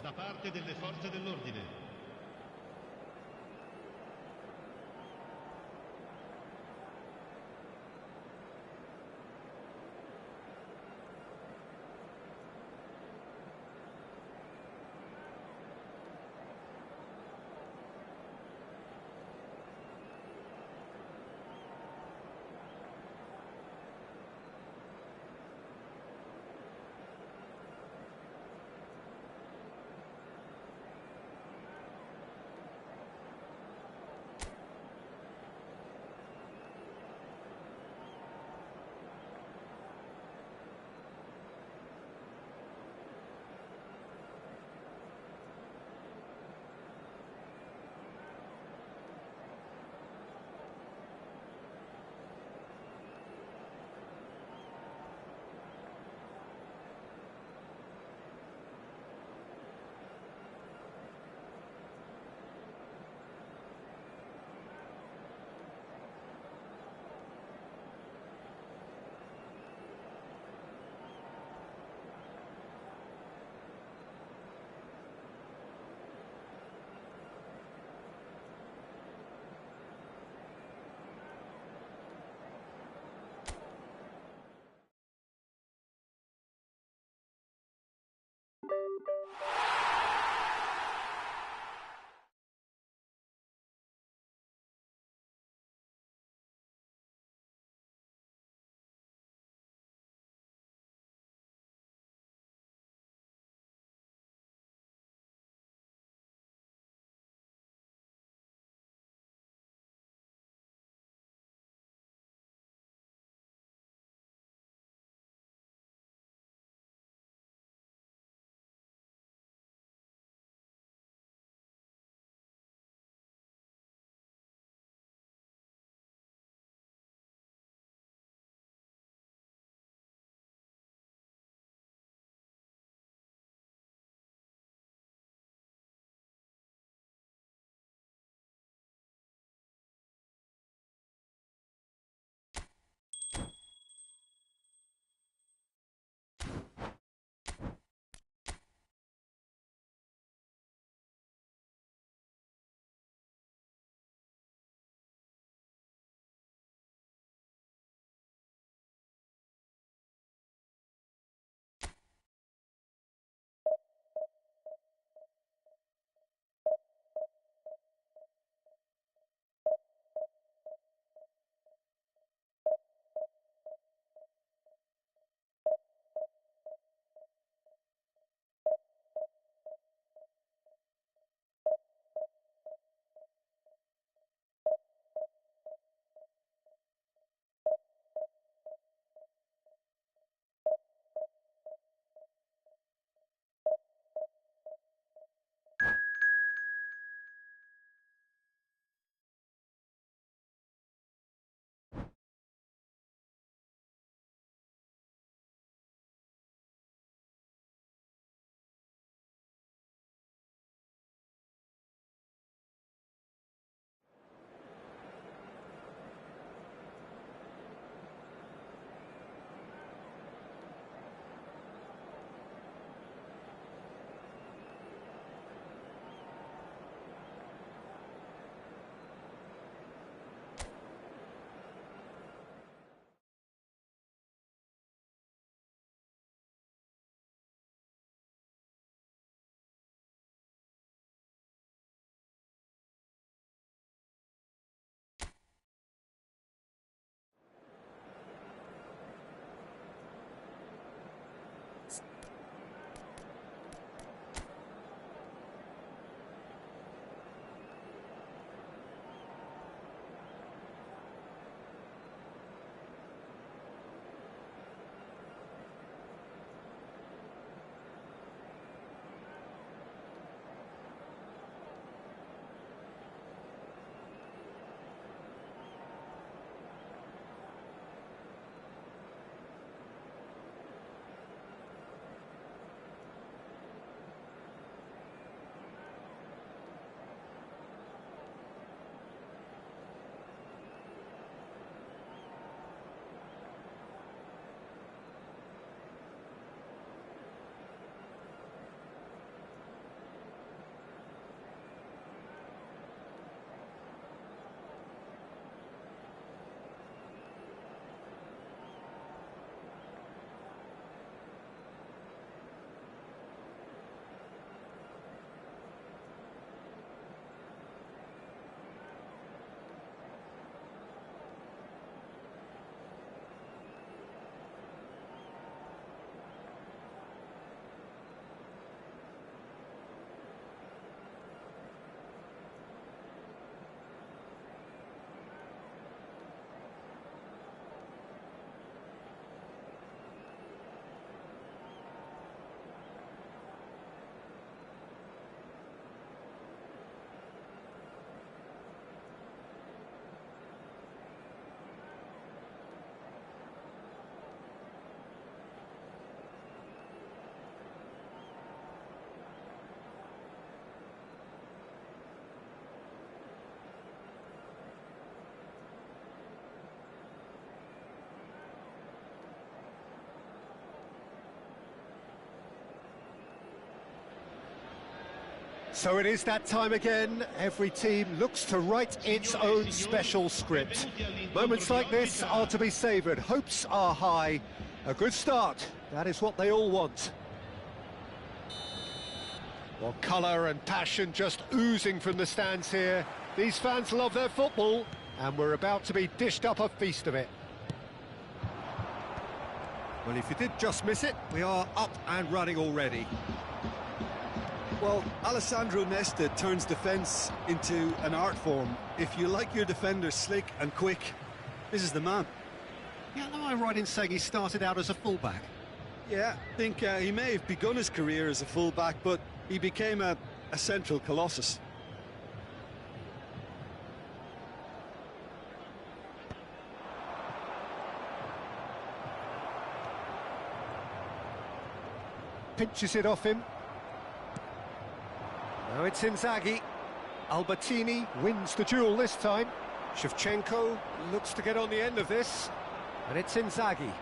So it is that time again. Every team looks to write its own special script. Moments like this are to be savoured. Hopes are high. A good start. That is what they all want. Well, colour and passion just oozing from the stands here. These fans love their football, and we're about to be dished up a feast of it. Well, if you did just miss it, we are up and running already. Well, Alessandro Nesta turns defence into an art form. If you like your defenders slick and quick, this is the man. Yeah, am I right in saying he started out as a fullback? Yeah, I think he may have begun his career as a fullback, but he became a central colossus. Pinches it off him. Now it's Inzaghi. Albertini wins the duel this time. Shevchenko looks to get on the end of this. And it's Inzaghi.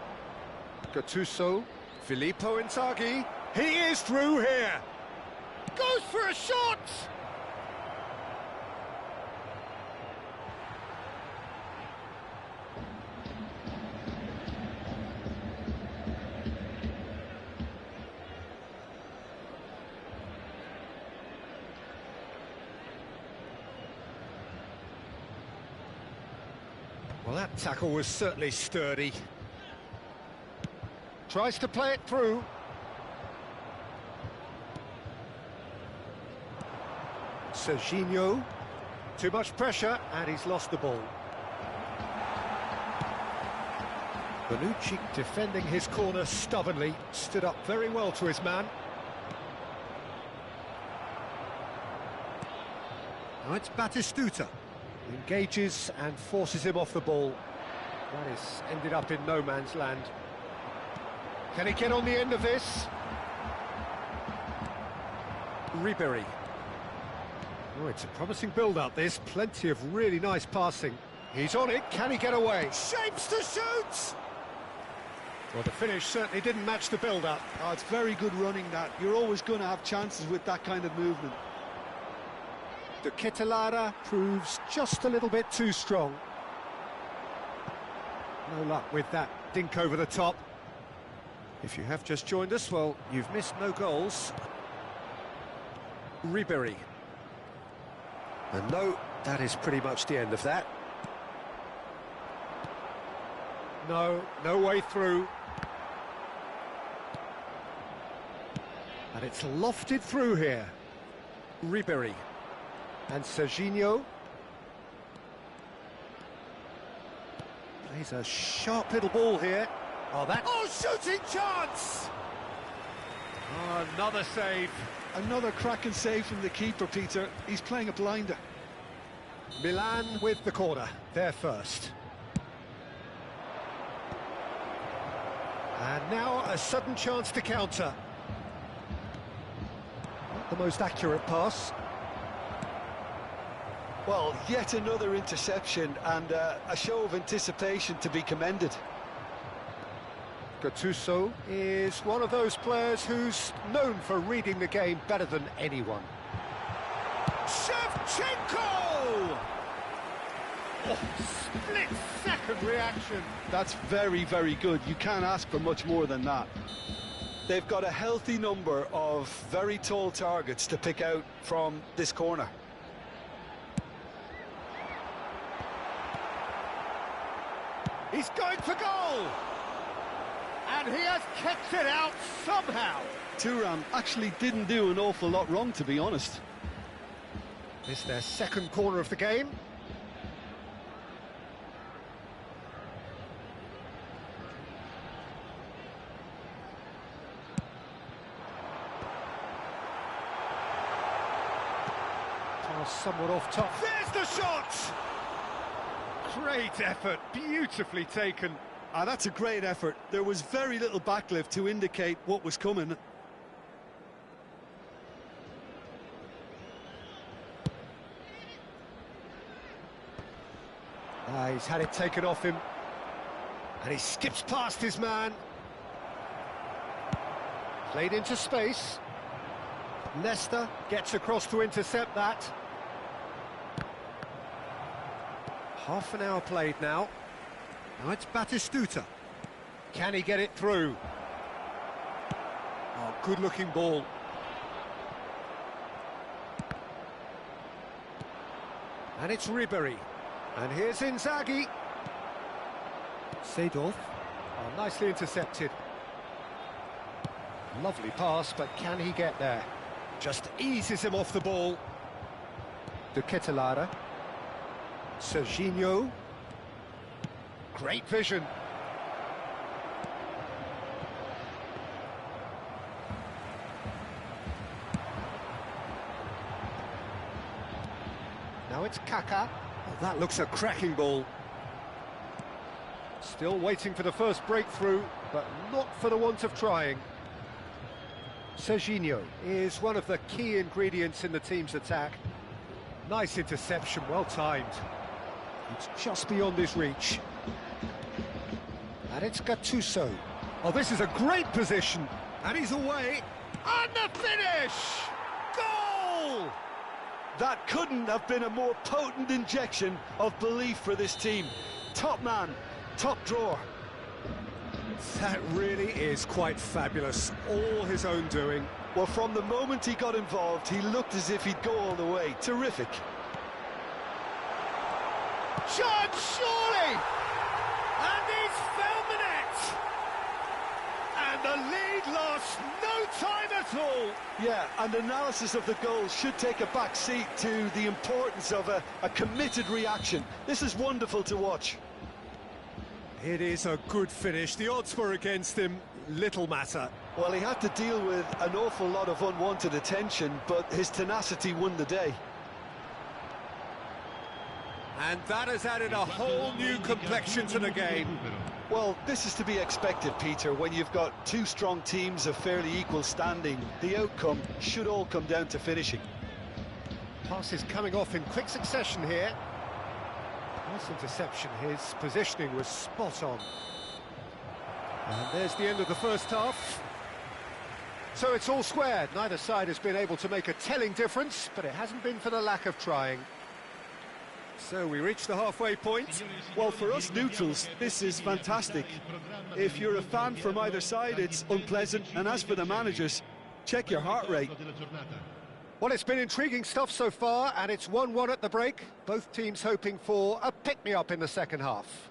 Gattuso. Filippo Inzaghi. He is through here. Goes for a shot! Well, that tackle was certainly sturdy. Tries to play it through. Serginho. Too much pressure, and he's lost the ball. Bonucci defending his corner stubbornly, stood up very well to his man. Now it's Batistuta. Engages and forces him off the ball. That is ended up in no man's land. Can he get on the end of this? Ribery. Oh, it's a promising build-up, this. Plenty of really nice passing. He's on it. Can he get away? Shapes to shoot! Well, the finish certainly didn't match the build-up. Oh, it's very good running, that. You're always going to have chances with that kind of movement. The Ketelara proves just a little bit too strong. No luck with that dink over the top. If you have just joined us, well, you've missed no goals. Ribery. And no, that is pretty much the end of that. No way through. And it's lofted through here. Ribery. And Serginho. Plays a sharp little ball here. Oh, shooting chance! Oh, another save. Another cracking save from the keeper, Peter. He's playing a blinder. Milan with the corner, they're first. And now a sudden chance to counter. Not the most accurate pass. Well, yet another interception and a show of anticipation to be commended. Gattuso is one of those players who's known for reading the game better than anyone. Shevchenko! Oh, split-second reaction. That's very, very good. You can't ask for much more than that. They've got a healthy number of very tall targets to pick out from this corner. He's going for goal! And he has kept it out somehow. Thuram actually didn't do an awful lot wrong, to be honest. This is their second corner of the game. Pass somewhat off top. There's the shot! Great effort, beautifully taken. That's a great effort. There was very little backlift to indicate what was coming. He's had it taken off him. And he skips past his man. Played into space. Leicester gets across to intercept that. Half an hour played now. Now it's Batistuta. Can he get it through? Oh, good-looking ball. And it's Ribéry. And here's Inzaghi. Seedorf. Oh, nicely intercepted. Lovely pass, but can he get there? Just eases him off the ball. De Ketelaere. Serginho. Great vision. Now it's Kaká. Oh, that looks a cracking ball. Still waiting for the first breakthrough, but not for the want of trying. Serginho is one of the key ingredients in the team's attack. Nice interception, well timed. It's just beyond his reach. And it's Gattuso. Oh, this is a great position. And he's away. And the finish! Goal! That couldn't have been a more potent injection of belief for this team. Top man, top drawer. That really is quite fabulous, all his own doing. Well, from the moment he got involved, he looked as if he'd go all the way. Terrific. Shot, surely! And he's found the net! And the lead lost no time at all! Yeah, and analysis of the goal should take a back seat to the importance of a committed reaction. This is wonderful to watch. It is a good finish. The odds were against him. Little matter. Well, he had to deal with an awful lot of unwanted attention, but his tenacity won the day. And that has added a whole new complexion to the game. Well, this is to be expected, Peter. When you've got two strong teams of fairly equal standing, the outcome should all come down to finishing. Passes coming off in quick succession here. Nice interception, his positioning was spot on. And there's the end of the first half. So it's all squared. Neither side has been able to make a telling difference, but it hasn't been for the lack of trying. So we reach the halfway point. Well, for us neutrals, this is fantastic. If you're a fan from either side, it's unpleasant. And as for the managers, check your heart rate. Well, it's been intriguing stuff so far, and it's 1-1 at the break. Both teams hoping for a pick-me-up in the second half.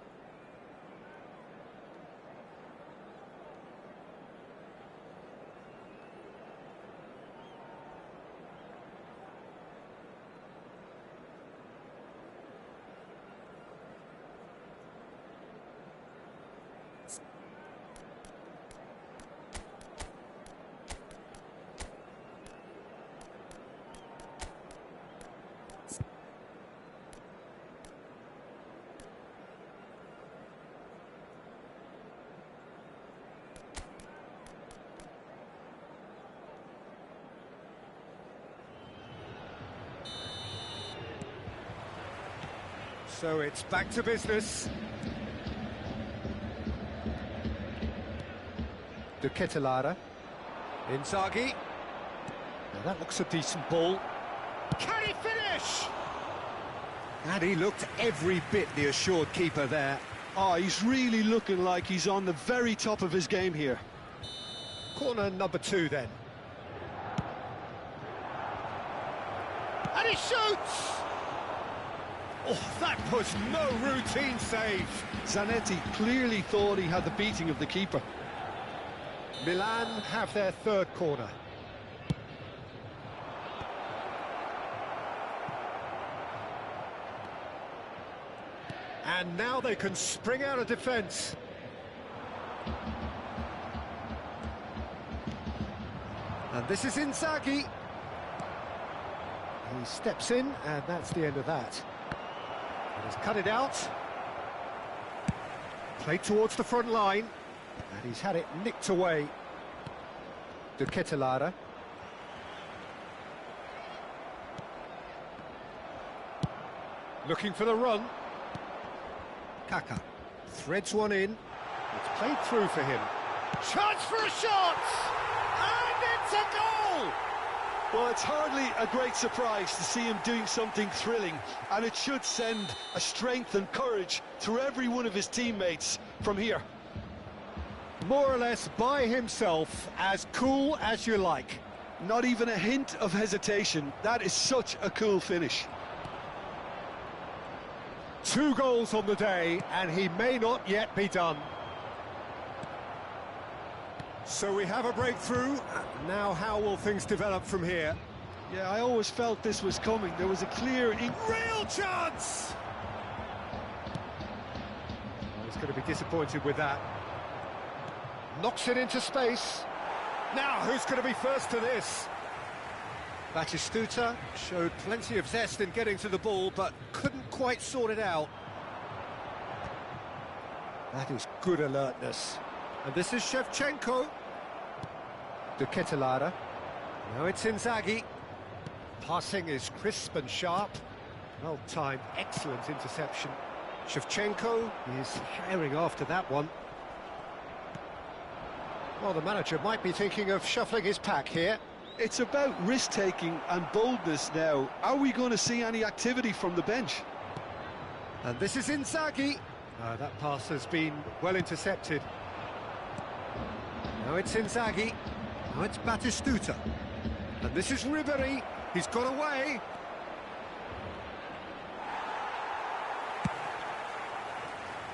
So it's back to business. De Ketelaere. Inzaghi. Now that looks a decent ball. Can he finish? And he looked every bit the assured keeper there. Oh, he's really looking like he's on the very top of his game here. Corner number 2 then. And he shoots! Oh, that was no routine save. Zanetti clearly thought he had the beating of the keeper. Milan have their third corner. And now they can spring out of defence. And this is Inzaghi. He steps in, and that's the end of that. He's cut it out. Played towards the front line. And he's had it nicked away. De Ketelaere. Looking for the run. Kaká threads one in. It's played through for him. Chance for a shot! And it's a goal! Well, it's hardly a great surprise to see him doing something thrilling, and it should send a strength and courage through every one of his teammates from here. More or less by himself, as cool as you like. Not even a hint of hesitation. That is such a cool finish. 2 goals on the day, and he may not yet be done. So we have a breakthrough. Now how will things develop from here? Yeah, I always felt this was coming. There was a clear... Real chance! He's going to be disappointed with that. Knocks it into space. Now, who's going to be first to this? Batistuta showed plenty of zest in getting to the ball, but couldn't quite sort it out. That is good alertness. And this is Shevchenko. De Ketelaere. Now it's Inzaghi. Passing is crisp and sharp. Well timed, excellent interception. Shevchenko is herring after that one. Well, the manager might be thinking of shuffling his pack here. It's about risk-taking and boldness now. Are we going to see any activity from the bench? And this is Inzaghi. That pass has been well intercepted. Now it's Inzaghi. Now it's Batistuta. And this is Ribéry. He's got away.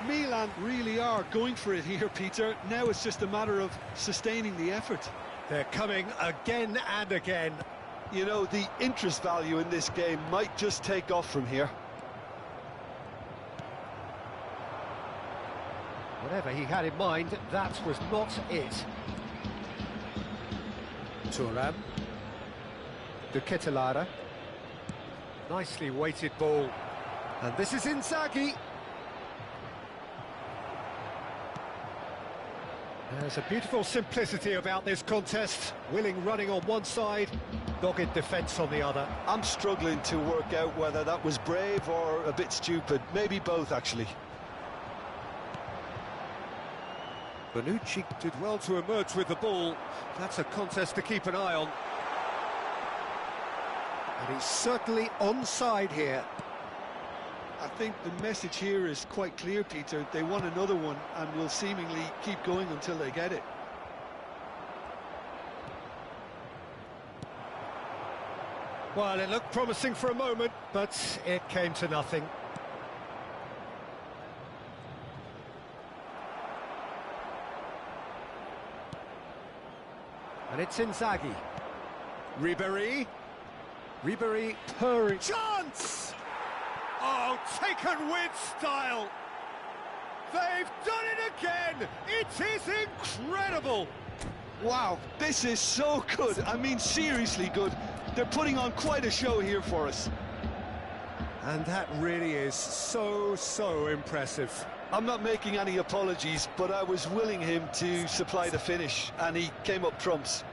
Milan really are going for it here, Peter. Now it's just a matter of sustaining the effort. They're coming again and again. You know, the interest value in this game might just take off from here. Whatever he had in mind, that was not it. Thuram. De Ketelaere. Nicely weighted ball. And this is Inzaghi. There's a beautiful simplicity about this contest. Willing running on one side, dogged defence on the other. I'm struggling to work out whether that was brave or a bit stupid. Maybe both, actually. Bonucci did well to emerge with the ball. That's a contest to keep an eye on. And he's certainly onside here. I think the message here is quite clear, Peter. They want another one and will seemingly keep going until they get it. Well, it looked promising for a moment, but it came to nothing. And it's Inzaghi. Ribéry. Ribéry purring. Chance! Oh, taken with style! They've done it again! It is incredible! Wow, this is so good. I mean, seriously good. They're putting on quite a show here for us. And that really is so impressive. I'm not making any apologies, but I was willing him to supply the finish, and he came up trumps.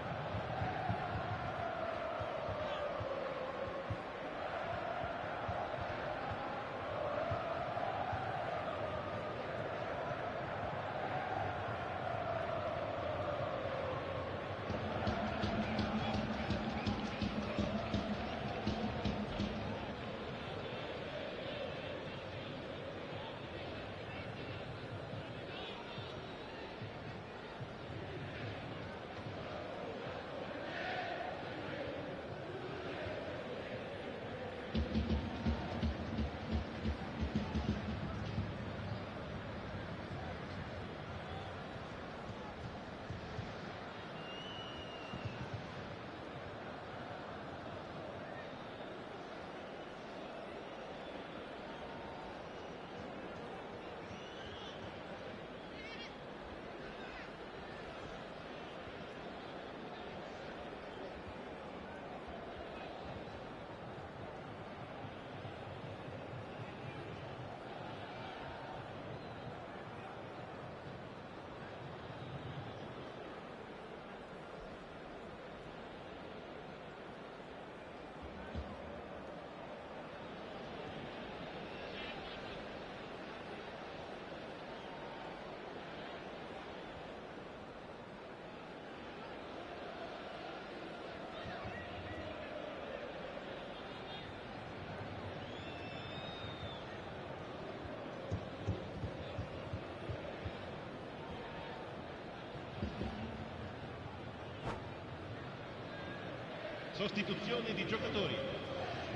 Sostituzione di giocatori.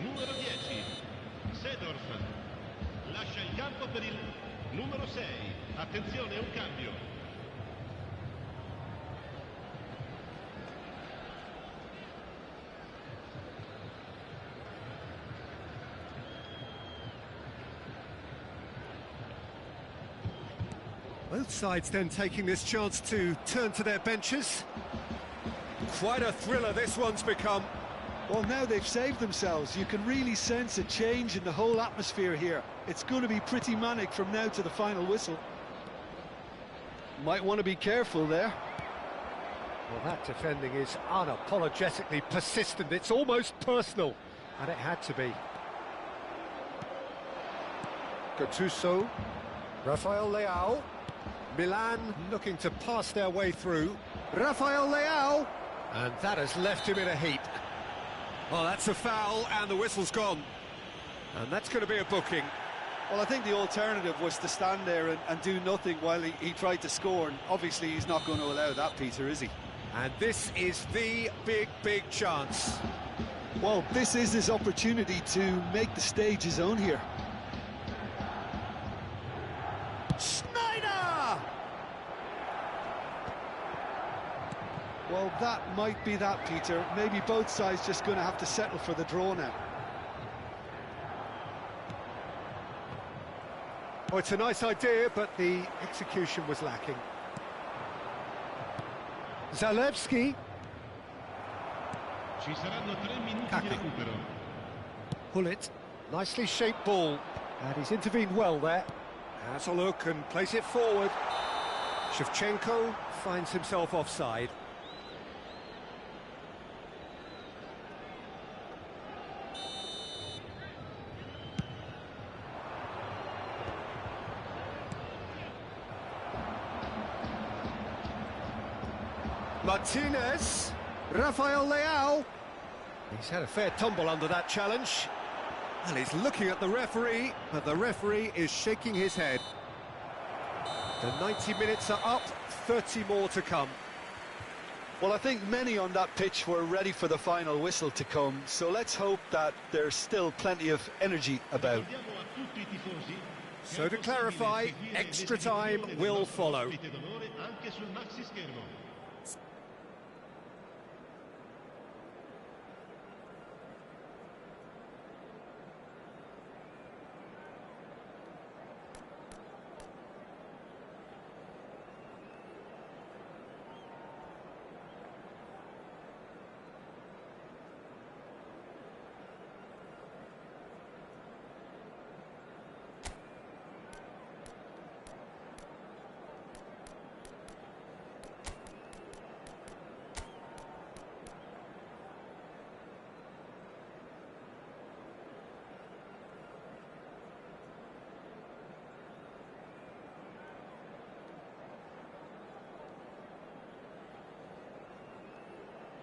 Numero 10, Seedorf. Lascia il campo per il numero 6. Attenzione, un cambio. Both sides then taking this chance to turn to their benches. Quite a thriller this one's become. Well, now they've saved themselves. You can really sense a change in the whole atmosphere here. It's going to be pretty manic from now to the final whistle. Might want to be careful there. Well, that defending is unapologetically persistent. It's almost personal, and it had to be. Gattuso, Rafael Leao, Milan looking to pass their way through. Rafael Leao, and that has left him in a heap. Well, that's a foul, and the whistle's gone. And that's going to be a booking. Well, I think the alternative was to stand there and do nothing while he tried to score, and obviously he's not going to allow that, Peter, is he? And this is the big chance. Well, this is his opportunity to make the stage his own here. Schneider! Well, that might be that, Peter. Maybe both sides just going to have to settle for the draw now. Oh, it's a nice idea, but the execution was lacking. Zalewski. Ci saranno 3 minuti di recupero. Hullet, nicely shaped ball, and he's intervened well there. Has a look and plays it forward. Shevchenko finds himself offside. Martinez, Rafael Leao. He's had a fair tumble under that challenge. And he's looking at the referee, but the referee is shaking his head. The 90 minutes are up, 30 more to come. Well, I think many on that pitch were ready for the final whistle to come, so let's hope that there's still plenty of energy about. So to clarify, extra time will follow.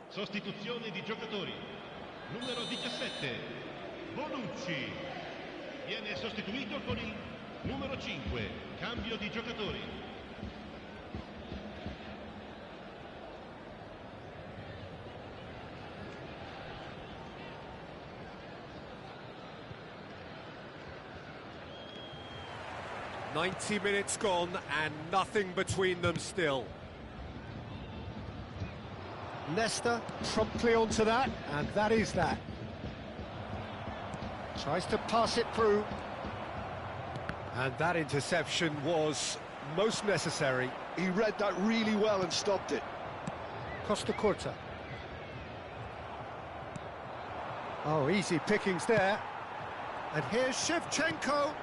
Sostituzione di giocatori. Numero 17, Bonucci. Viene sostituito con il numero 5. Cambio di giocatori. "90 minutes gone and nothing between them still." Leicester promptly onto that, and that is that. Tries to pass it through. And that interception was most necessary. He read that really well and stopped it. Costa Curta. Oh, easy pickings there. And here's Shevchenko.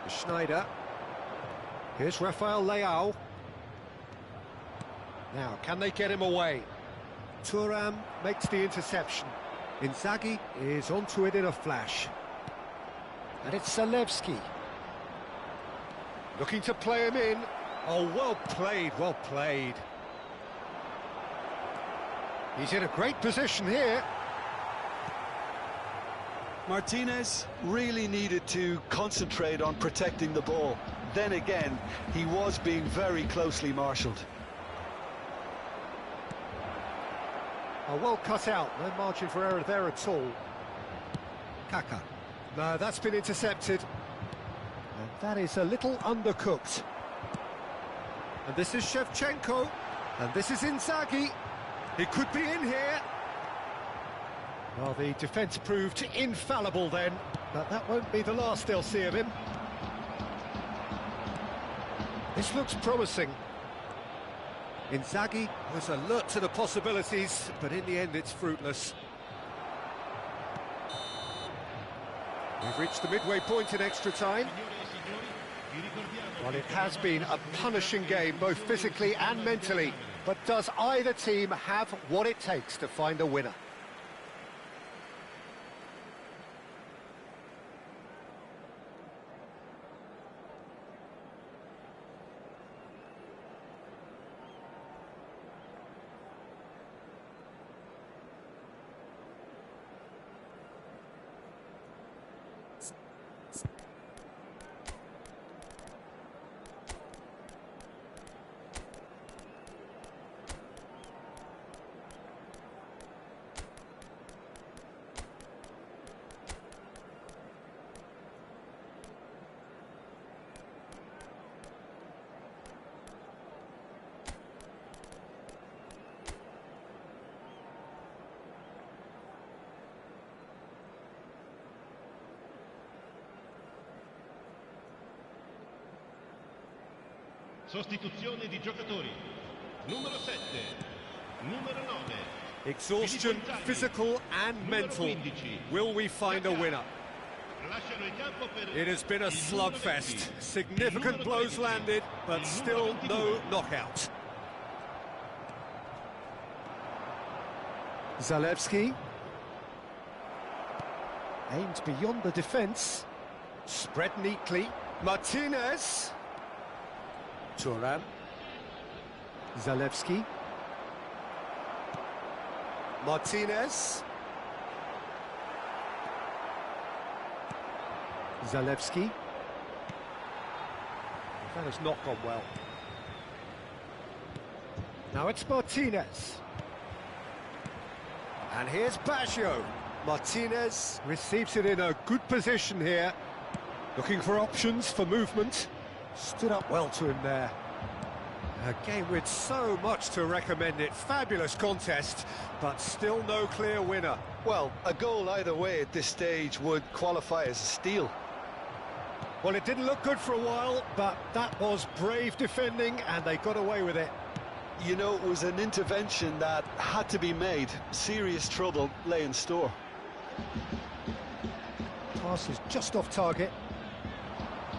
Schneider. Here's Rafael Leao. Now, can they get him away? Thuram makes the interception. Inzaghi is onto it in a flash. And it's Zalewski. Looking to play him in. Oh, well played, well played. He's in a great position here. Martinez really needed to concentrate on protecting the ball. Then again, he was being very closely marshalled. Oh, well cut out, no margin for error there at all. Kaka. No, that's been intercepted. And that is a little undercooked. And this is Shevchenko. And this is Inzaghi. He could be in here. Well, the defence proved infallible then, but that won't be the last they'll see of him. This looks promising. Inzaghi was alert to the possibilities, but in the end it's fruitless. We've reached the midway point in extra time. Well, it has been a punishing game, both physically and mentally, but does either team have what it takes to find a winner? Sostituzione di giocatori. Numero 7, numero 9. Exhaustion, physical and mental. Will we find a winner? It has been a slugfest. Significant blows landed, but still no knockout. Zalewski. Aimed beyond the defence. Spread neatly. Martinez. Thuram. Zalewski. Martinez. Zalewski. That has not gone well. Now it's Martinez. And here's Baggio. Martinez receives it in a good position here. Looking for options for movement. Stood up well to him there. A game with so much to recommend it. Fabulous contest, but still no clear winner. Well, a goal either way at this stage would qualify as a steal. Well, it didn't look good for a while, but that was brave defending, and they got away with it. You know, it was an intervention that had to be made. Serious trouble lay in store. Pass is just off target.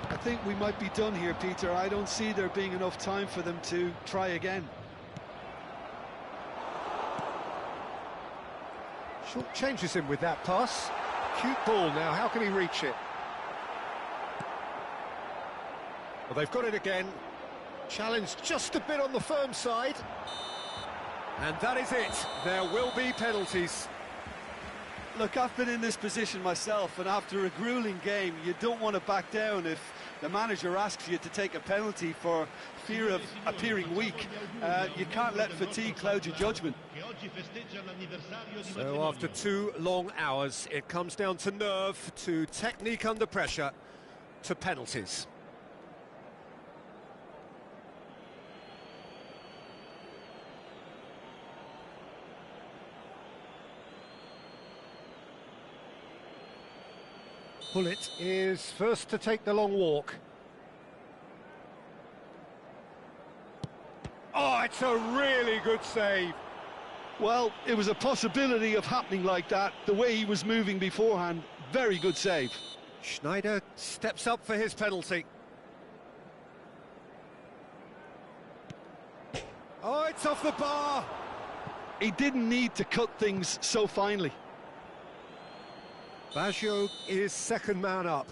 I think we might be done here, Peter. I don't see there being enough time for them to try again. Short changes him with that pass. Cute ball now, how can he reach it? Well, they've got it again. Challenged just a bit on the firm side. And that is it. There will be penalties. Look, I've been in this position myself, and after a grueling game, you don't want to back down if the manager asks you to take a penalty for fear of appearing weak. You can't let fatigue cloud your judgment. So after 2 long hours, it comes down to nerve, to technique under pressure, to penalties. Bullet is first to take the long walk. Oh, it's a really good save. Well, it was a possibility of happening like that. The way he was moving beforehand, very good save. Schneider steps up for his penalty. Oh, it's off the bar. He didn't need to cut things so finely. Baggio is second man up.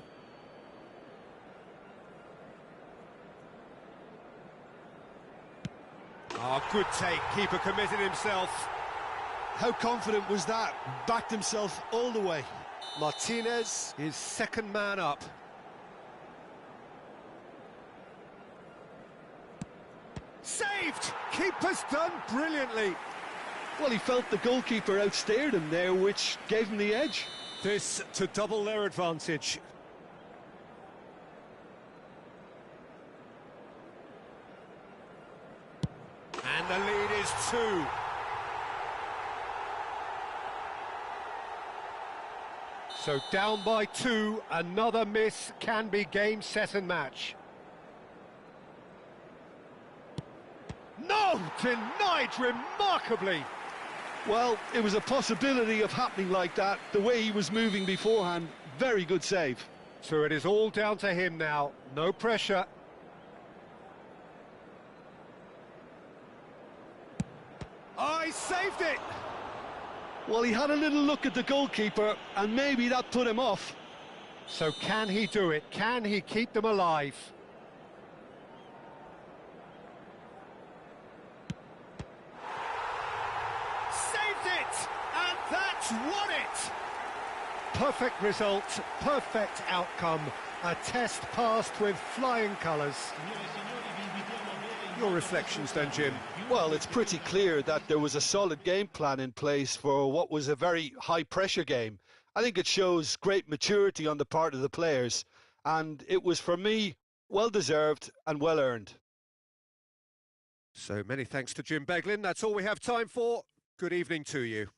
Oh, good take. Keeper committed himself. How confident was that? Backed himself all the way. Martinez is second man up. Saved! Keeper's done brilliantly. Well, he felt the goalkeeper outstared him there, which gave him the edge. This to double their advantage. And the lead is 2. So down by 2, another miss can be game, set and match. No! Denied remarkably! Well, it was a possibility of happening like that, the way he was moving beforehand. Very good save. So it is all down to him now, no pressure. Oh, he saved it! Well, he had a little look at the goalkeeper, and maybe that put him off. So can he do it? Can he keep them alive? Saved it! And that's won it! Perfect result, perfect outcome. A test passed with flying colours. Your reflections then, Jim? Well, it's pretty clear that there was a solid game plan in place for what was a very high-pressure game. I think it shows great maturity on the part of the players, and it was, for me, well-deserved and well-earned. So many thanks to Jim Beglin. That's all we have time for. Good evening to you.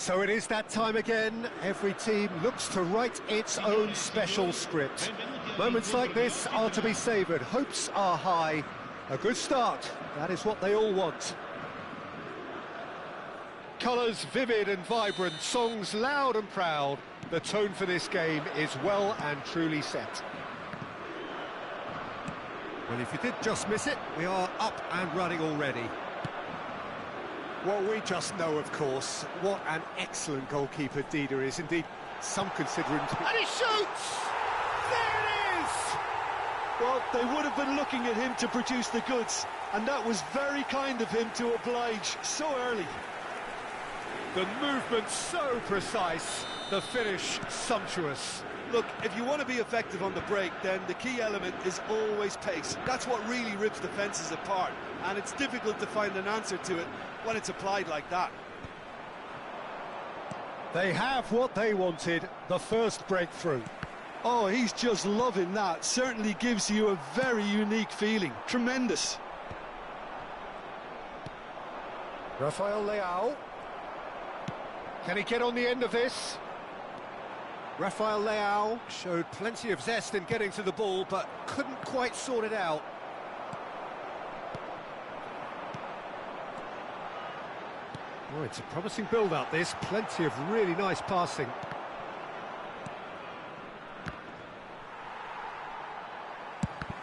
So it is that time again. Every team looks to write its own special script. Moments like this are to be savoured. Hopes are high. A good start. That is what they all want. Colours vivid and vibrant, songs loud and proud. The tone for this game is well and truly set. Well, if you did just miss it, we are up and running already. Well, we just know, of course, what an excellent goalkeeper Dida is. Indeed, some consider him to be... And he shoots! There it is! Well, they would have been looking at him to produce the goods, and that was very kind of him to oblige so early. The movement so precise, the finish sumptuous. Look, if you want to be effective on the break, then the key element is always pace. That's what really rips defences apart, and it's difficult to find an answer to it when it's applied like that. They have what they wanted, the first breakthrough. Oh, he's just loving that. Certainly gives you a very unique feeling. Tremendous. Rafael Leao. Can he get on the end of this? Rafael Leao showed plenty of zest in getting to the ball, but couldn't quite sort it out. Oh, it's a promising build-up, this. Plenty of really nice passing.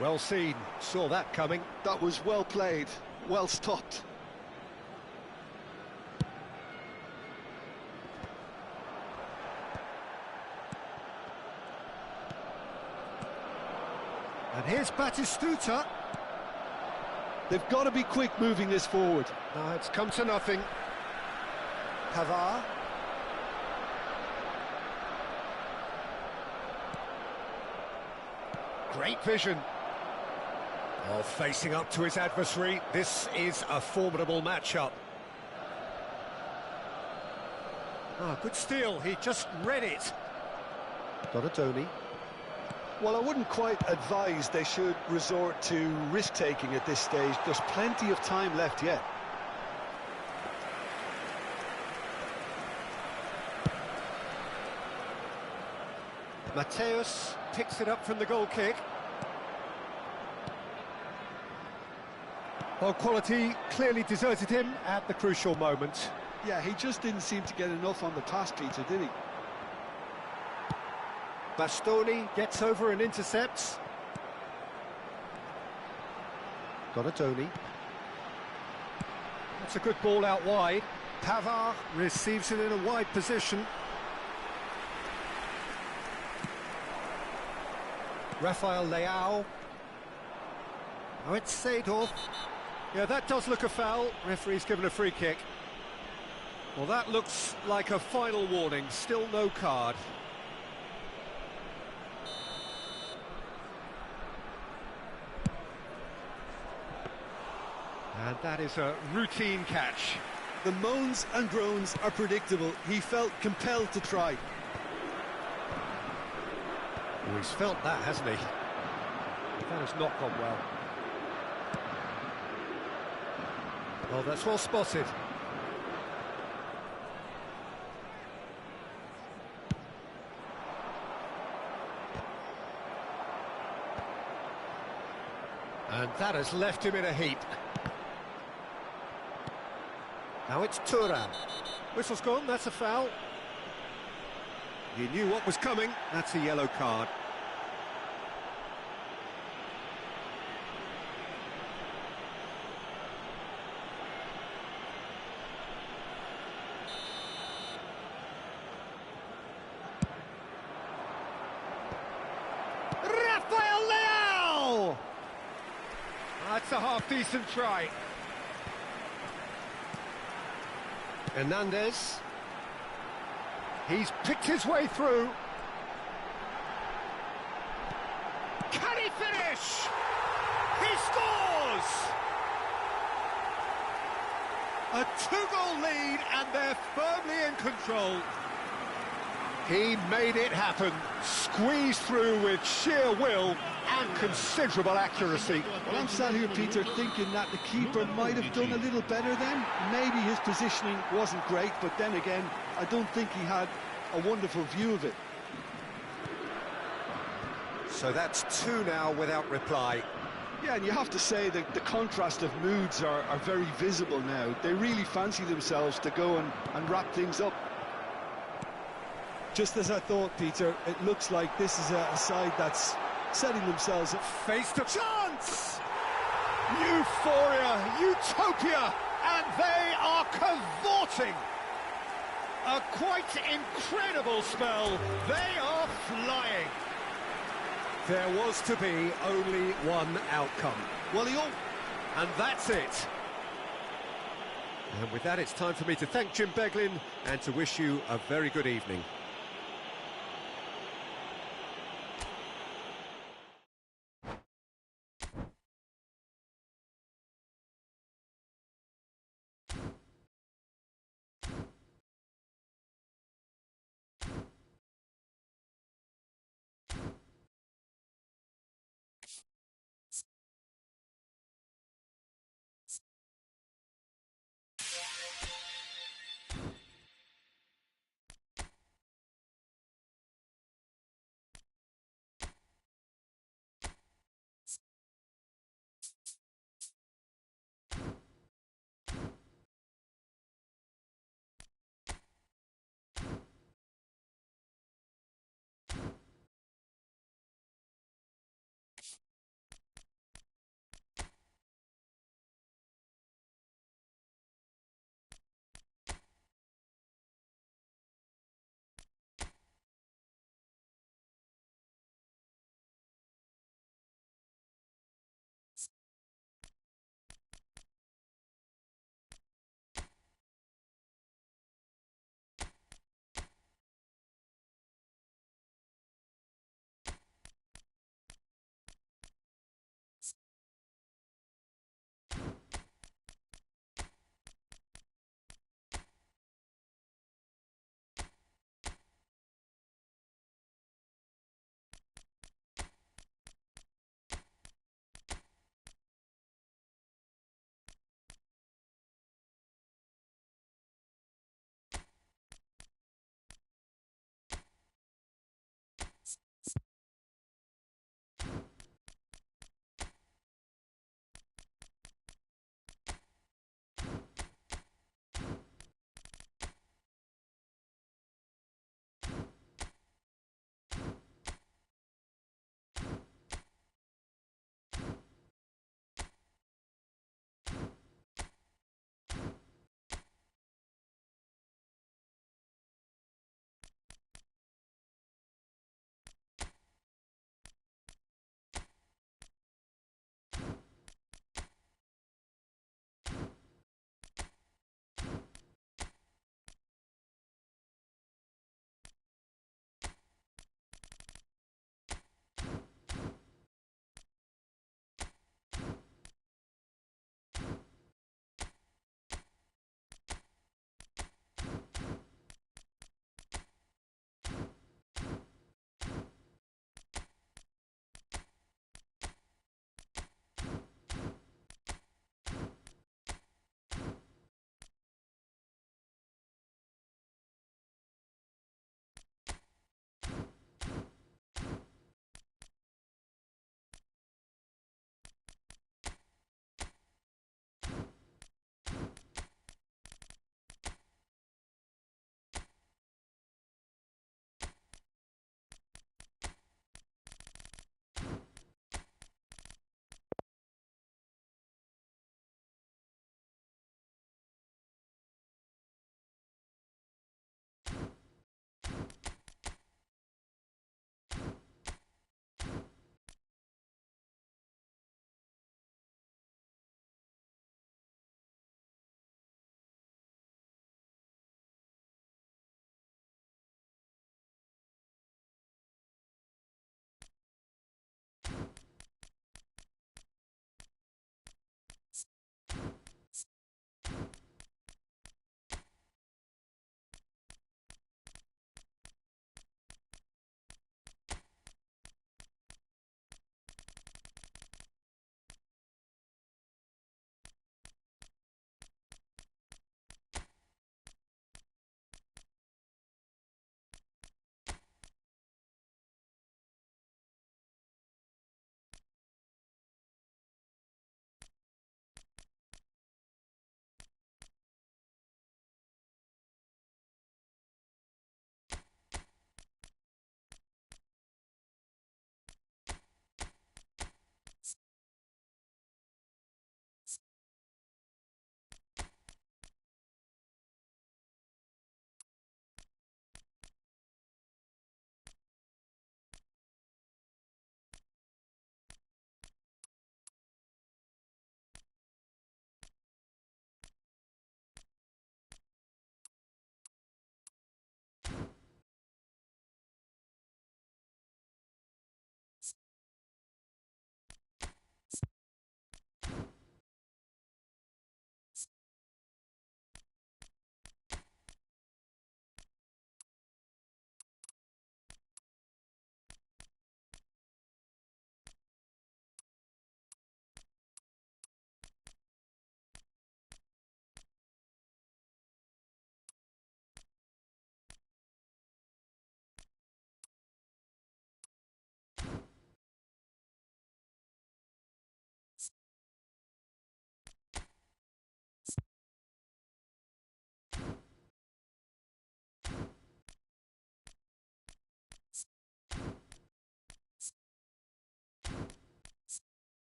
Well seen. Saw that coming. That was well played. Well stopped. And here's Batistuta. They've got to be quick moving this forward. No, it's come to nothing. Pavard. Great vision. Oh, facing up to his adversary. This is a formidable matchup. Ah, good steal. He just read it. Donatoni. Well, I wouldn't quite advise they should resort to risk-taking at this stage. There's plenty of time left yet. Mateus picks it up from the goal kick. Well, quality clearly deserted him at the crucial moment. Yeah, he just didn't seem to get enough on the pass, Peter, did he? Bastoni gets over and intercepts. Donatoni. That's a good ball out wide. Pavard receives it in a wide position. Rafael Leao. Oh, it's Seedorf. Yeah, that does look a foul. Referee's given a free kick. Well, that looks like a final warning. Still no card. And that is a routine catch. The moans and groans are predictable. He felt compelled to try. Oh, he's felt that, hasn't he? That has not gone well. Oh, that's well spotted. And that has left him in a heap. Now it's Thuram. Whistle's gone, that's a foul. He knew what was coming, that's a yellow card. Rafael Leao! That's a half-decent try. Hernandez. He's picked his way through. Can he finish? He scores! A two-goal lead and they're firmly in control. He made it happen, squeezed through with sheer will and considerable accuracy. Well, I'm sat here, Peter, thinking that the keeper might have done a little better then. Maybe his positioning wasn't great, but then again, I don't think he had a wonderful view of it. So that's two now without reply. Yeah, and you have to say that the contrast of moods are very visible now. They really fancy themselves to go and wrap things up. Just as I thought, Peter, it looks like this is a side that's setting themselves up. Faced a chance! Euphoria, utopia, and they are cavorting! A quite incredible spell. They are flying. There was to be only one outcome. Well, and that's it. And with that, it's time for me to thank Jim Beglin and to wish you a very good evening.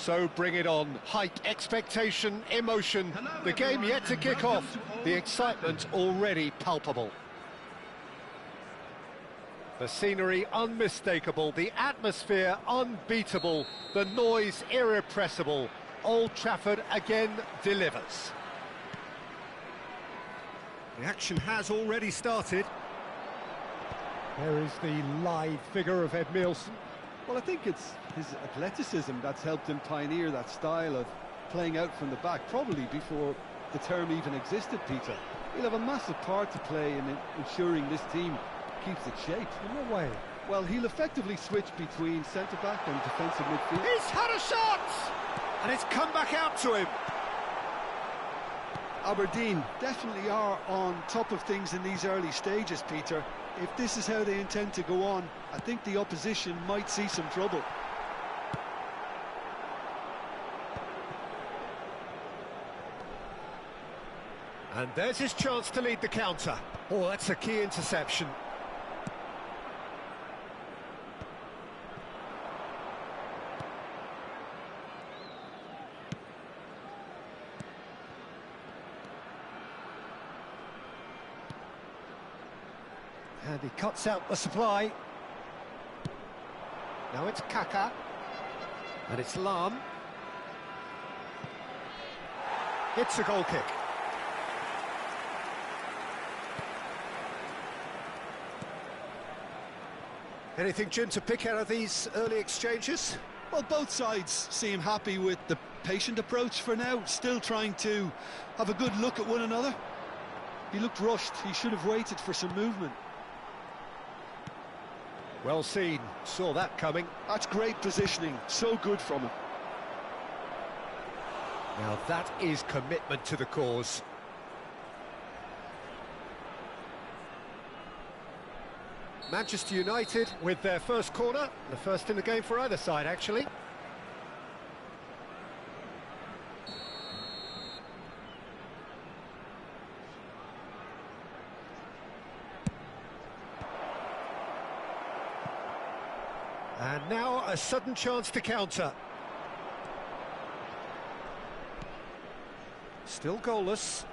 So bring it on. Height, expectation, emotion. The game yet to kick off. The excitement already palpable. The scenery unmistakable, the atmosphere unbeatable, the noise irrepressible. Old Trafford again delivers. The action has already started. There is the lithe figure of Ed Milson. Well, I think it's his athleticism that's helped him pioneer that style of playing out from the back, probably before the term even existed, Peter. He'll have a massive part to play in ensuring this team keeps its shape. In what way? Well, he'll effectively switch between centre-back and defensive midfield. He's had a shot! And it's come back out to him. Aberdeen definitely are on top of things in these early stages, Peter. If this is how they intend to go on, I think the opposition might see some trouble. And there's his chance to lead the counter. Oh, that's a key interception. And he cuts out the supply. Now it's Kaka. And it's Lam. It's a goal kick. Anything, Jim, to pick out of these early exchanges? Well, both sides seem happy with the patient approach for now, still trying to have a good look at one another. He looked rushed, he should have waited for some movement. Well seen, saw that coming. That's great positioning, so good from him. Now that is commitment to the cause. Manchester United with their first corner, the first in the game for either side, actually. And now a sudden chance to counter. Still goalless.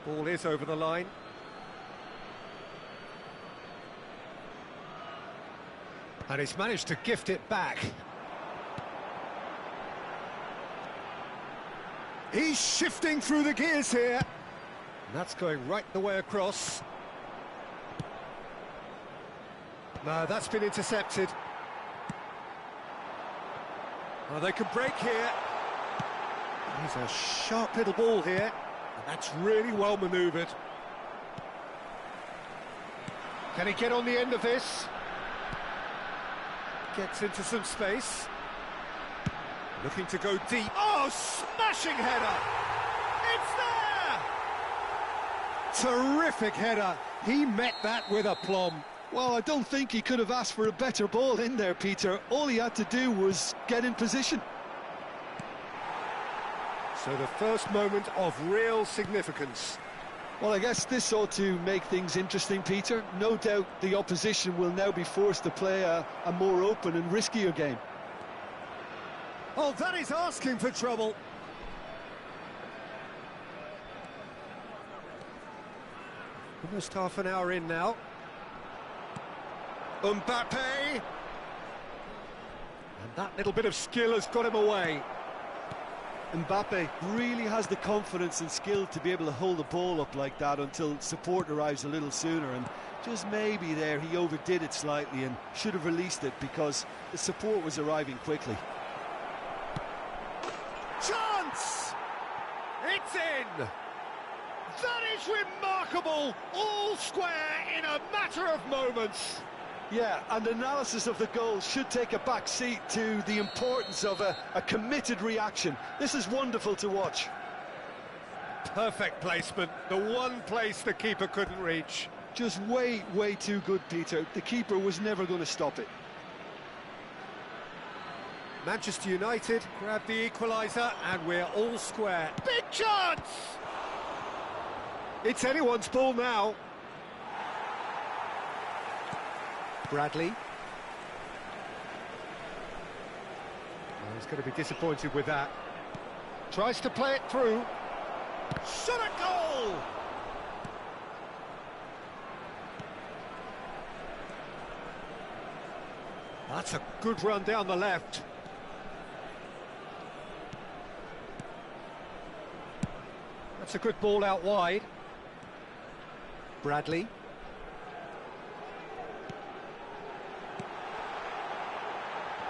Ball is over the line. And he's managed to gift it back. He's shifting through the gears here. And that's going right the way across. No, that's been intercepted. Oh, they can break here. He's a sharp little ball here. That's really well manoeuvred. Can he get on the end of this? Gets into some space. Looking to go deep. Oh, smashing header! It's there! Terrific header. He met that with aplomb. Well, I don't think he could have asked for a better ball in there, Peter. All he had to do was get in position. So the first moment of real significance. Well, I guess this ought to make things interesting, Peter. No doubt the opposition will now be forced to play a more open and riskier game. Oh, that is asking for trouble. Almost half an hour in now. Mbappe! And that little bit of skill has got him away. Mbappe really has the confidence and skill to be able to hold the ball up like that until support arrives a little sooner, and just maybe there he overdid it slightly and should have released it because the support was arriving quickly. Chance! It's in! That is remarkable! All square in a matter of moments. Yeah, and analysis of the goal should take a back seat to the importance of a committed reaction. This is wonderful to watch. Perfect placement, the one place the keeper couldn't reach. Just way too good, Peter. The keeper was never going to stop it. Manchester United grab the equaliser and we're all square. Big chance! It's anyone's ball now. Bradley. Well, he's going to be disappointed with that. Tries to play it through. Shot a goal! That's a good run down the left. That's a good ball out wide. Bradley.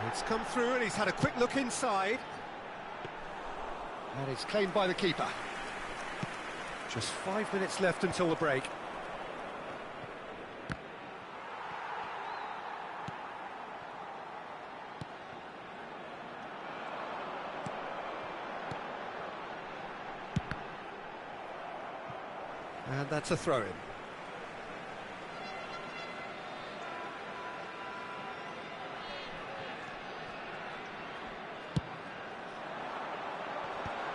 It's come through and he's had a quick look inside. And it's claimed by the keeper. Just 5 minutes left until the break. And that's a throw-in.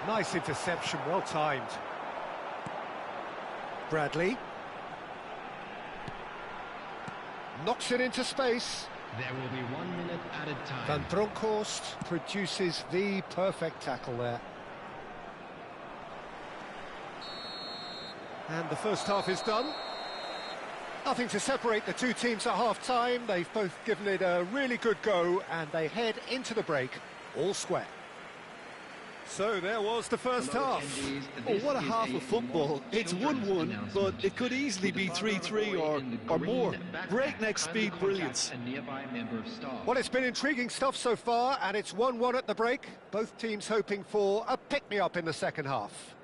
Nice interception, well timed. Bradley. Knocks it into space. There will be 1 minute added time. Van Bronckhorst produces the perfect tackle there. And the first half is done. Nothing to separate the two teams at half-time. They've both given it a really good go, and they head into the break all square. So there was the first half. Oh, what a half of football. It's 1-1, but it could easily be 3-3 or more. Breakneck speed brilliance. Well, it's been intriguing stuff so far, and it's 1-1 at the break. Both teams hoping for a pick-me-up in the second half.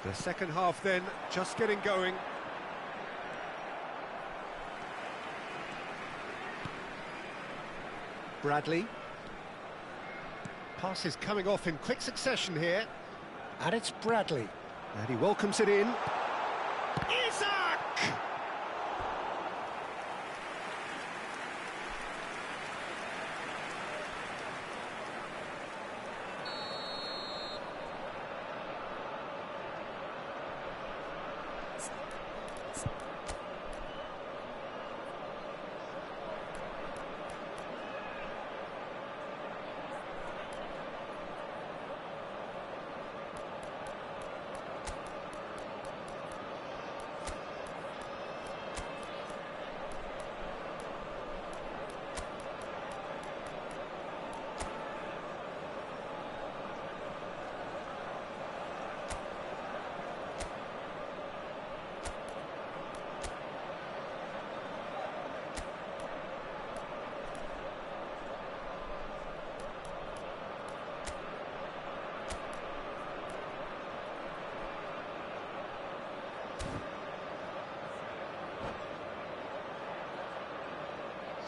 The second half then, just getting going. Bradley. Pass is coming off in quick succession here. And it's Bradley. And he welcomes it in. Isaac!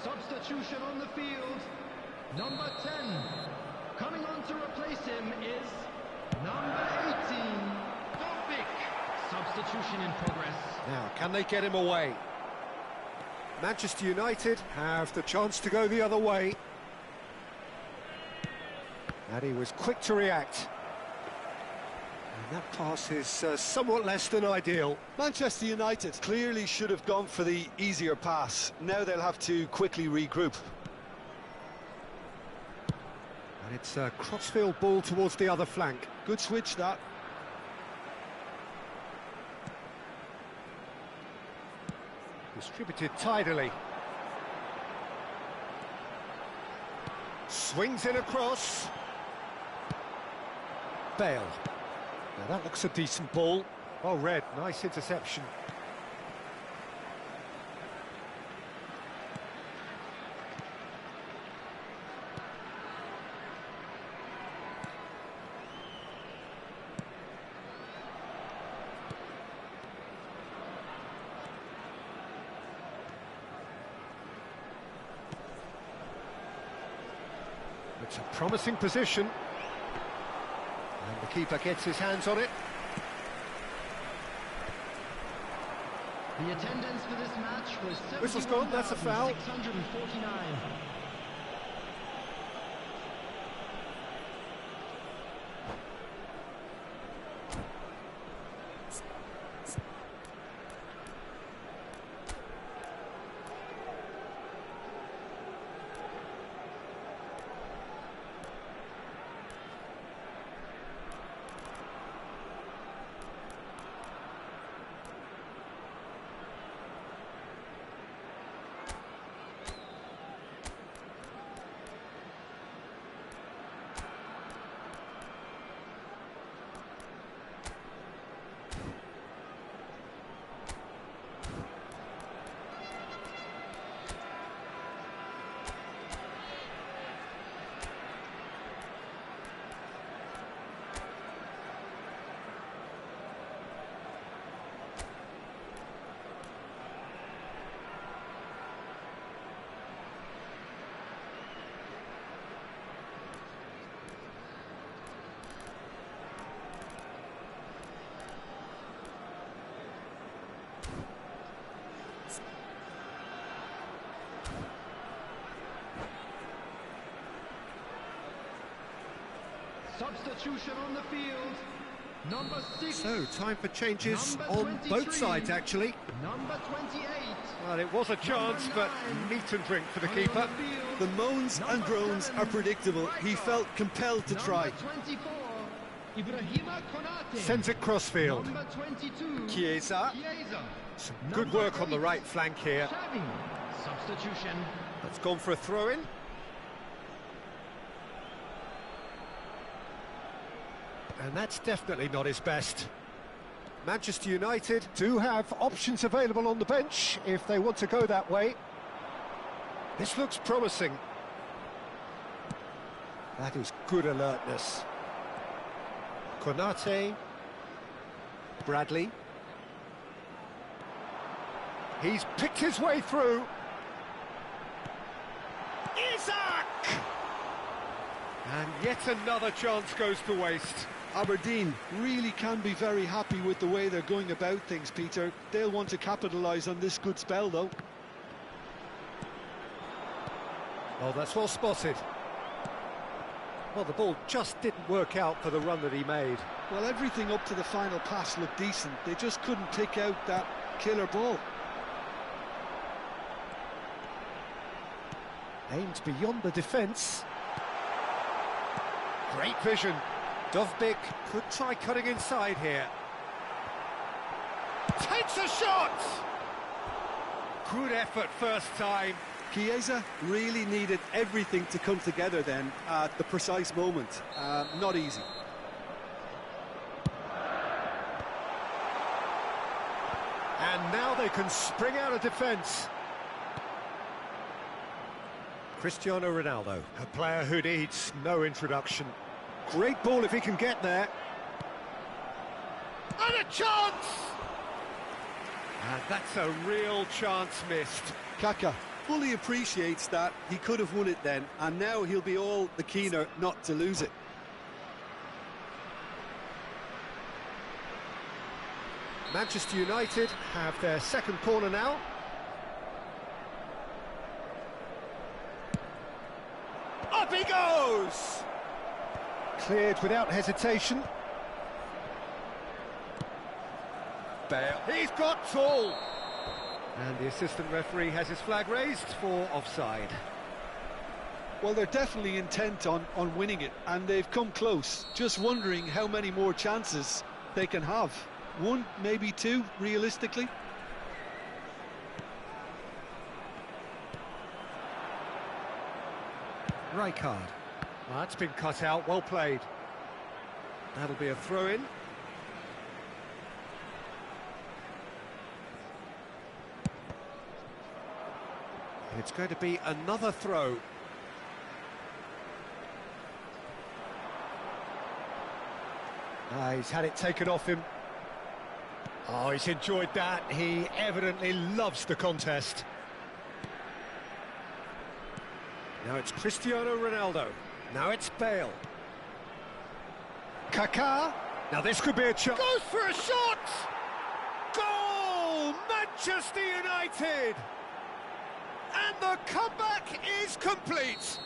Substitution on the field. Number 10. Coming on to replace him is number 18. Dopic. Substitution in progress. Now, can they get him away? Manchester United have the chance to go the other way. And he was quick to react. And that pass is somewhat less than ideal. Manchester United clearly should have gone for the easier pass. Now they'll have to quickly regroup. And it's a crossfield ball towards the other flank. Good switch, that. Distributed tidily. Swings in across. Bale. Now that looks a decent ball. Oh, Red, nice interception. It's a promising position. And the keeper gets his hands on it. The attendance for this match was Whistle's gone, that's a foul. 649. Substitution on the field. Number 6. So, time for changes Number on 23. both sides, actually. Number 28. Well, it was a chance, but meat and drink for the keeper. The moans and groans are predictable. He felt compelled to try. Sends it crossfield. Number 22. Chiesa. Some good work on the right flank here. Substitution. That's gone for a throw-in. And that's definitely not his best. Manchester United do have options available on the bench if they want to go that way. This looks promising. That is good alertness. Konate. Bradley. He's picked his way through. Isak! And yet another chance goes to waste. Aberdeen really can be very happy with the way they're going about things, Peter. They'll want to capitalise on this good spell, though. Oh, that's well spotted. Well, the ball just didn't work out for the run that he made. Well, everything up to the final pass looked decent. They just couldn't pick out that killer ball. Aimed beyond the defence. Great vision. Dovbyk could try cutting inside here. Takes a shot! Good effort first time. Chiesa really needed everything to come together then at the precise moment. Not easy. And now they can spring out of defence. Cristiano Ronaldo, a player who needs no introduction. Great ball if he can get there. And a chance! And that's a real chance missed. Kaka fully appreciates that he could have won it then, and now he'll be all the keener not to lose it. Manchester United have their second corner now. Up he goes! Cleared without hesitation. Bale, he's got tall! And the assistant referee has his flag raised for offside. Well, they're definitely intent on winning it, and they've come close. Just wondering how many more chances they can have. One, maybe two, realistically. Rijkaard. Well, that's been cut out, well played. That'll be a throw-in. It's going to be another throw. He's had it taken off him. Oh, he's enjoyed that. He evidently loves the contest. Now it's Cristiano Ronaldo. Now it's Bale. Kaká. Now this could be a chance. Goes for a shot! Goal! Manchester United! And the comeback is complete.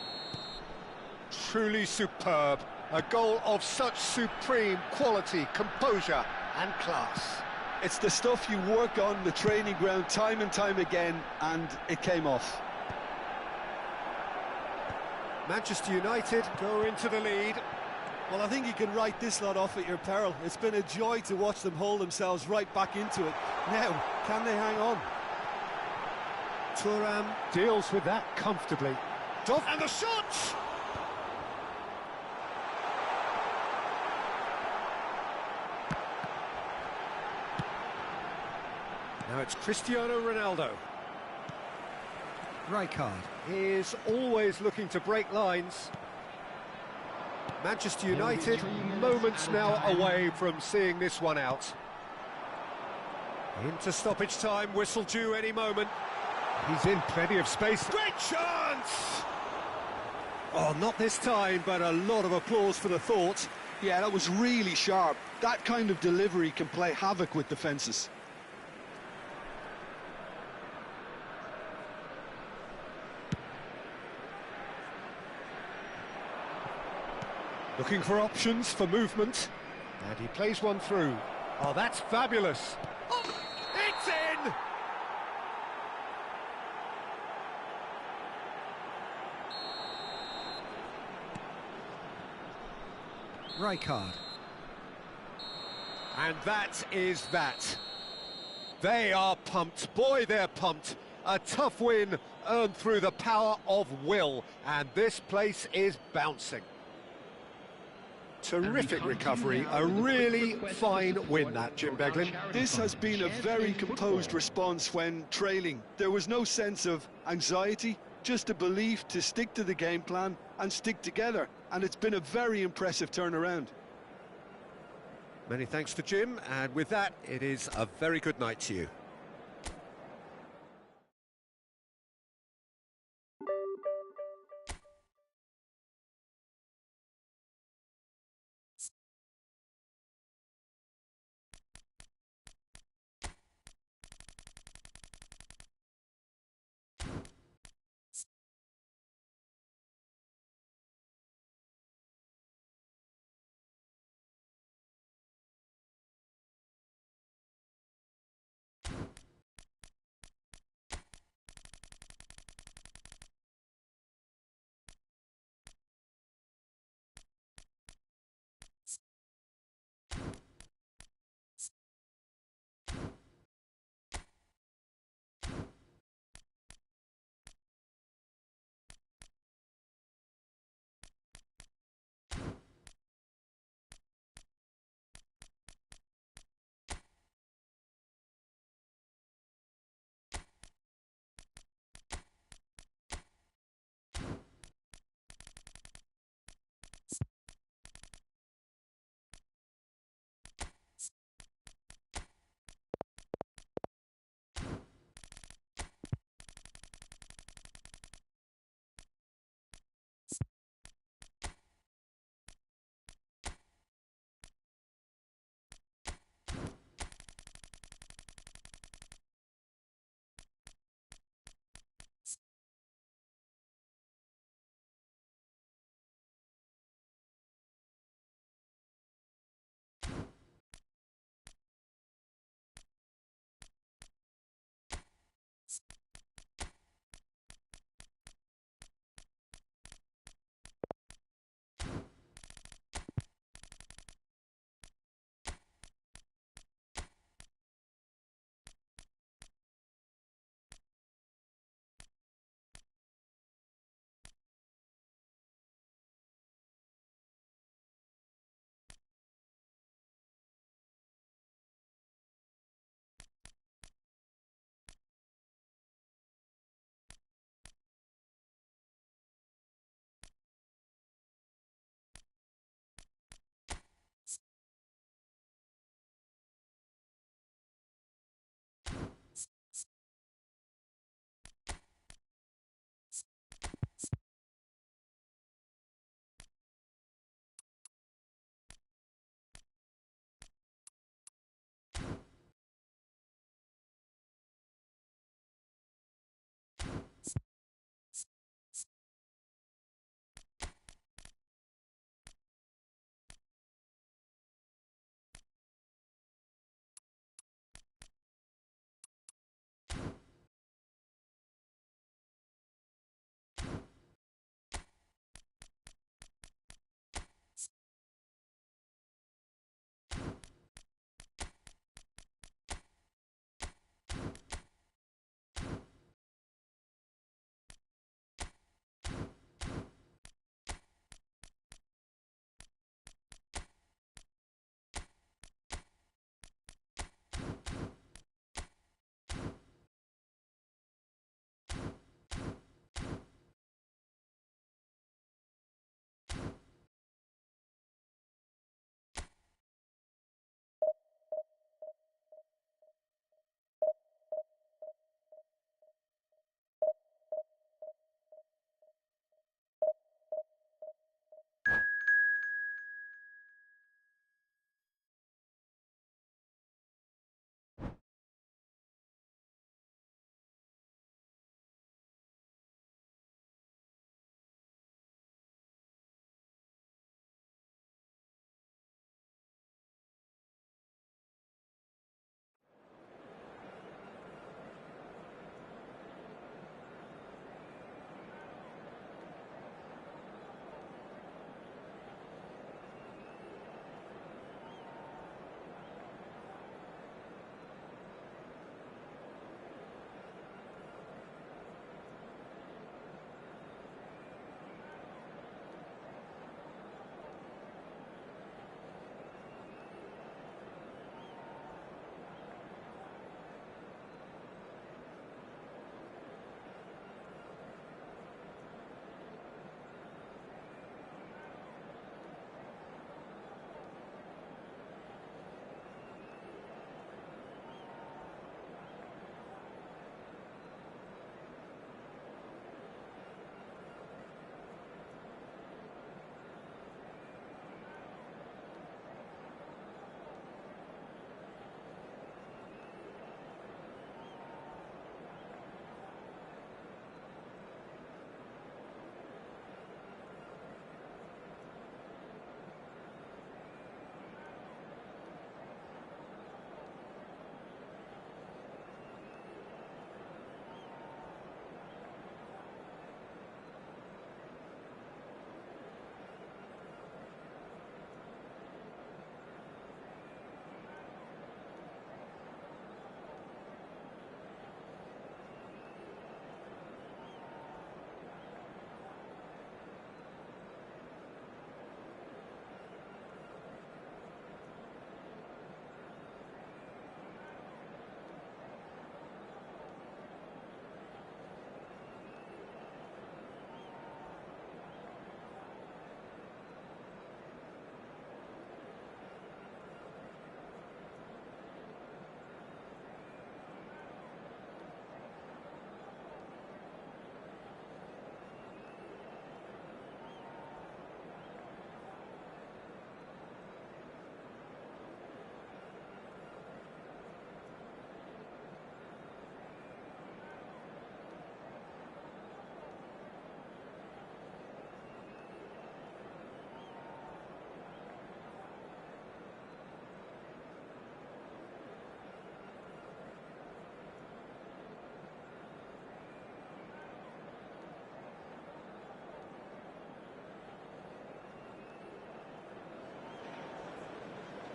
Truly superb. A goal of such supreme quality, composure and class. It's the stuff you work on the training ground time and time again, and it came off. Manchester United go into the lead. Well, I think you can write this lot off at your peril. It's been a joy to watch them hold themselves right back into it. Now, can they hang on? Thuram deals with that comfortably. And the shot! Now it's Cristiano Ronaldo. Rijkaard is always looking to break lines. Manchester United moments now away from seeing this one out. Into stoppage time, whistle due any moment. He's in plenty of space. Great chance! Oh, not this time, but a lot of applause for the thought. Yeah, that was really sharp. That kind of delivery can play havoc with defences. Looking for options for movement. And he plays one through. Oh, that's fabulous. Oh, it's in! Rijkaard. And that is that. They are pumped. Boy, they're pumped. A tough win earned through the power of will. And this place is bouncing. Terrific recovery. A really fine win, that, Jim Beglin. This has been a very composed response when trailing. There was no sense of anxiety, just a belief to stick to the game plan and stick together. And it's been a very impressive turnaround. Many thanks to Jim, and with that, it is a very good night to you.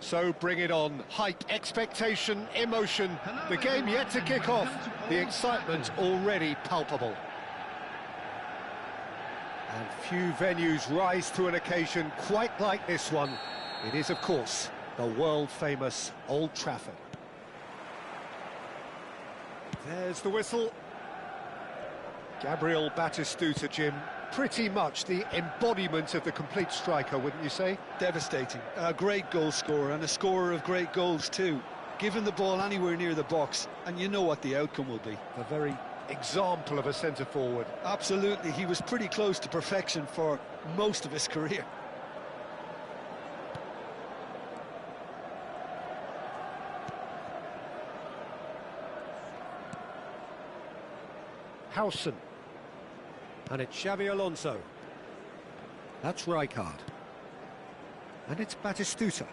So bring it on. Hype, expectation, emotion. The game yet to kick off. The excitement already palpable. And few venues rise to an occasion quite like this one. It is, of course, the world-famous Old Trafford. There's the whistle. Gabriel Batistuta, Jim, pretty much the embodiment of the complete striker, wouldn't you say? Devastating. A great goal scorer and a scorer of great goals too. Given the ball anywhere near the box, and you know what the outcome will be. A very example of a centre-forward. Absolutely, he was pretty close to perfection for most of his career. Howson. And it's Xavi Alonso. That's Rijkaard. And it's Batistuta.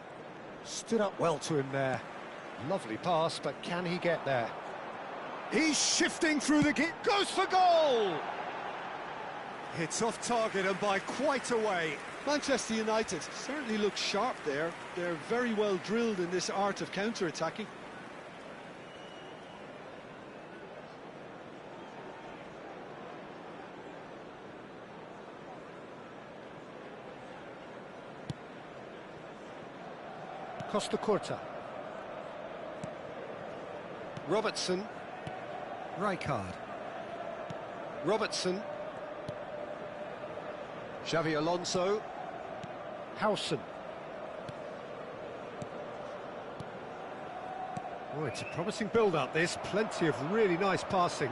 Stood up well to him there. Lovely pass, but can he get there? He's shifting through the gate. Goes for goal! It's off target and by quite a way. Manchester United certainly look sharp there. They're very well drilled in this art of counter-attacking. Costa Curta. Robertson. Rijkaard. Robertson. Xavi Alonso. Howson. Oh, it's a promising build-up, this. Plenty of really nice passing.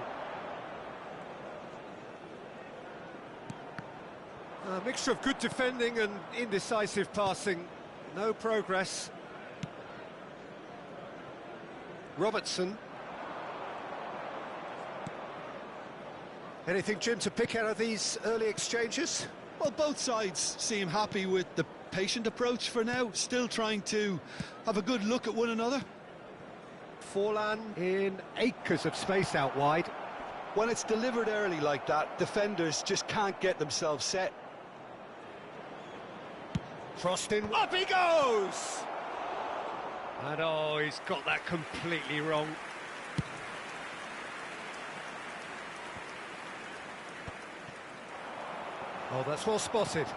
A mixture of good defending and indecisive passing. No progress. Robertson. Anything, Jim, to pick out of these early exchanges? Well, both sides seem happy with the patient approach for now, still trying to have a good look at one another. Forlan in acres of space out wide. When it's delivered early like that, defenders just can't get themselves set. Crossed in, up he goes! And oh, he's got that completely wrong. Oh, that's well spotted.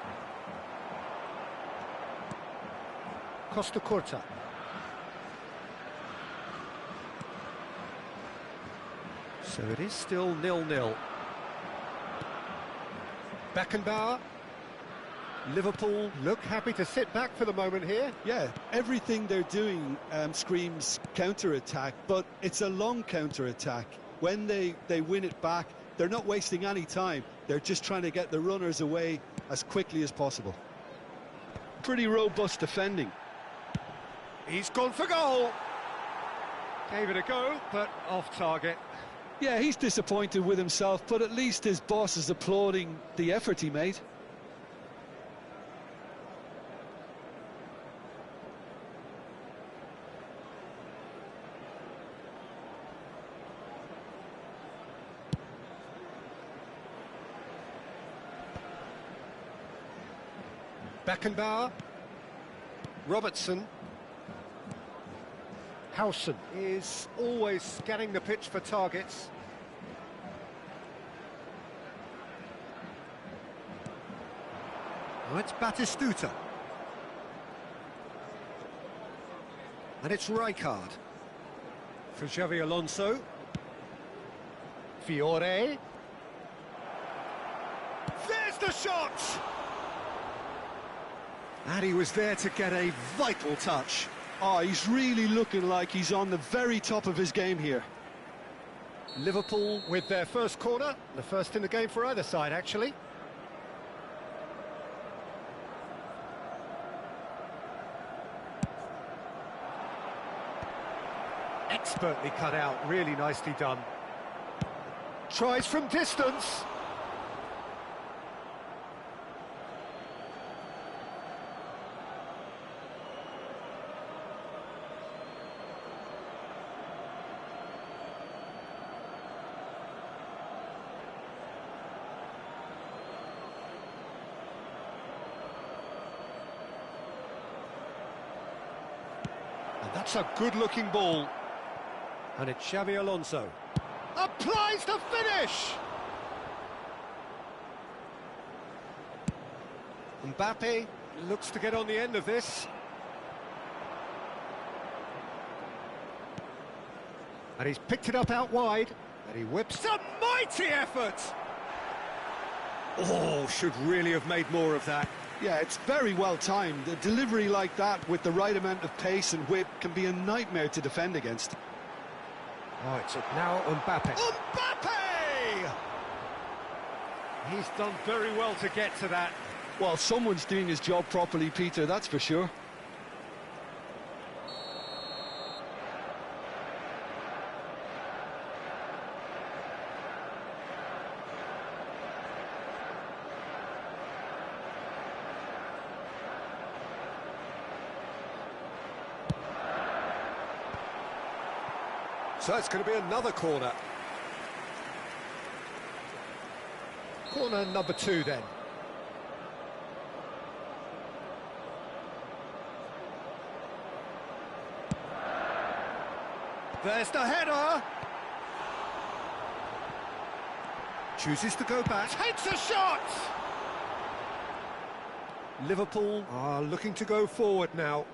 Costa Curta. So it is still 0-0. Beckenbauer. Liverpool look happy to sit back for the moment here. Yeah, everything they're doing screams counter-attack, but it's a long counter-attack. When they win it back, they're not wasting any time. They're just trying to get the runners away as quickly as possible. Pretty robust defending. He's gone for goal. Gave it a go, but off target. Yeah, he's disappointed with himself, but at least his boss is applauding the effort he made. Beckenbauer. Robertson. Howson is always scanning the pitch for targets. Oh, it's Batistuta. And it's Rijkaard. For Xavi Alonso. Fiore. There's the shot! And he was there to get a vital touch. Oh, he's really looking like he's on the very top of his game here. Liverpool with their first corner, the first in the game for either side, actually. Expertly cut out, really nicely done. Tries from distance. That's a good-looking ball. And it's Xabi Alonso. Applies the finish! Mbappe looks to get on the end of this. And he's picked it up out wide. And he whips a mighty effort! Oh, should really have made more of that. Yeah, it's very well timed. A delivery like that with the right amount of pace and whip can be a nightmare to defend against. Oh, it's now Mbappe. Mbappe! He's done very well to get to that. Well, someone's doing his job properly, Peter, that's for sure. So it's going to be another corner. Corner number 2 then. There's the header. Chooses to go back. Takes a shot! Liverpool are looking to go forward now.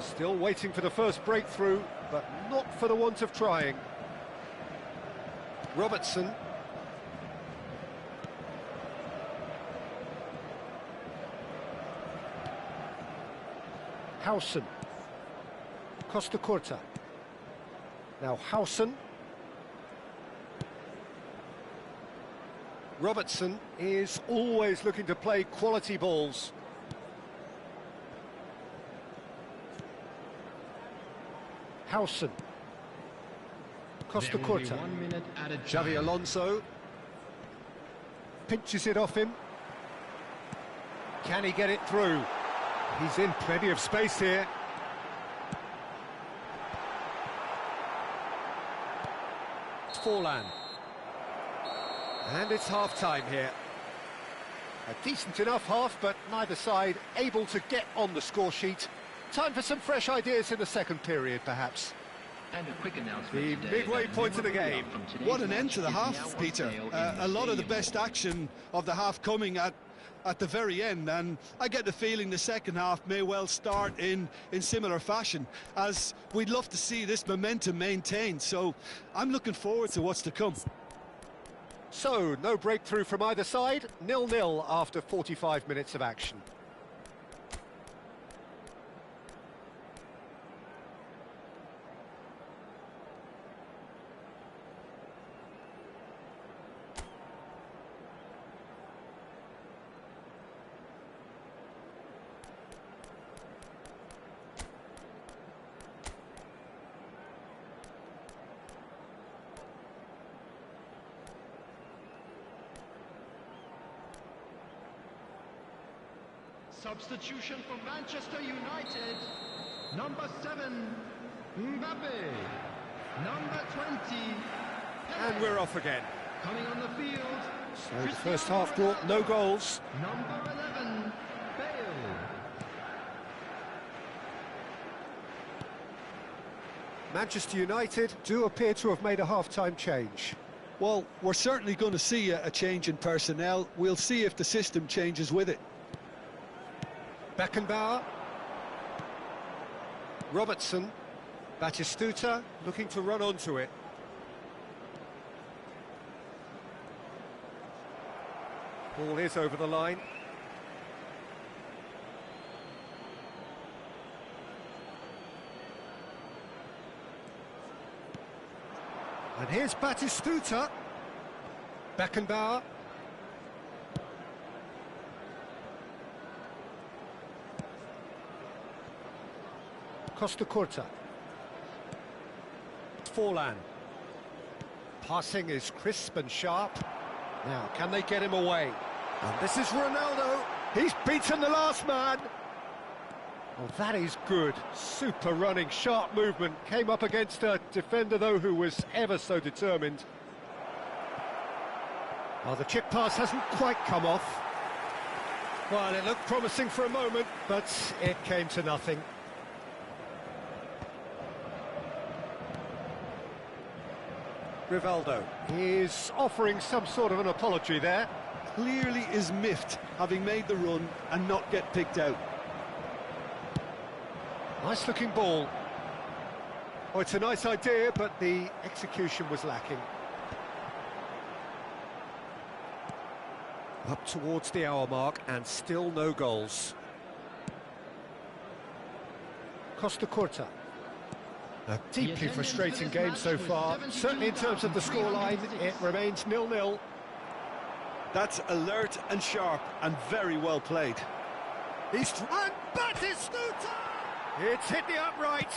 Still waiting for the first breakthrough, but not for the want of trying. Robertson. Howson. Costa Curta. Now Howson. Robertson is always looking to play quality balls. Howson. Costa Curta. Xabi Alonso. Pinches it off him. Can he get it through? He's in plenty of space here. Forlan. And it's half-time here. A decent enough half, but neither side able to get on the score sheet. Time for some fresh ideas in the second period, perhaps. And a quick announcement. The midway point of the game. What an end to the half, Peter. A lot of the best action of the half coming at the very end, and I get the feeling the second half may well start in similar fashion, as we'd love to see this momentum maintained, so I'm looking forward to what's to come. So, no breakthrough from either side, 0-0 after 45 minutes of action. Substitution for Manchester United. Number 7, Mbappe. Number 20, And we're off again. coming on the field. So the first half brought no goals. Number 11, Bale. Manchester United do appear to have made a half-time change. Well, we're certainly going to see a change in personnel. We'll see if the system changes with it. Beckenbauer. Robertson. Batistuta looking to run onto it. Ball is over the line. And here's Batistuta. Beckenbauer. Costa Curta. Forlan. Passing is crisp and sharp. Now, can they get him away? And this is Ronaldo. He's beaten the last man. Well, that is good. Super running, sharp movement. Came up against a defender, though, who was ever so determined. Well, the chip pass hasn't quite come off. Well, it looked promising for a moment, but it came to nothing. Rivaldo is offering some sort of an apology there. Clearly is miffed, having made the run and not get picked out. Nice looking ball. Oh, it's a nice idea, but the execution was lacking. Up towards the hour mark and still no goals. Costa Curta. A deeply frustrating game so far. Certainly in terms of the scoreline, it remains 0-0. That's alert and sharp and very well played. He's and Batistuta! It's hit the upright.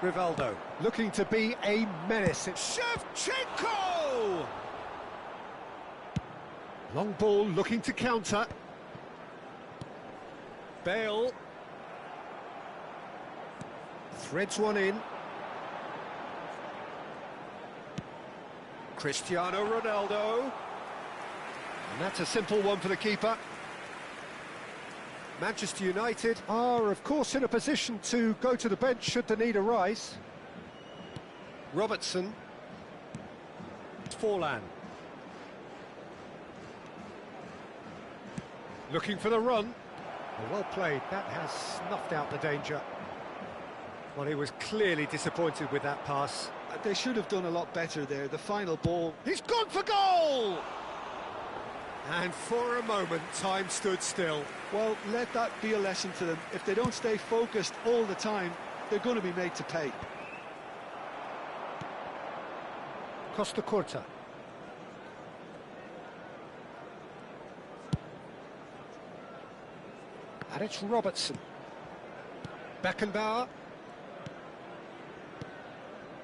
Rivaldo looking to be a menace. It's Shevchenko! Long ball looking to counter. Bale threads one in. Cristiano Ronaldo. And that's a simple one for the keeper. Manchester United are, of course, in a position to go to the bench should the need arise. Robertson. Forlan. Looking for the run. Well played. That has snuffed out the danger. Well, he was clearly disappointed with that pass. They should have done a lot better there. The final ball. He's gone for goal! And for a moment, time stood still. Well, let that be a lesson to them. If they don't stay focused all the time, they're going to be made to pay. Costa Curta. And it's Robertson. Beckenbauer.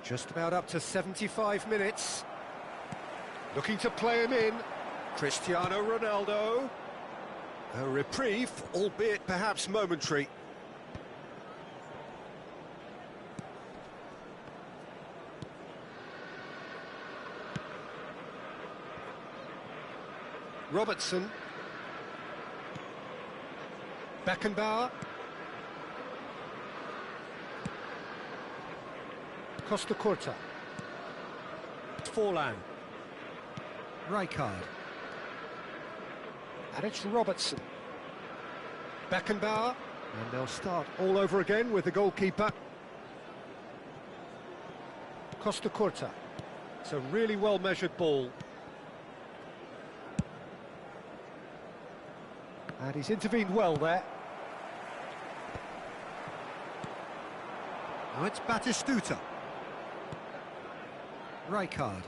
Just about up to 75 minutes. Looking to play him in. Cristiano Ronaldo. A reprieve, albeit perhaps momentary. Robertson. Beckenbauer. Costa Curta. Forlan. Rijkaard. And it's Robertson. Beckenbauer. And they'll start all over again with the goalkeeper. Costa Curta. It's a really well-measured ball. And he's intervened well there. Now it's Batistuta. Rijkaard.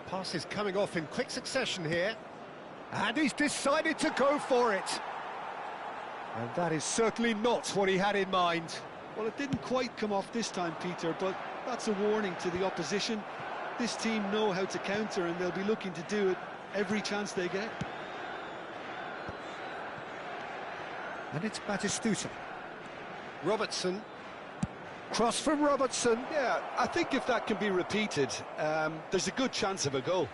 Pass is coming off in quick succession here. And he's decided to go for it. And that is certainly not what he had in mind. Well, it didn't quite come off this time, Peter, but that's a warning to the opposition. This team know how to counter, and they'll be looking to do it every chance they get. And it's Batistuta. Robertson. Cross from Robertson. Yeah, I think if that can be repeated, there's a good chance of a goal.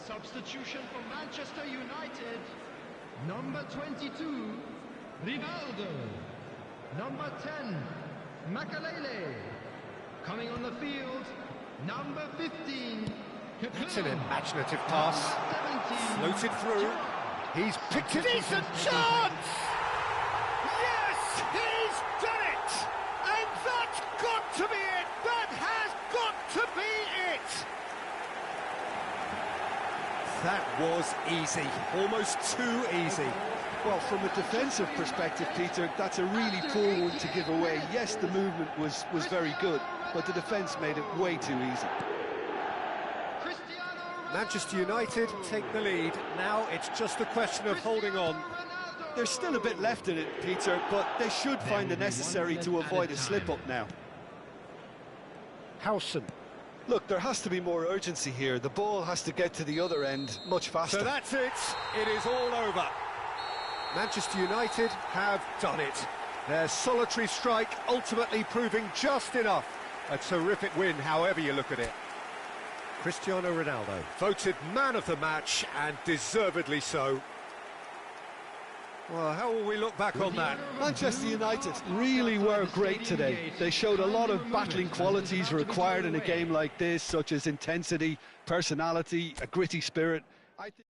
Substitution for Manchester United. Number 22, Rivaldo. Number 10, Makalele. Coming on the field, number 15. That's an imaginative pass. Floated through. He's picked a decent chance! Yes, he's done it! was easy, almost too easy. Well, from a defensive perspective, Peter, that's a really poor one to give away. Yes, the movement was very good, but the defence made it way too easy. Manchester United take the lead. Now it's just a question of holding on. There's still a bit left in it, Peter, but they should find the necessary to avoid a slip-up now. Howson. Look, there has to be more urgency here. The ball has to get to the other end much faster. So that's it. It is all over. Manchester United have done it. Their solitary strike ultimately proving just enough. A terrific win, however you look at it. Cristiano Ronaldo, voted man of the match, and deservedly so. Well, how will we look back on that? Manchester United really were great today. They showed a lot of battling qualities required in a game like this, such as intensity, personality, a gritty spirit. I think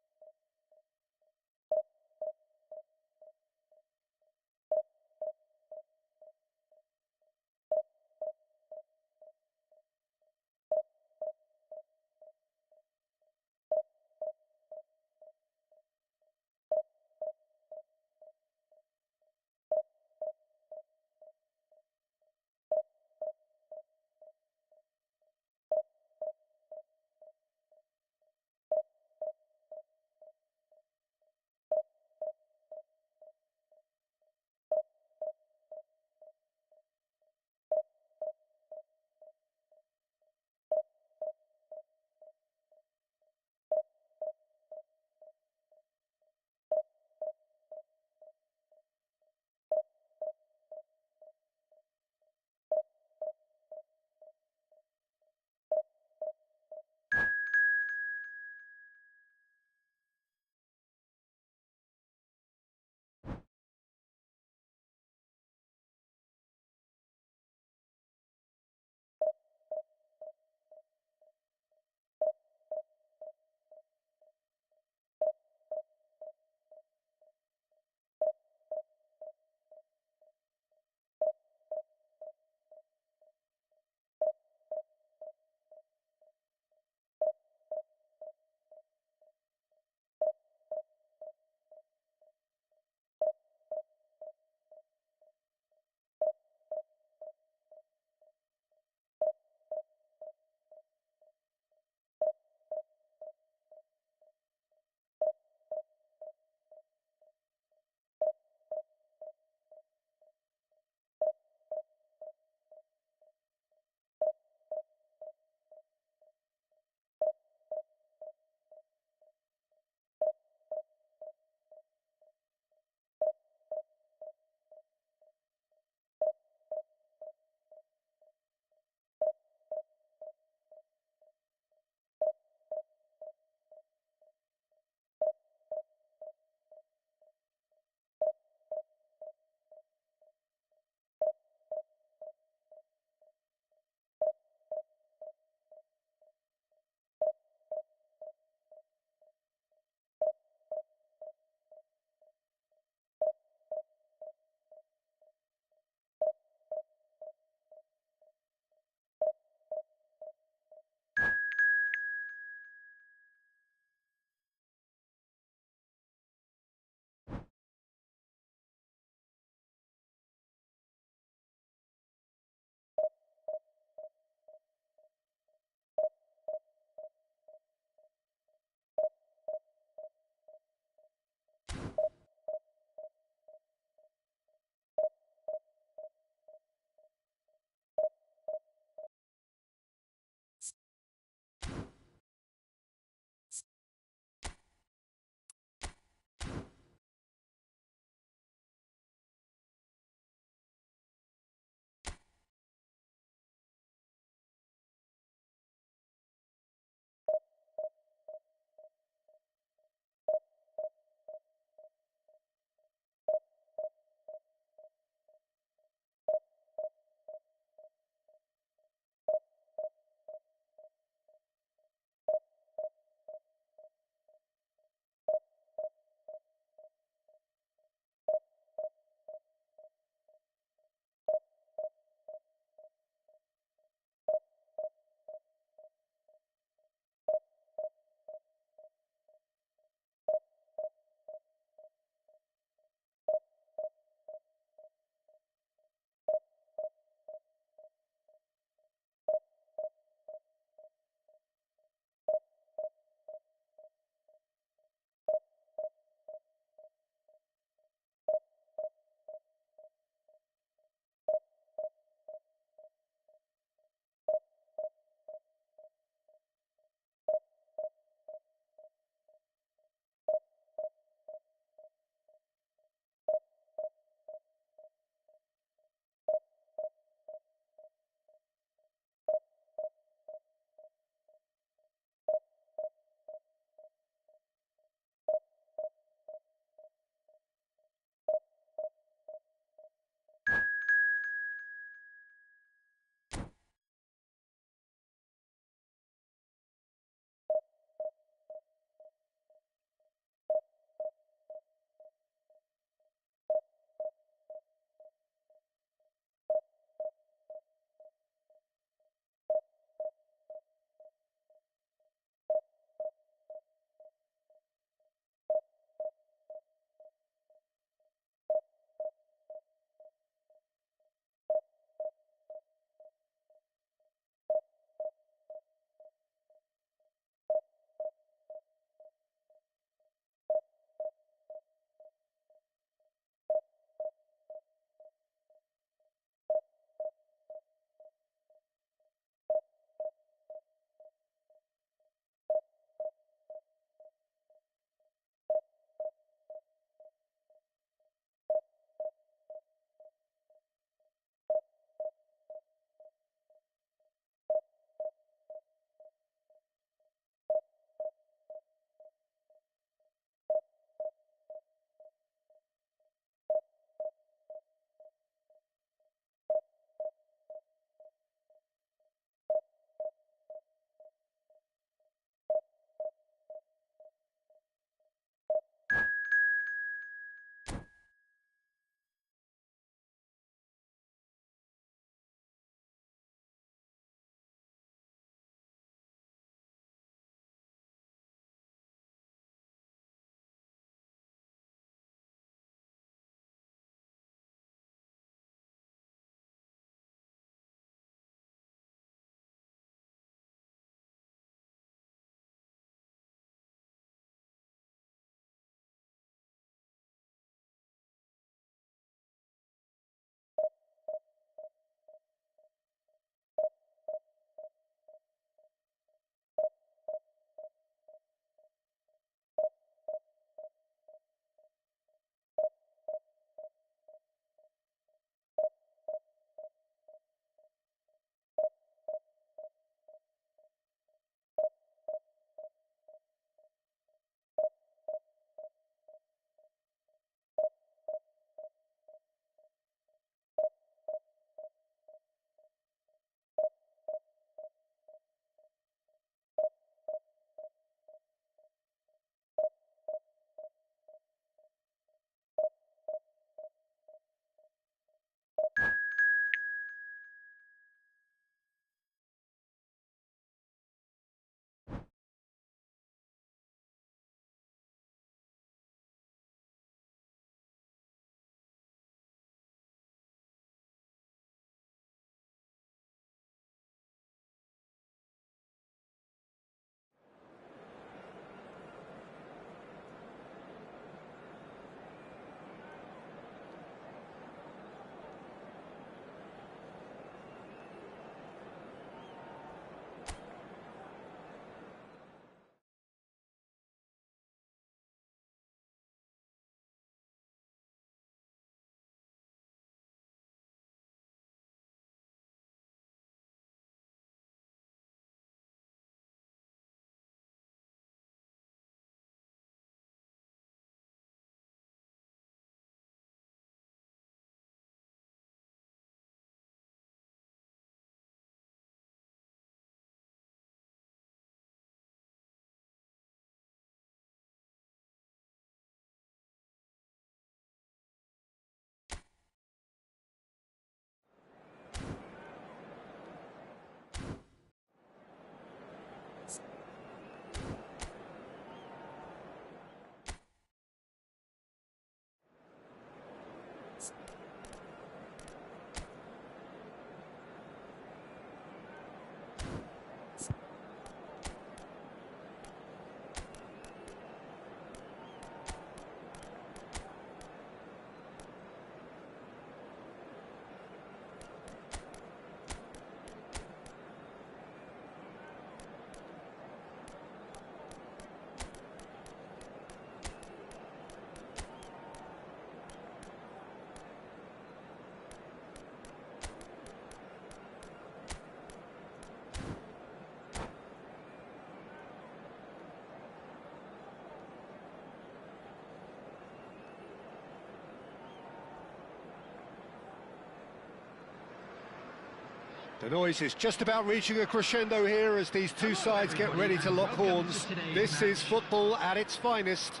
The noise is just about reaching a crescendo here as these two sides get ready to lock horns. This is football at its finest.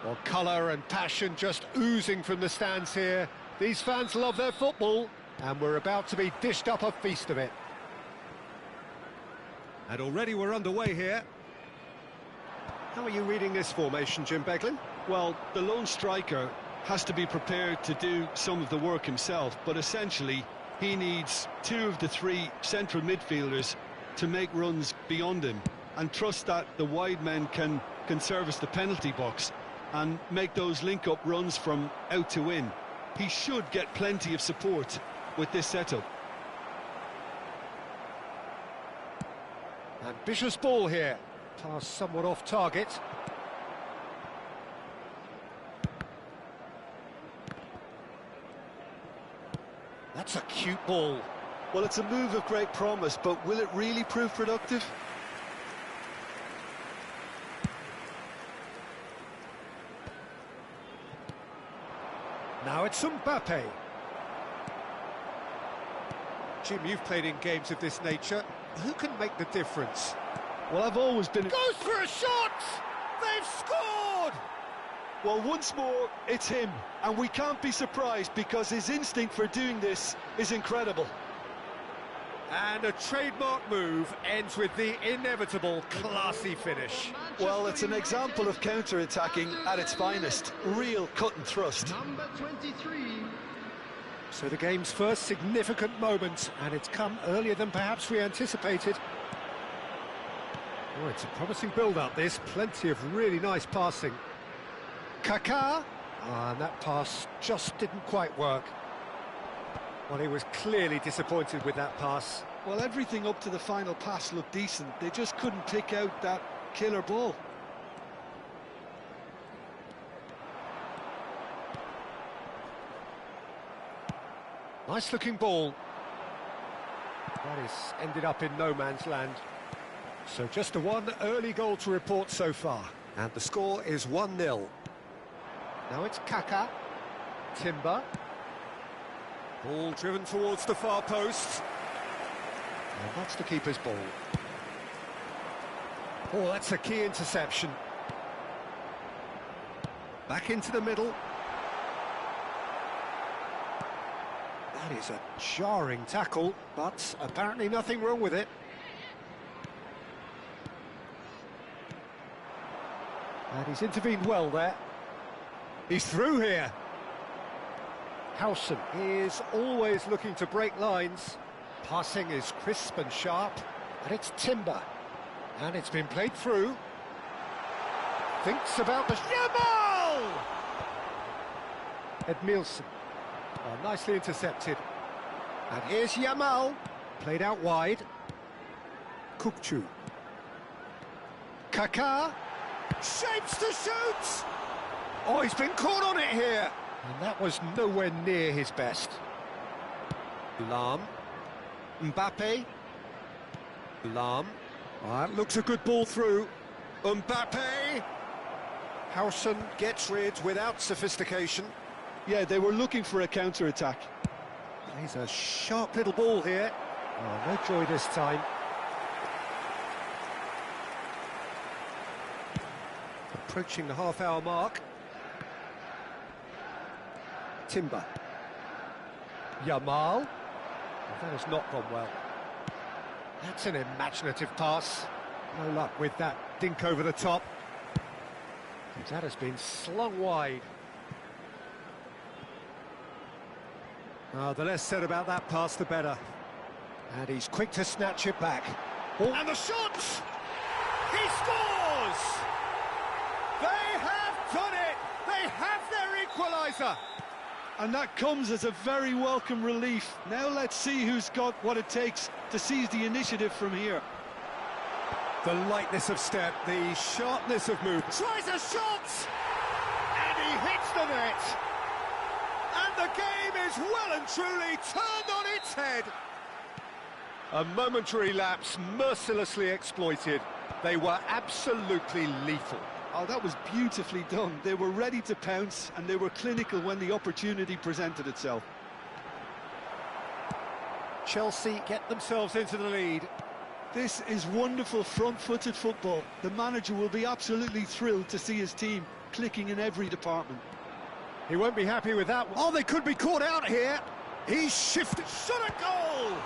Well, colour and passion just oozing from the stands here. These fans love their football, and we're about to be dished up a feast of it. And already we're underway here. How are you reading this formation, Jim Beglin? Well, the lone striker has to be prepared to do some of the work himself, but essentially he needs two of the three central midfielders to make runs beyond him and trust that the wide men can service the penalty box and make those link-up runs from out to in. He should get plenty of support with this setup. Ambitious ball here. Pass somewhat off target. That's a cute ball. Well, it's a move of great promise, but will it really prove productive? Now it's Mbappe. Jim, you've played in games of this nature. Who can make the difference? Well, I've always been... Goes for a shot! They've scored! Well, once more, it's him. And we can't be surprised because his instinct for doing this is incredible. And a trademark move ends with the inevitable classy finish. Well, it's an example of counter-attacking at its finest. Real cut and thrust. Number 23. So the game's first significant moment, and it's come earlier than perhaps we anticipated. Oh, it's a promising build-up, this. Plenty of really nice passing. Kaká, and that pass just didn't quite work. Well, he was clearly disappointed with that pass. Well, everything up to the final pass looked decent. They just couldn't pick out that killer ball. Nice-looking ball. That is ended up in no man's land. So just the one early goal to report so far. And the score is 1-0. Now it's Kaká. Timber. Ball driven towards the far post. And that's the keeper's ball. Oh, that's a key interception. Back into the middle. That is a jarring tackle, but apparently nothing wrong with it. And he's intervened well there. He's through here. Howson is always looking to break lines. Passing is crisp and sharp, and it's Timber. And it's been played through. Thinks about the... Jamal! Edmilson. Oh, nicely intercepted. And here's Yamal. Played out wide. Kukçu. Kaká. Shapes to shoot! Oh, he's been caught on it here. And that was nowhere near his best. Lahm. Mbappe. Lahm. Oh, that looks a good ball through. Mbappe. Howson gets rid without sophistication. Yeah, they were looking for a counter-attack. Plays a sharp little ball here. Oh, no joy this time. Approaching the half-hour mark. Timber. Yamal. Oh, that has not gone well. That's an imaginative pass. No luck with that dink over the top. That has been slung wide. The less said about that pass, the better. And he's quick to snatch it back. Oh. And the shot! He scores! They have done it! They have their equaliser! And that comes as a very welcome relief. Now let's see who's got what it takes to seize the initiative from here. The lightness of step, the sharpness of move. Tries a shot! And he hits the net! And the game is well and truly turned on its head. A momentary lapse mercilessly exploited. They were absolutely lethal. Oh, that was beautifully done. They were ready to pounce and they were clinical when the opportunity presented itself. Chelsea get themselves into the lead. This is wonderful front-footed football. The manager will be absolutely thrilled to see his team clicking in every department. He won't be happy with that one. Oh, they could be caught out here. He's shifted, shot a goal!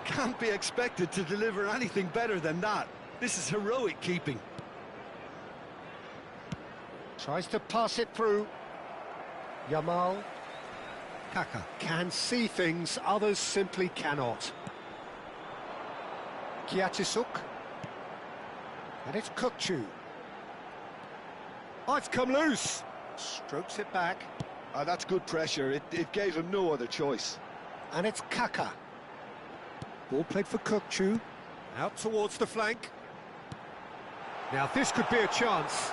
Can't be expected to deliver anything better than that. This is heroic keeping. Tries to pass it through. Yamal. Kaka can see things others simply cannot. Kiatisuk. And it's Kukchu. Oh, it's come loose. Strokes it back. That's good pressure. It gave him no other choice. And it's Kaka. Ball played for Kukchu. Out towards the flank. Now this could be a chance.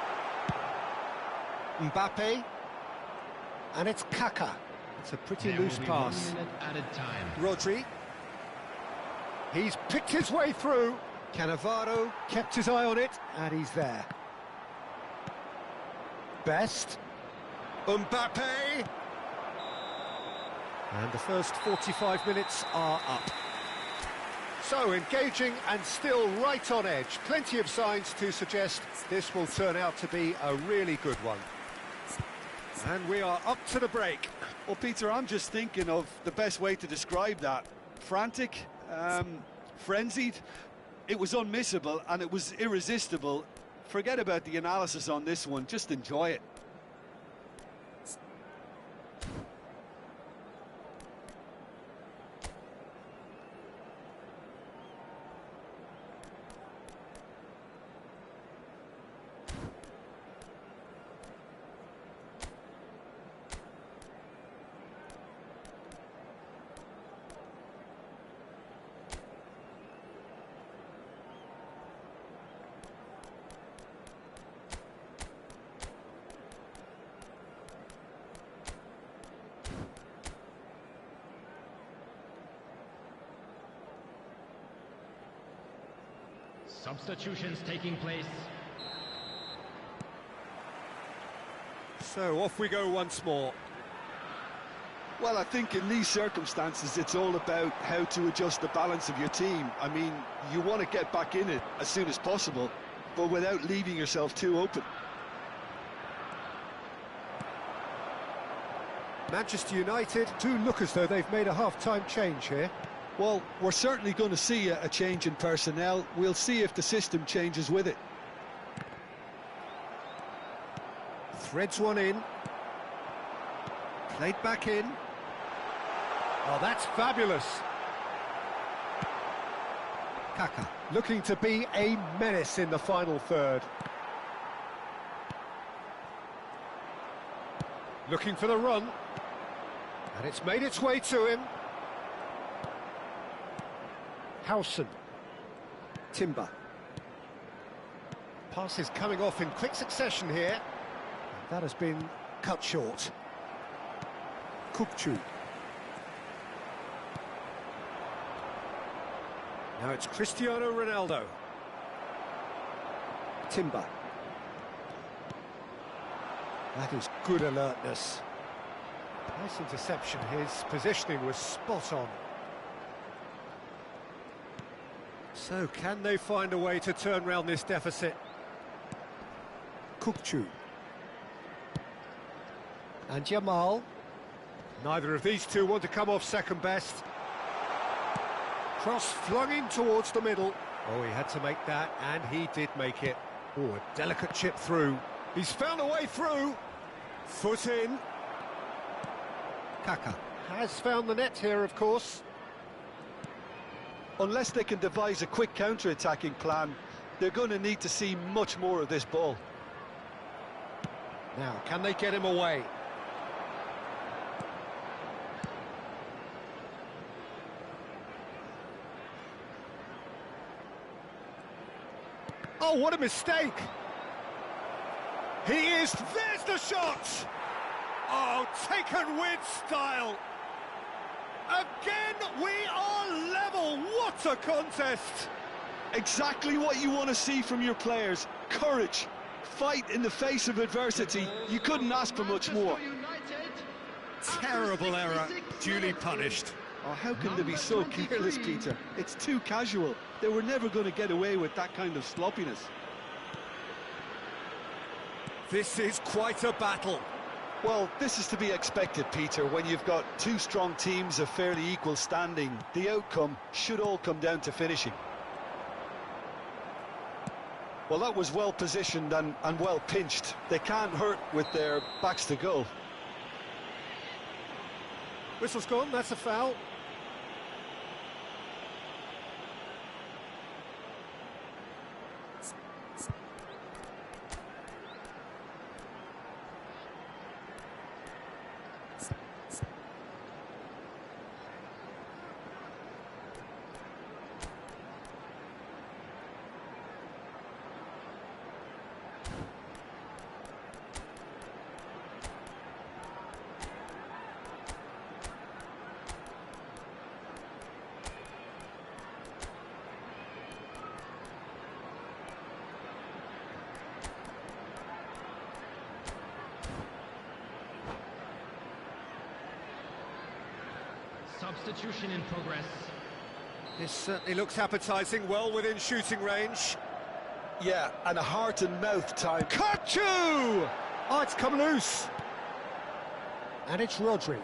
Mbappe. And it's Kaka. It's a pretty loose pass. Rodri. He's picked his way through. Cannavaro kept his eye on it, and he's there. Best. Mbappe. And the first 45 minutes are up. So engaging and still right on edge. Plenty of signs to suggest this will turn out to be a really good one. And we are up to the break. Well, Peter, I'm just thinking of the best way to describe that. Frantic, frenzied. It was unmissable and it was irresistible. Forget about the analysis on this one, just enjoy it. Substitutions taking place. So off we go once more. Well, I think in these circumstances, it's all about how to adjust the balance of your team. I mean, you want to get back in it as soon as possible, but without leaving yourself too open. Manchester United do look as though they've made a half-time change here. Well, we're certainly going to see a change in personnel. We'll see if the system changes with it. Threads one in. Played back in. Oh, that's fabulous. Kaka looking to be a menace in the final third. Looking for the run. And it's made its way to him. Howson. Timber. Passes coming off in quick succession here. That has been cut short. Kukchu. Now it's Cristiano Ronaldo. Timber. That is good alertness. Nice interception. His positioning was spot on. So, can they find a way to turn round this deficit? Kukchu. And Yamal. Neither of these two want to come off second best. Cross flung in towards the middle. Oh, he had to make that, and he did make it. Oh, a delicate chip through. He's found a way through. Foot in. Kaka has found the net here, of course. Unless they can devise a quick counter-attacking plan, they're going to need to see much more of this ball. Now, can they get him away? Oh, what a mistake! He is... There's the shot! Oh, taken with style! Again, we are level! What a contest! Exactly what you want to see from your players. Courage, fight in the face of adversity. You couldn't ask for much more. Terrible error, duly punished. Oh, how can they be so careless, Peter? It's too casual. They were never going to get away with that kind of sloppiness. This is quite a battle. Well, this is to be expected, Peter. When you've got two strong teams of fairly equal standing, the outcome should all come down to finishing. Well, that was well positioned and well pinched. They can't hurt with their backs to goal. Whistle's gone, that's a foul. Substitution in progress. This certainly looks appetising, well within shooting range. Yeah, and a heart and mouth time. Kachu! Oh, it's come loose. And it's Rodri.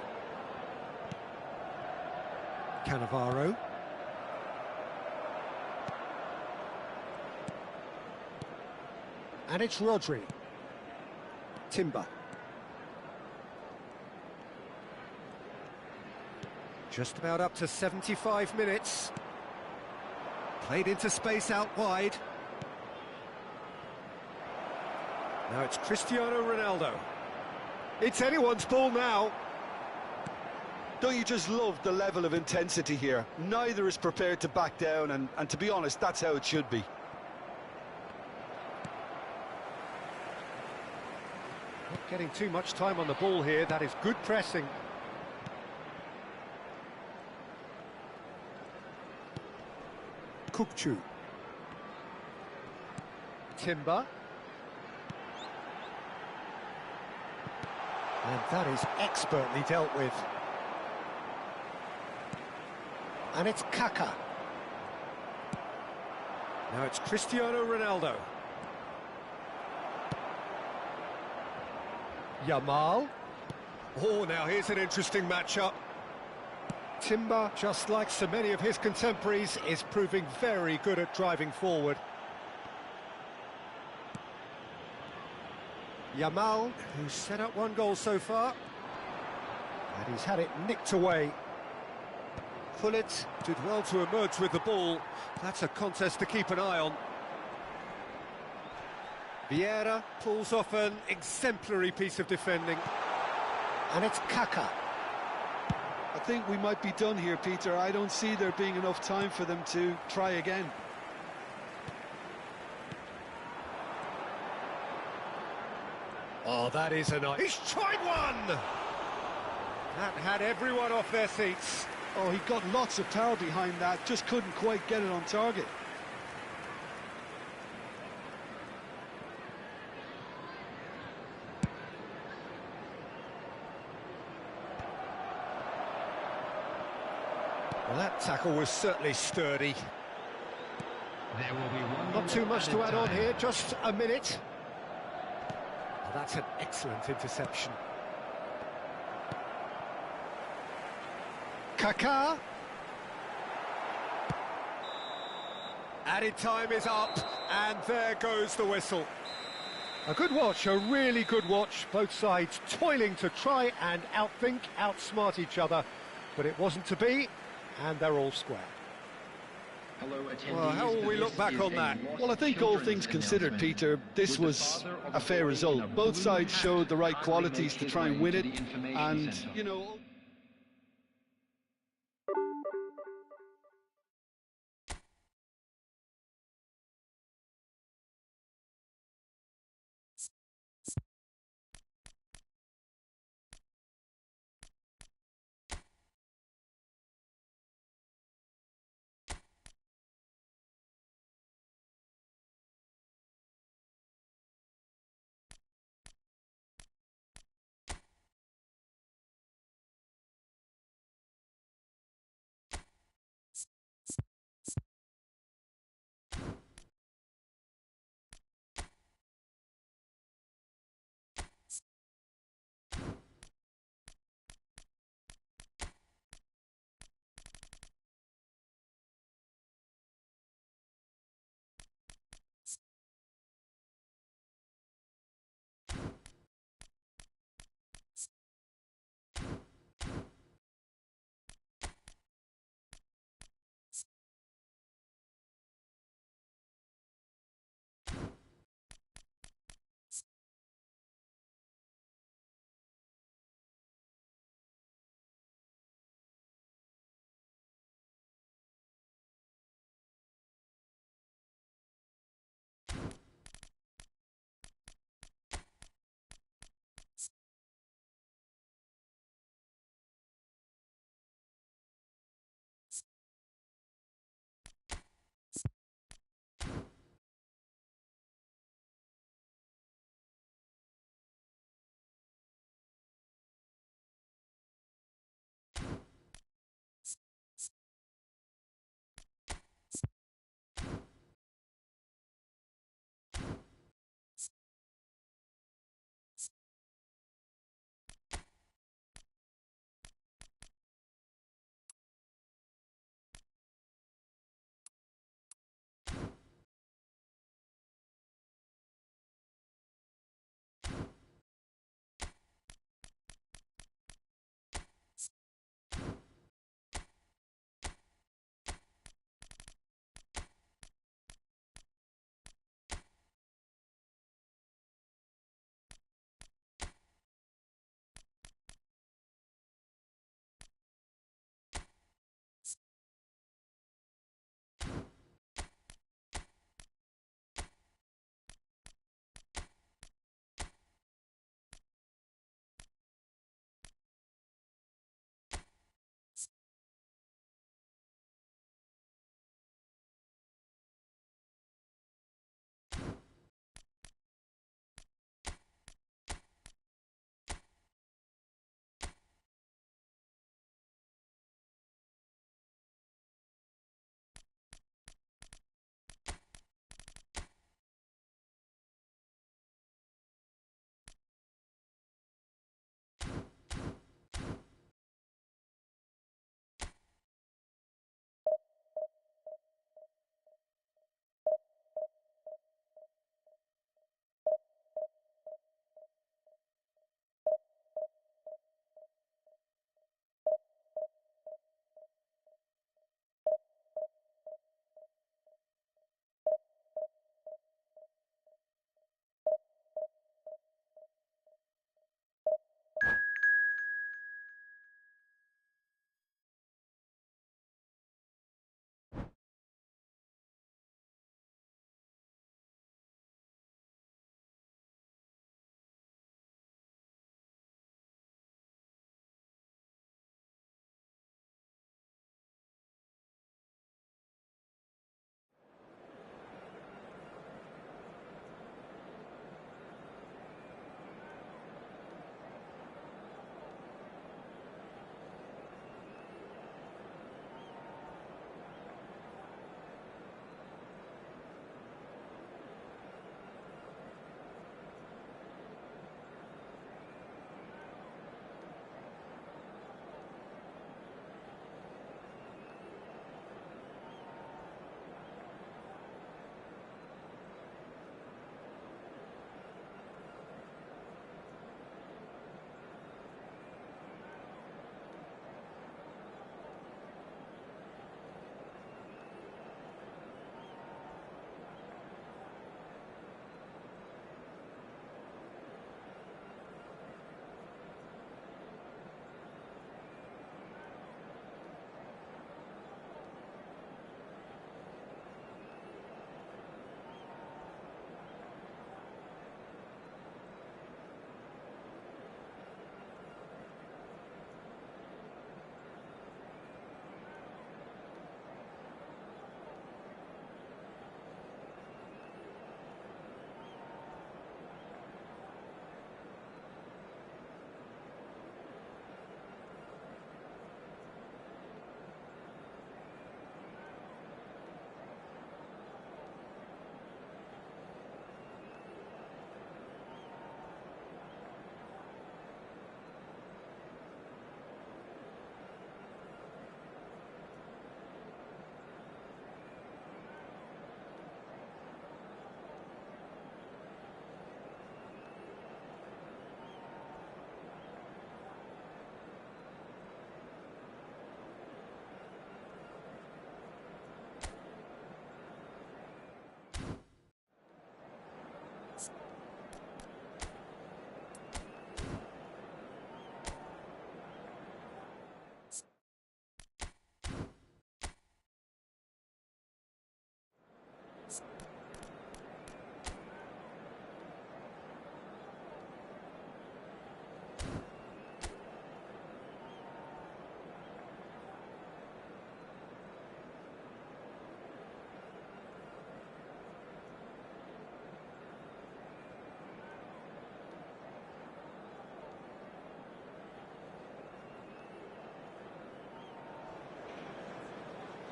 Cannavaro. And it's Rodri. Timber. Just about up to 75 minutes. Played into space out wide. Now it's Cristiano Ronaldo. It's anyone's ball now. Don't you just love the level of intensity here? Neither is prepared to back down, and to be honest, that's how it should be. Not getting too much time on the ball here. That is good pressing. Kukçu. Timber. And that is expertly dealt with. And it's Kaká. Now it's Cristiano Ronaldo. Yamal. Oh, now here's an interesting matchup. Timber, just like so many of his contemporaries, is proving very good at driving forward. Yamal, who's set up one goal so far, and he's had it nicked away. Gullit did well to emerge with the ball. That's a contest to keep an eye on. Vieira pulls off an exemplary piece of defending. And it's Kaká. I think we might be done here, Peter. I don't see there being enough time for them to try again. Oh, that is a nice... He's tried one! That had everyone off their seats. Oh, he got lots of power behind that, just couldn't quite get it on target. Well, that tackle was certainly sturdy. There will be one. Not too much to add on here, just a minute. Well, that's an excellent interception. Kaká. Added time is up, and there goes the whistle. A good watch, a really good watch. Both sides toiling to try and outthink, outsmart each other. But it wasn't to be, and they're all square. Well, how will we look back on that? Well, I think all things considered, Peter, this was a fair result. Both sides showed the right qualities to try and win it, and, you know...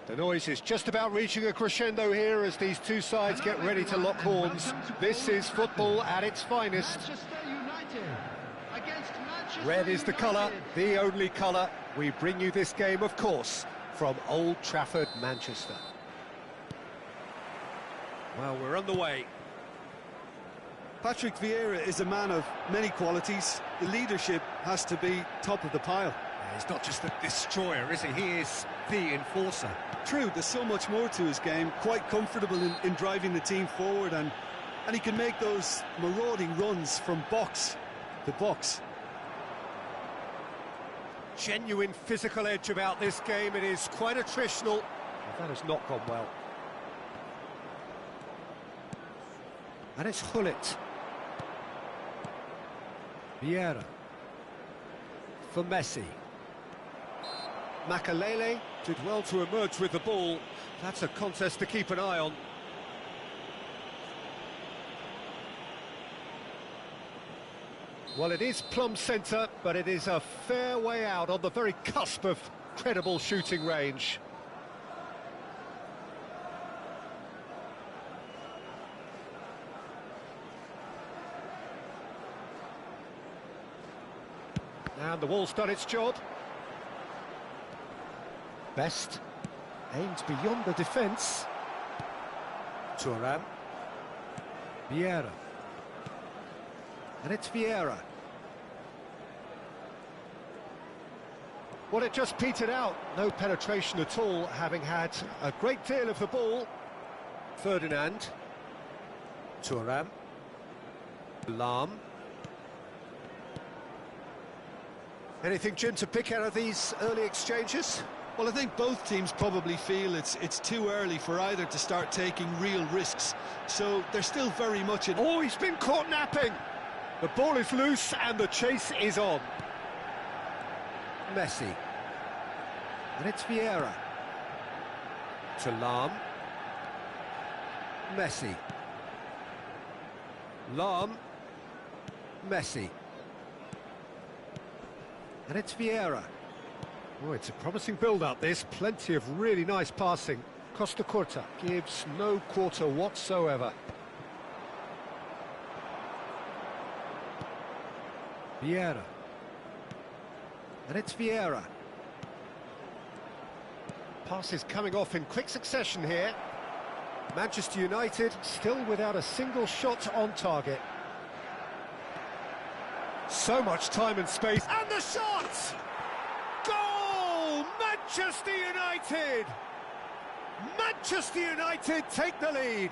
The noise is just about reaching a crescendo here as these two sides get ready to lock horns. This is football at its finest. Red is the colour, the only colour. We bring you this game, of course, from Old Trafford, Manchester. Well, we're underway. Patrick Vieira is a man of many qualities. The leadership has to be top of the pile. He's not just a destroyer, is he? He is the enforcer. True, there's so much more to his game. Quite comfortable in driving the team forward, and he can make those marauding runs from box to box. Genuine physical edge about this game. It is quite attritional. That has not gone well. And it's Hullet. Vieira. For Messi. Makalele did well to emerge with the ball. That's a contest to keep an eye on. Well, it is plumb centre, but it is a fair way out on the very cusp of credible shooting range. And the wall's done its job. Best aimed beyond the defence. Thuram. Vieira. And it's Vieira. Well, it just petered out. No penetration at all, having had a great deal of the ball. Ferdinand. Thuram. Lahm. Anything, Jim, to pick out of these early exchanges? Well, I think both teams probably feel it's too early for either to start taking real risks. So they're still very much in... Oh, he's been caught napping! The ball is loose and the chase is on. Messi. And it's Vieira. To Lahm. Messi. Lahm. Messi. And it's Vieira. Oh, it's a promising build-up, this. Plenty of really nice passing. Costa Curta gives no quarter whatsoever. Vieira. And it's Vieira. Passes coming off in quick succession here. Manchester United still without a single shot on target. So much time and space, and the shot! Goal! Manchester United! Manchester United take the lead.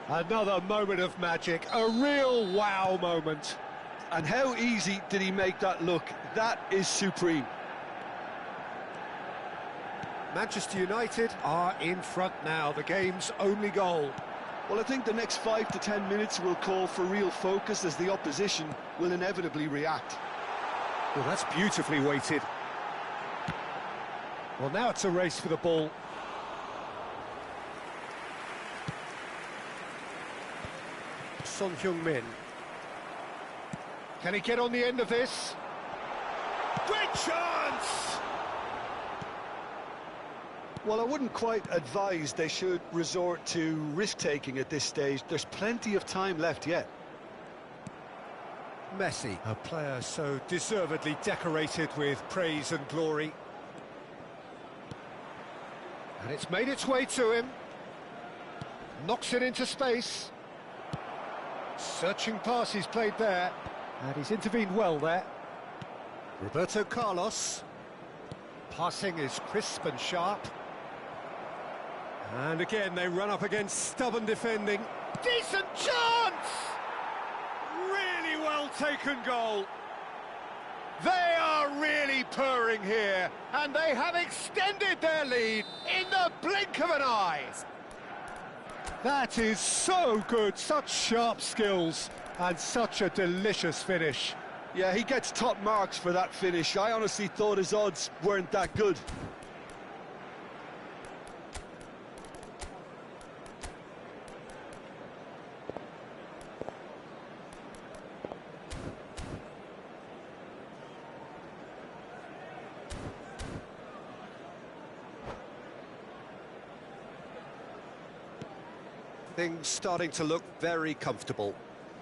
Another moment of magic, a real wow moment. And how easy did he make that look? That is supreme. Manchester United are in front now, the game's only goal. Well, I think the next 5 to 10 minutes will call for real focus as the opposition will inevitably react. Well, that's beautifully weighted. Well, now it's a race for the ball. Son Heung-min. Can he get on the end of this? Great chance! Well, I wouldn't quite advise they should resort to risk-taking at this stage. There's plenty of time left yet. Messi, a player so deservedly decorated with praise and glory. And it's made its way to him. Knocks it into space. Searching pass he's played there. And he's intervened well there. Roberto Carlos. Passing is crisp and sharp. And again, they run up against stubborn defending. Decent chance! Really well taken goal. They are really purring here, and they have extended their lead in the blink of an eye. That is so good, such sharp skills, and such a delicious finish. Yeah, he gets top marks for that finish. I honestly thought his odds weren't that good. Things starting to look very comfortable.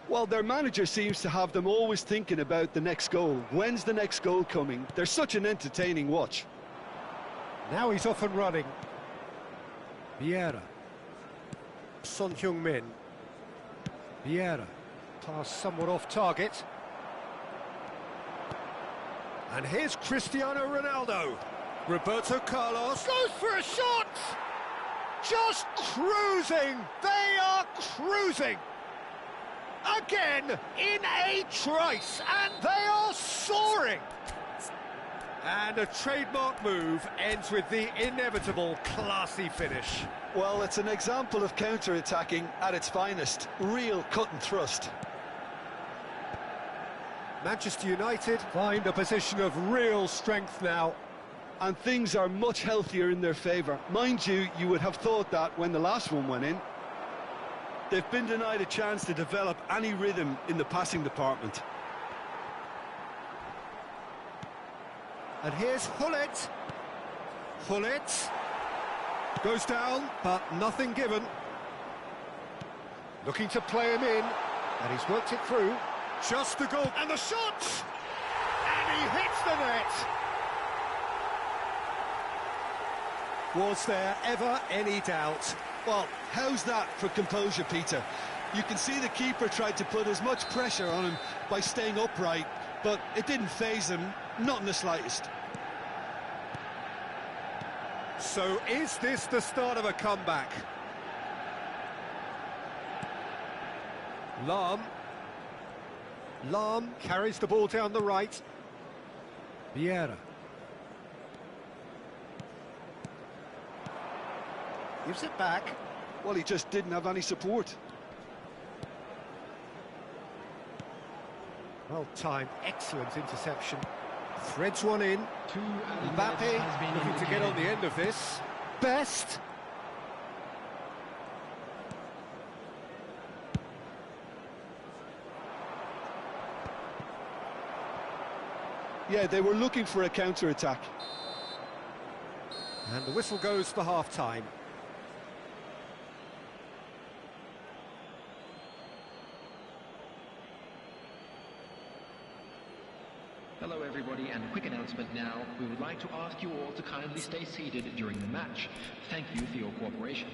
Well, their manager seems to have them always thinking about the next goal. When's the next goal coming? They're such an entertaining watch. Now he's off and running. Vieira. Son Heung-min. Vieira. Pass somewhat off target. And here's Cristiano Ronaldo. Roberto Carlos goes for a shot! Just cruising! They are cruising! Again, in a trice, and they are soaring! And a trademark move ends with the inevitable classy finish. Well, it's an example of counter-attacking at its finest. Real cut and thrust. Manchester United find a position of real strength now. And things are much healthier in their favour. Mind you, you would have thought that when the last one went in. They've been denied a chance to develop any rhythm in the passing department. And here's Hullet. Hullet goes down, but nothing given. Looking to play him in, and he's worked it through. Just the goal, and the shot! And he hits the net! Was there ever any doubt? Well, how's that for composure, Peter? You can see the keeper tried to put as much pressure on him by staying upright, but it didn't faze him, not in the slightest. So is this the start of a comeback? Lahm carries the ball down the right. Vieira. Gives it back. Well, he just didn't have any support. Well timed, excellent interception. Threads one in. Mbappe looking to get on the end of this. Best. Yeah, they were looking for a counter-attack. And the whistle goes for half-time. Hello everybody, and a quick announcement now. We would like to ask you all to kindly stay seated during the match. Thank you for your cooperation.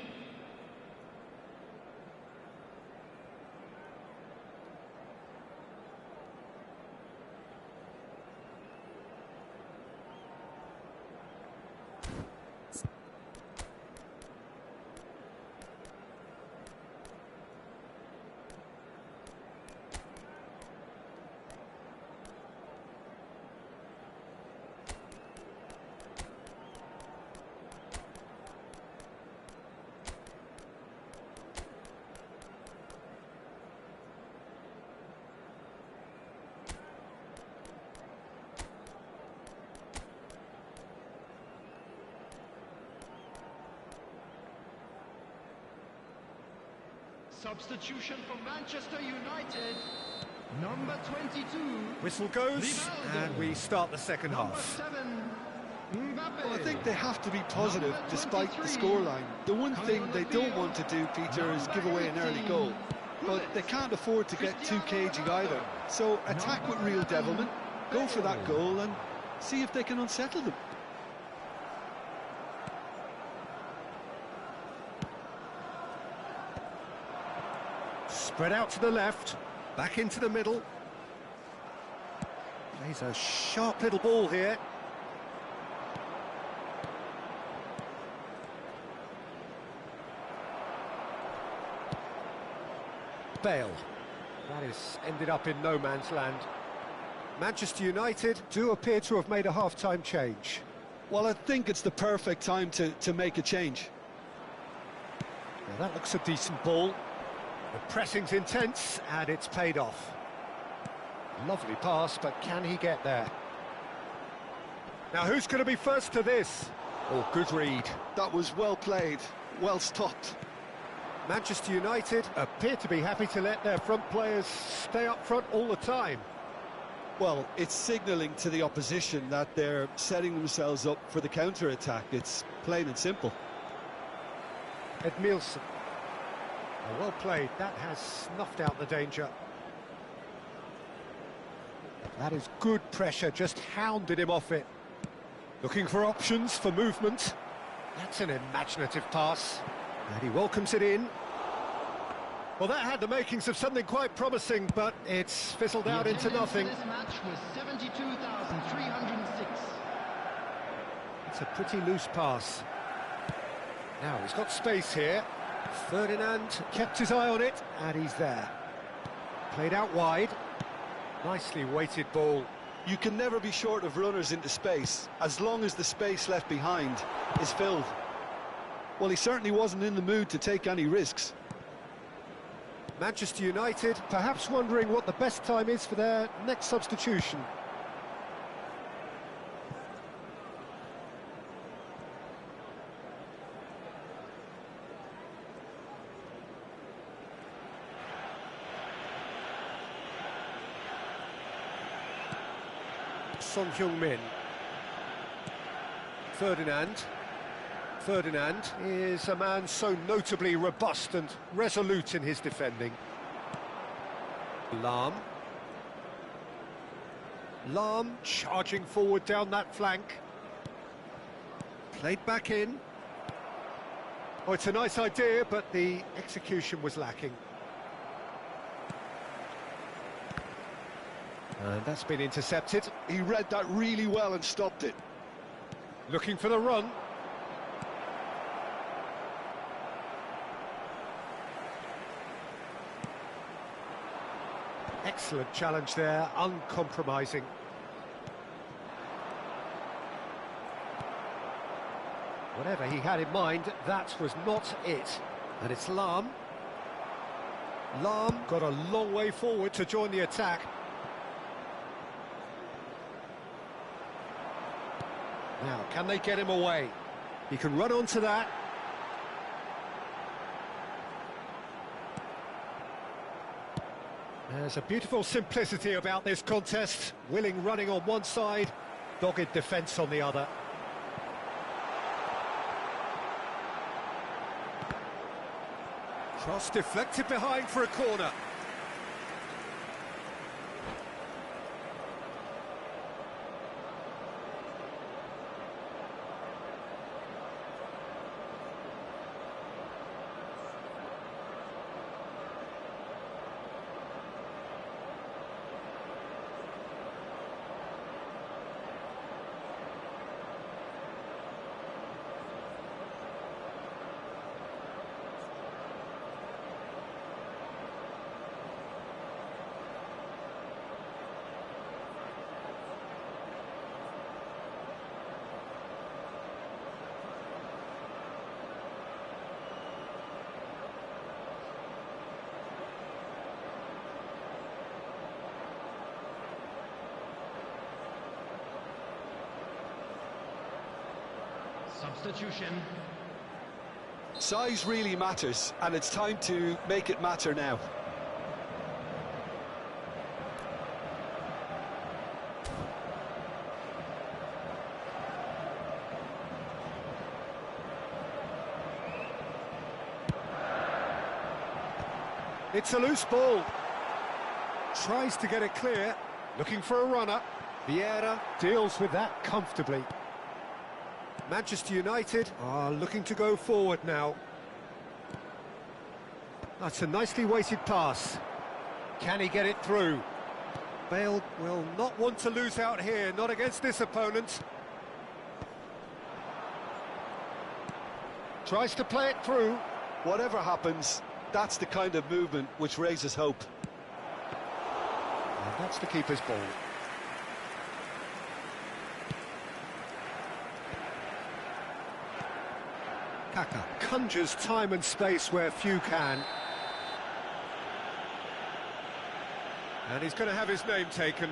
Substitution for Manchester United. Number 22. Whistle goes, Ronaldo. and we start the second Number half. 7. Mbappe. Well, I think they have to be positive despite the scoreline. The one thing they don't want to do, Peter, is give away an early goal. But they can't afford to get too cagey either. So attack with real devilment, go for that goal and see if they can unsettle them. Spread out to the left, back into the middle. Plays a sharp little ball here. Bale. That is ended up in no man's land. Manchester United do appear to have made a half-time change. Well, I think it's the perfect time to make a change. Now that looks a decent ball. The pressing's intense, and it's paid off. Lovely pass, but can he get there? Now, who's going to be first to this? Oh, good read. That was well played, well stopped. Manchester United appear to be happy to let their front players stay up front all the time. Well, it's signalling to the opposition that they're setting themselves up for the counter-attack. It's plain and simple. Edmilson. Well played, that has snuffed out the danger. That is good pressure, just hounded him off it. Looking for options for movement. That's an imaginative pass. And he welcomes it in. Well, that had the makings of something quite promising, but it's fizzled out into nothing. This match was 72,306. It's a pretty loose pass. Now, he's got space here. Ferdinand kept his eye on it, and he's there. Played out wide. Nicely weighted ball. You can never be short of runners into space, as long as the space left behind is filled. Well, he certainly wasn't in the mood to take any risks. Manchester United perhaps wondering what the best time is for their next substitution. Son Heung-min. Ferdinand is a man so notably robust and resolute in his defending. Lahm charging forward down that flank. Played back in. Oh, it's a nice idea, but the execution was lacking. And that's been intercepted. He read that really well and stopped it. Looking for the run. Excellent challenge there, uncompromising. Whatever he had in mind, that was not it. And it's Lahm. Lahm got a long way forward to join the attack. Now, can they get him away? He can run onto that. There's a beautiful simplicity about this contest. Willing running on one side, dogged defence on the other. Cross deflected behind for a corner. Substitution. Size really matters, and it's time to make it matter now. It's a loose ball. Tries to get it clear, looking for a runner. Vieira deals with that comfortably. Manchester United are looking to go forward now. That's a nicely weighted pass. Can he get it through? Bale will not want to lose out here, not against this opponent. Tries to play it through. Whatever happens, that's the kind of movement which raises hope. And that's the keeper's ball. Kaka conjures time and space where few can. And he's going to have his name taken.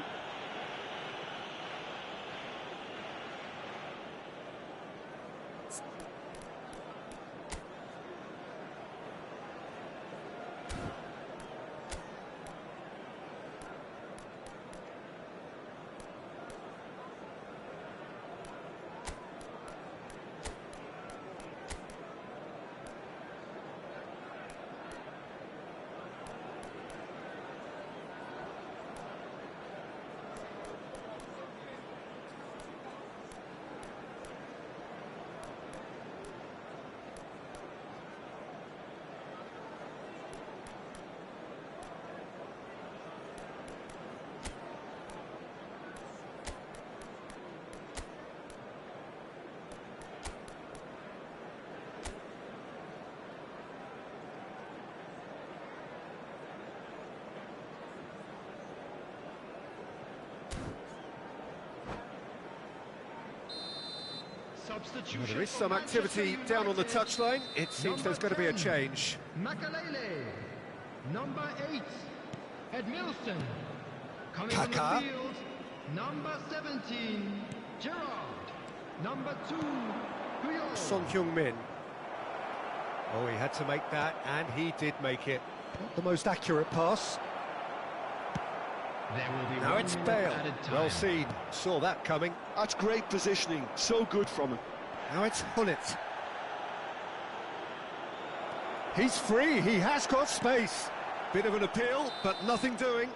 Well, there is some activity down on the touchline. It seems there's going to be a change. Makalele. Number 8, Edmilson. Coming on Kaká. the field, number 17, Gerrard. Number 2, Puyol. Son Heung-min. Oh, he had to make that, and he did make it. Not the most accurate pass. There will be Now 1 it's minute Bale. added time. Well seen. Saw that coming. That's great positioning, so good from him. Now it's Hullet. He's free, he has got space. Bit of an appeal, but nothing doing.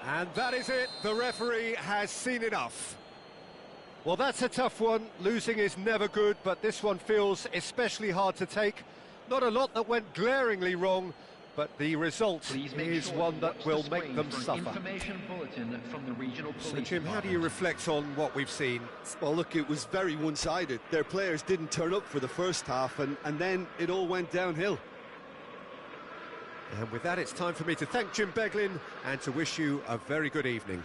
And that is it, the referee has seen enough. Well, that's a tough one. Losing is never good, but this one feels especially hard to take. Not a lot that went glaringly wrong, but the result Please make is sure one to that watch will the make screen them for an suffer. information bulletin from the regional police So, Jim, how do you department. reflect on what we've seen? Well, look, it was very one-sided. Their players didn't turn up for the first half, and then it all went downhill. And with that, it's time for me to thank Jim Beglin and to wish you a very good evening.